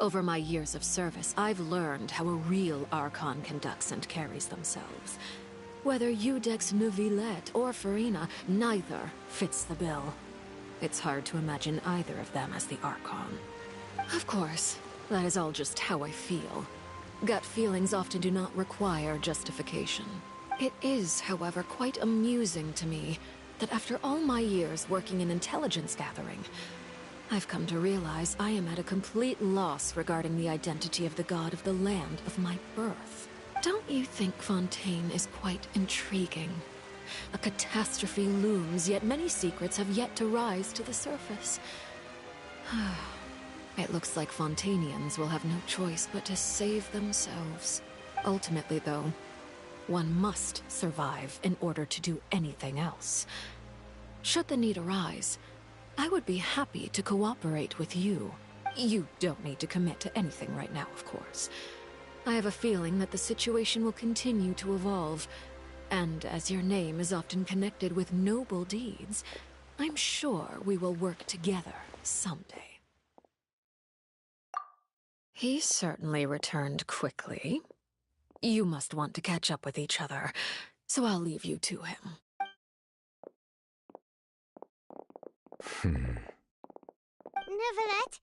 Over my years of service, I've learned how a real Archon conducts and carries themselves. Whether Iudex Neuvillette or Farina, neither fits the bill. It's hard to imagine either of them as the Archon. Of course, that is all just how I feel. Gut feelings often do not require justification. It is, however, quite amusing to me that after all my years working in intelligence gathering, I've come to realize I am at a complete loss regarding the identity of the god of the land of my birth. Don't you think Fontaine is quite intriguing? A catastrophe looms, yet many secrets have yet to rise to the surface. It looks like Fontainians will have no choice but to save themselves. Ultimately, though, one must survive in order to do anything else. Should the need arise, I would be happy to cooperate with you. You don't need to commit to anything right now, of course. I have a feeling that the situation will continue to evolve, and as your name is often connected with noble deeds, I'm sure we will work together someday. He certainly returned quickly. You must want to catch up with each other, so I'll leave you to him. Neuvillette,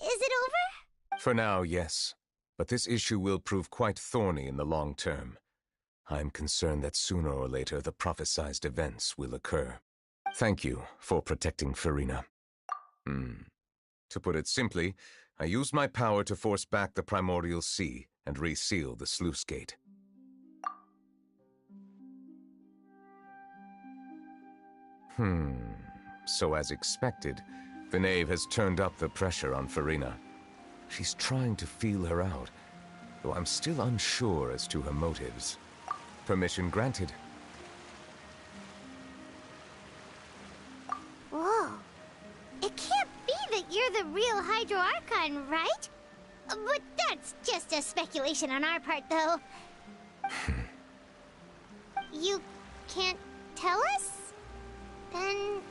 is it over? For now, yes. But this issue will prove quite thorny in the long term. I'm concerned that sooner or later the prophesized events will occur. Thank you for protecting Farina. To put it simply, I used my power to force back the primordial sea and reseal the sluice gate. So as expected, the knave has turned up the pressure on Farina. She's trying to feel her out, though I'm still unsure as to her motives. Permission granted. Whoa. It can't be that you're the real Hydro Archon, right? But that's just a speculation on our part, though. You can't tell us? Then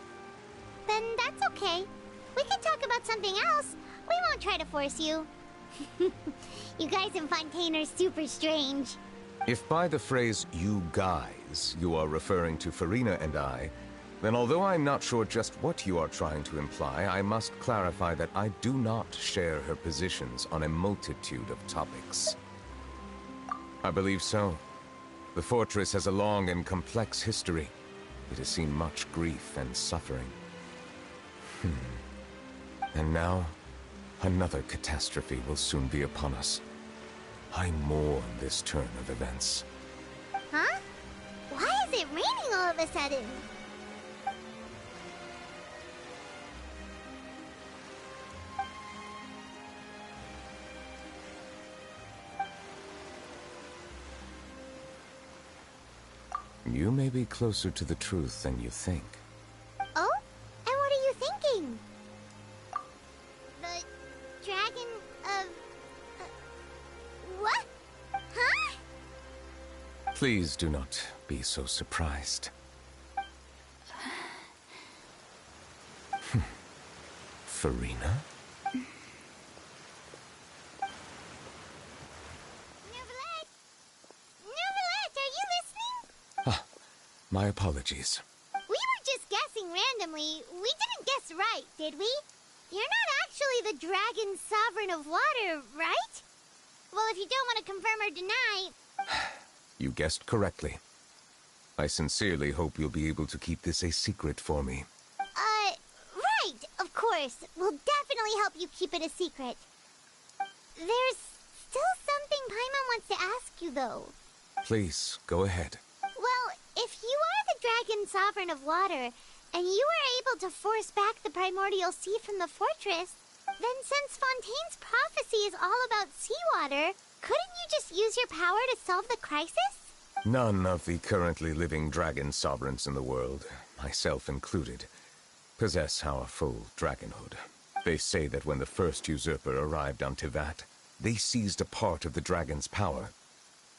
that's okay. We can talk about something else. We won't try to force you. You guys in Fontaine are super strange. If by the phrase, you guys, you are referring to Farina and I, then although I'm not sure just what you are trying to imply, I must clarify that I do not share her positions on a multitude of topics. I believe so. The fortress has a long and complex history. It has seen much grief and suffering. And now, another catastrophe will soon be upon us. I mourn this turn of events. Huh? Why is it raining all of a sudden? You may be closer to the truth than you think. Oh? And what are you thinking? The dragon of... what? Huh? Please do not be so surprised. Farina? My apologies. We were just guessing randomly. We didn't guess right, did we? You're not actually the dragon sovereign of water, right? Well, if you don't want to confirm or deny... You guessed correctly. I sincerely hope you'll be able to keep this a secret for me. Right, of course. We'll definitely help you keep it a secret. There's still something Paimon wants to ask you, though. Please, go ahead. Well, if you are the dragon sovereign of water, and you were able to force back the primordial sea from the fortress, then since Fontaine's prophecy is all about seawater, couldn't you just use your power to solve the crisis? None of the currently living dragon sovereigns in the world, myself included, possess our full dragonhood. They say that when the first usurper arrived on Tivat, they seized a part of the dragon's power,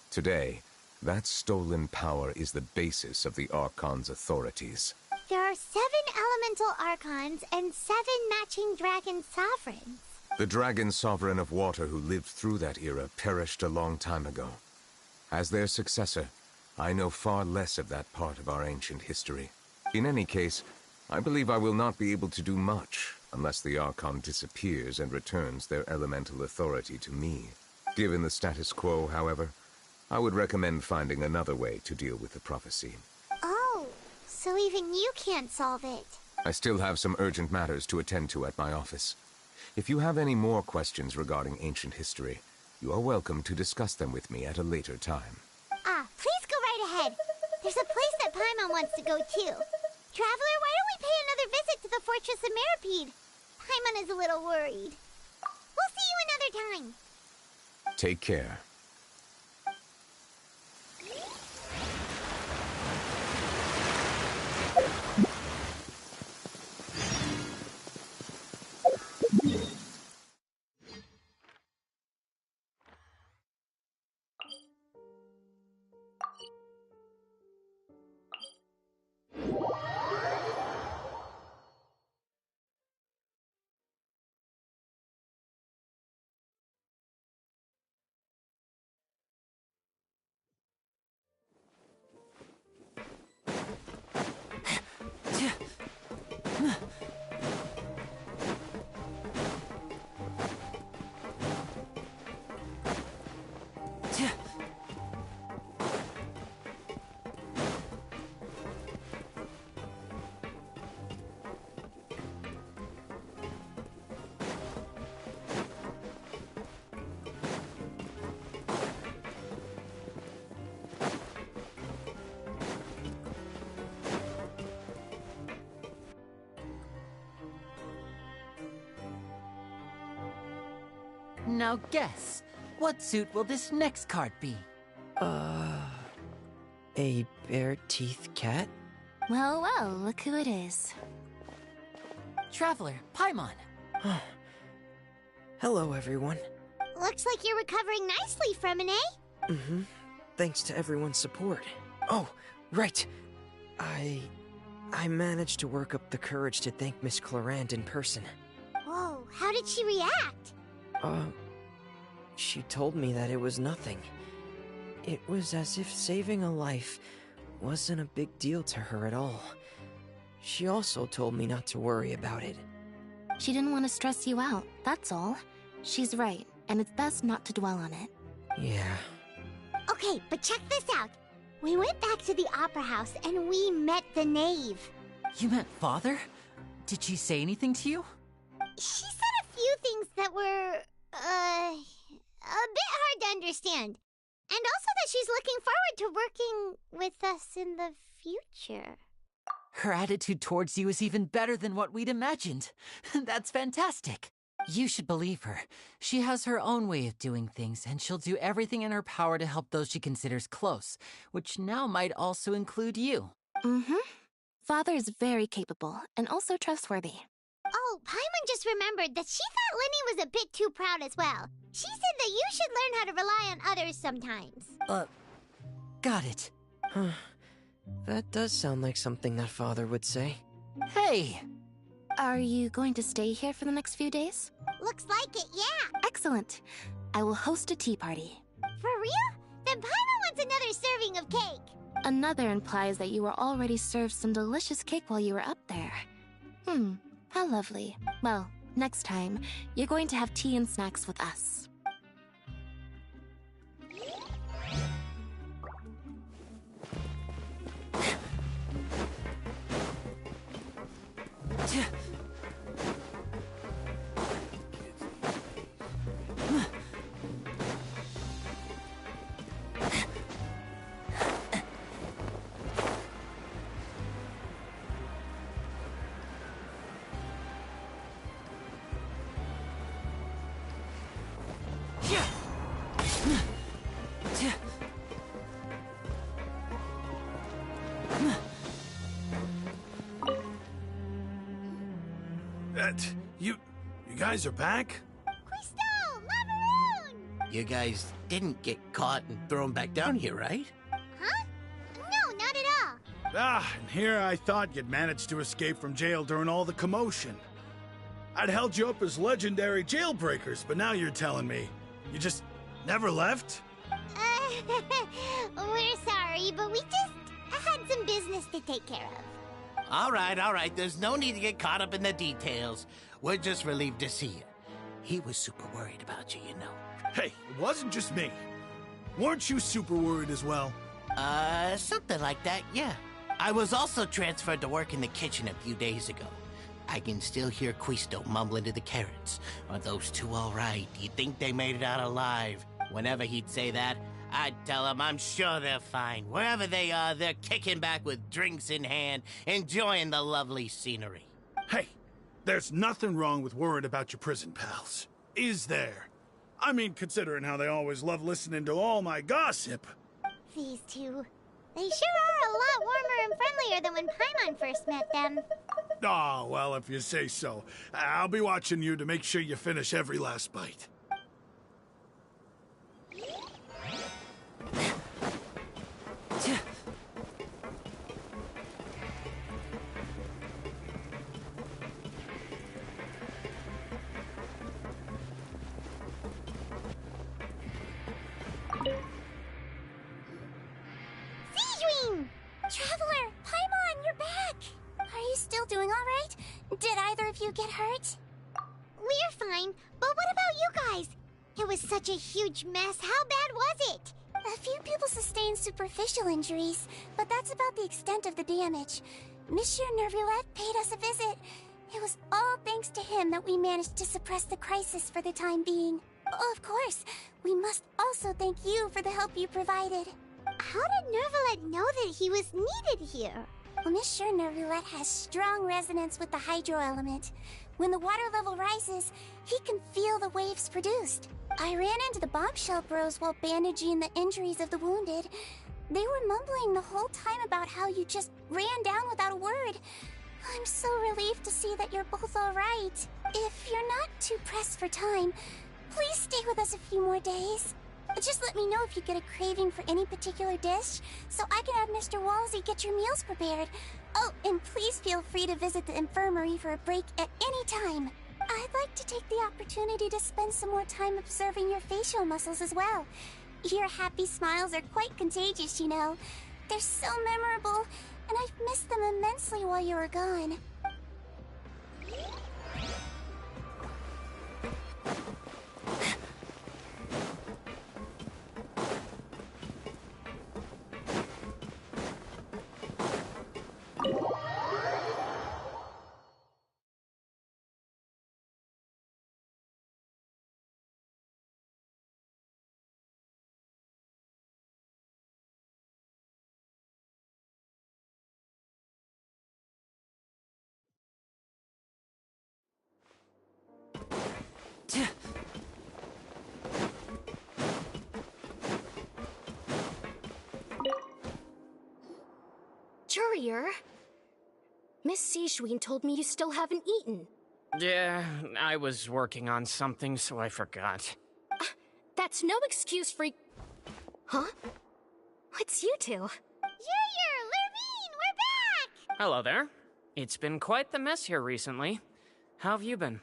Today, that stolen power is the basis of the Archon's authorities. There are 7 elemental Archons and 7 matching dragon sovereigns. The dragon sovereign of water who lived through that era perished a long time ago. As their successor, I know far less of that part of our ancient history. In any case, I believe I will not be able to do much unless the Archon disappears and returns their elemental authority to me. Given the status quo, however, I would recommend finding another way to deal with the prophecy. Oh, so even you can't solve it. I still have some urgent matters to attend to at my office. If you have any more questions regarding ancient history, you are welcome to discuss them with me at a later time. Please go right ahead. There's a place that Paimon wants to go too. Traveler, why don't we pay another visit to the Fortress of Meropide? Paimon is a little worried. We'll see you another time. Take care. Now guess, what suit will this next card be? A bare-teeth cat? Well, well, look who it is. Traveler, Paimon. Hello, everyone. Looks like you're recovering nicely from an A. Mm-hmm. Thanks to everyone's support. Oh, right. I managed to work up the courage to thank Miss Clarant in person. Whoa, how did she react? She told me that it was nothing. It was as if saving a life wasn't a big deal to her at all. She also told me not to worry about it. She didn't want to stress you out, that's all. She's right, and it's best not to dwell on it. Yeah. Okay, but check this out. We went back to the Opera House and we met the knave. You met Father? Did she say anything to you? She said a few things that were, a bit hard to understand. And also that she's looking forward to working with us in the future. Her attitude towards you is even better than what we'd imagined. That's fantastic. You should believe her. She has her own way of doing things, and she'll do everything in her power to help those she considers close, which now might also include you. Mm-hmm. Father is very capable, and also trustworthy. Oh, Paimon just remembered that she thought Lenny was a bit too proud as well. She said that you should learn how to rely on others sometimes. Got it. Huh. That does sound like something that Father would say. Hey! Are you going to stay here for the next few days? Looks like it, yeah. Excellent. I will host a tea party. For real? Then Paimon wants another serving of cake. Another implies that you were already served some delicious cake while you were up there. How lovely. Well, next time, you're going to have tea and snacks with us. You guys are back? Quisto! Lavaroon! You guys didn't get caught and thrown back down here, right? Huh? No, not at all. And here I thought you'd managed to escape from jail during all the commotion. I'd held you up as legendary jailbreakers, but now you're telling me you just never left? We're sorry, but we just had some business to take care of. All right. There's no need to get caught up in the details. We're just relieved to see you. He was super worried about you, you know. Hey, it wasn't just me. Weren't you super worried as well? Something like that, yeah. I was also transferred to work in the kitchen a few days ago. I can still hear Quisto mumbling to the carrots. Are those two all right? Do you think they made it out alive? Whenever he'd say that, I'd tell him I'm sure they're fine. Wherever they are, they're kicking back with drinks in hand, enjoying the lovely scenery. Hey, there's nothing wrong with worrying about your prison pals. Is there? I mean, considering how they always love listening to all my gossip. These two. They sure are a lot warmer and friendlier than when Paimon first met them. Oh, well, if you say so. I'll be watching you to make sure you finish every last bite. Traveler, Paimon, you're back! Are you still doing all right? Did either of you get hurt? We're fine, but what about you guys? It was such a huge mess. How bad was it? A few people sustained superficial injuries, but that's about the extent of the damage. Monsieur Nervulette paid us a visit. It was all thanks to him that we managed to suppress the crisis for the time being. Oh, of course, we must also thank you for the help you provided. How did Nervulette know that he was needed here? Well, Monsieur Nervulette has strong resonance with the hydro element. When the water level rises, he can feel the waves produced. I ran into the bombshell bros while bandaging the injuries of the wounded. They were mumbling the whole time about how you just ran down without a word. I'm so relieved to see that you're both all right. If you're not too pressed for time, please stay with us a few more days. Just let me know if you get a craving for any particular dish, so I can have Mr. Walsey get your meals prepared. Oh, and please feel free to visit the infirmary for a break at any time. I'd like to take the opportunity to spend some more time observing your facial muscles as well. Your happy smiles are quite contagious, you know. They're so memorable, and I've missed them immensely while you were gone. Courier? Miss Sijween told me you still haven't eaten. Yeah, I was working on something, so I forgot. That's no excuse for... Huh? It's you two. Courier, Lurvine, we're back! Hello there. It's been quite the mess here recently. How have you been?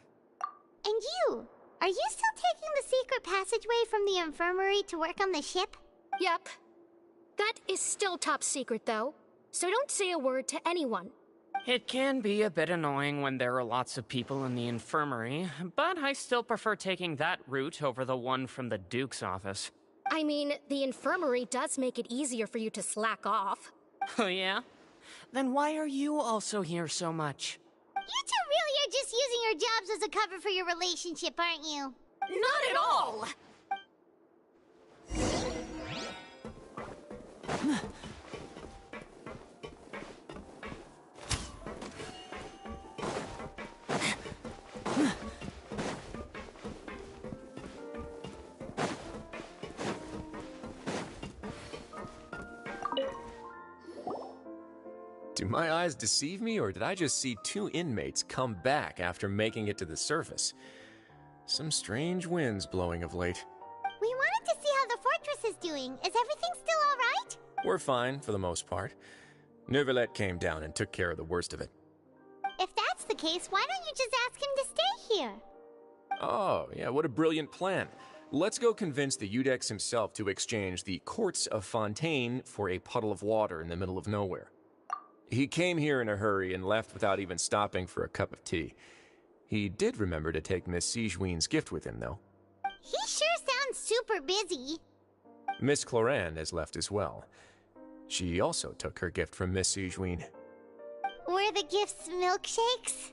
And you? Are you still taking the secret passageway from the infirmary to work on the ship? Yep. That is still top secret, though. So don't say a word to anyone. It can be a bit annoying when there are lots of people in the infirmary, but I still prefer taking that route over the one from the Duke's office. I mean, the infirmary does make it easier for you to slack off. Oh yeah? Then why are you also here so much? You two really are just using your jobs as a cover for your relationship, aren't you? Not at all! Do my eyes deceive me, or did I just see two inmates come back after making it to the surface? Some strange winds blowing of late. We want doing? Is everything still alright? We're fine, for the most part. Neuvillette came down and took care of the worst of it. If that's the case, why don't you just ask him to stay here? Oh, yeah, what a brilliant plan. Let's go convince the Udex himself to exchange the courts of Fontaine for a puddle of water in the middle of nowhere. He came here in a hurry and left without even stopping for a cup of tea. He did remember to take Miss Sigewinne's gift with him, though. He sure sounds super busy. Miss Clorande has left as well. She also took her gift from Miss Sigewinne. Were the gifts milkshakes?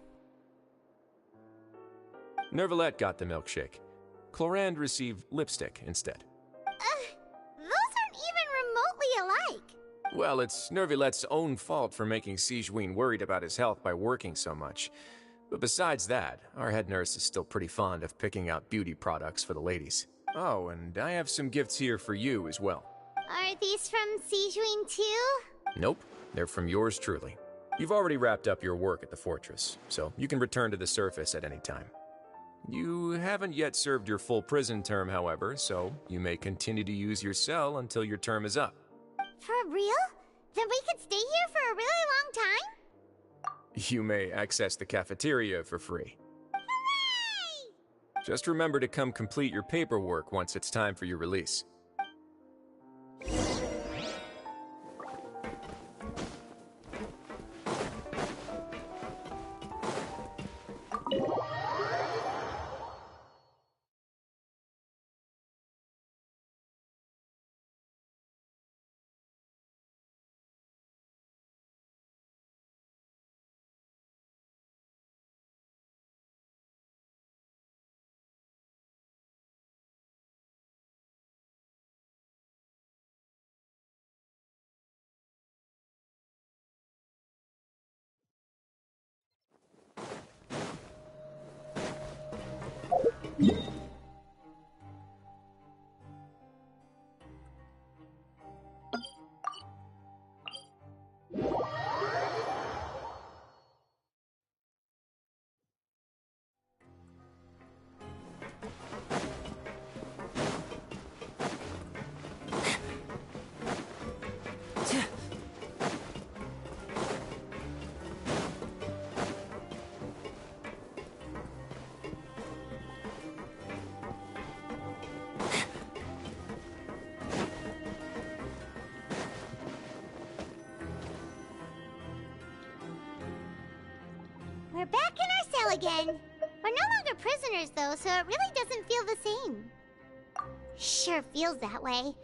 Neuvillette got the milkshake. Clorande received lipstick instead. Those aren't even remotely alike. Well, it's Neuvillette's own fault for making Sigewinne worried about his health by working so much. But besides that, our head nurse is still pretty fond of picking out beauty products for the ladies. Oh, and I have some gifts here for you as well. Are these from Sigewinne too? Nope, they're from yours truly. You've already wrapped up your work at the fortress, so you can return to the surface at any time. You haven't yet served your full prison term, however, so you may continue to use your cell until your term is up. For real? Then we could stay here for a really long time? You may access the cafeteria for free. Hooray! Just remember to come complete your paperwork once it's time for your release. We're back in our cell again. We're no longer prisoners, though, so it really doesn't feel the same. Sure feels that way.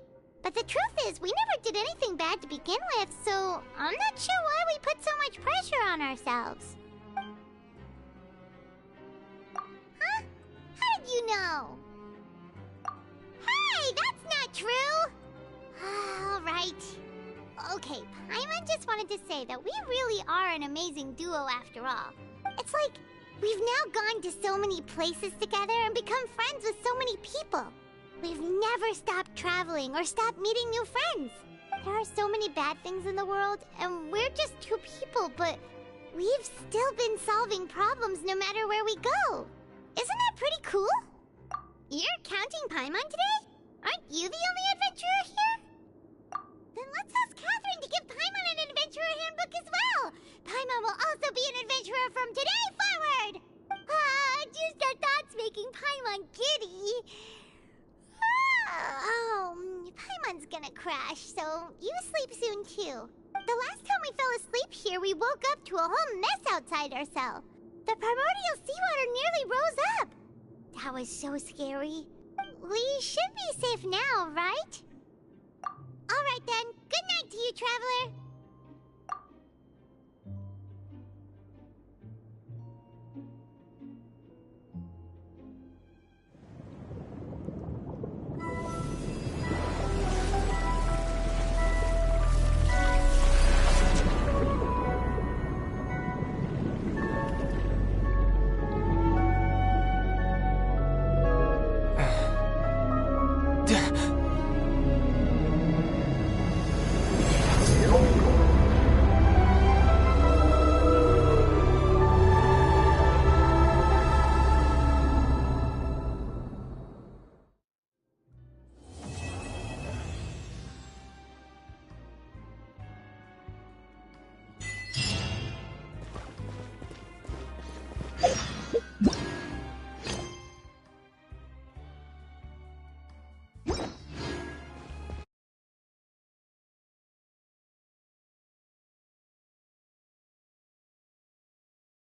But the truth is, we never did anything bad to begin with, so I'm not sure why we put so much pressure on ourselves. Huh? How did you know? Hey, that's not true! All right. Okay, Paimon just wanted to say that we really are an amazing duo after all. It's like we've now gone to so many places together and become friends with so many people. We've never stopped traveling or stopped meeting new friends. There are so many bad things in the world, and we're just two people, but we've still been solving problems no matter where we go. Isn't that pretty cool? You're counting Paimon today? Aren't you the only adventurer here? Then let's ask Catherine to give Paimon an adventurer handbook as well. Paimon will also be an adventurer from today forward. Just our thoughts making Paimon giddy. Paimon's gonna crash, so you sleep soon too. The last time we fell asleep here, we woke up to a whole mess outside our cell. The primordial seawater nearly rose up. That was so scary. We should be safe now, right? All right then. Good night to you, traveler.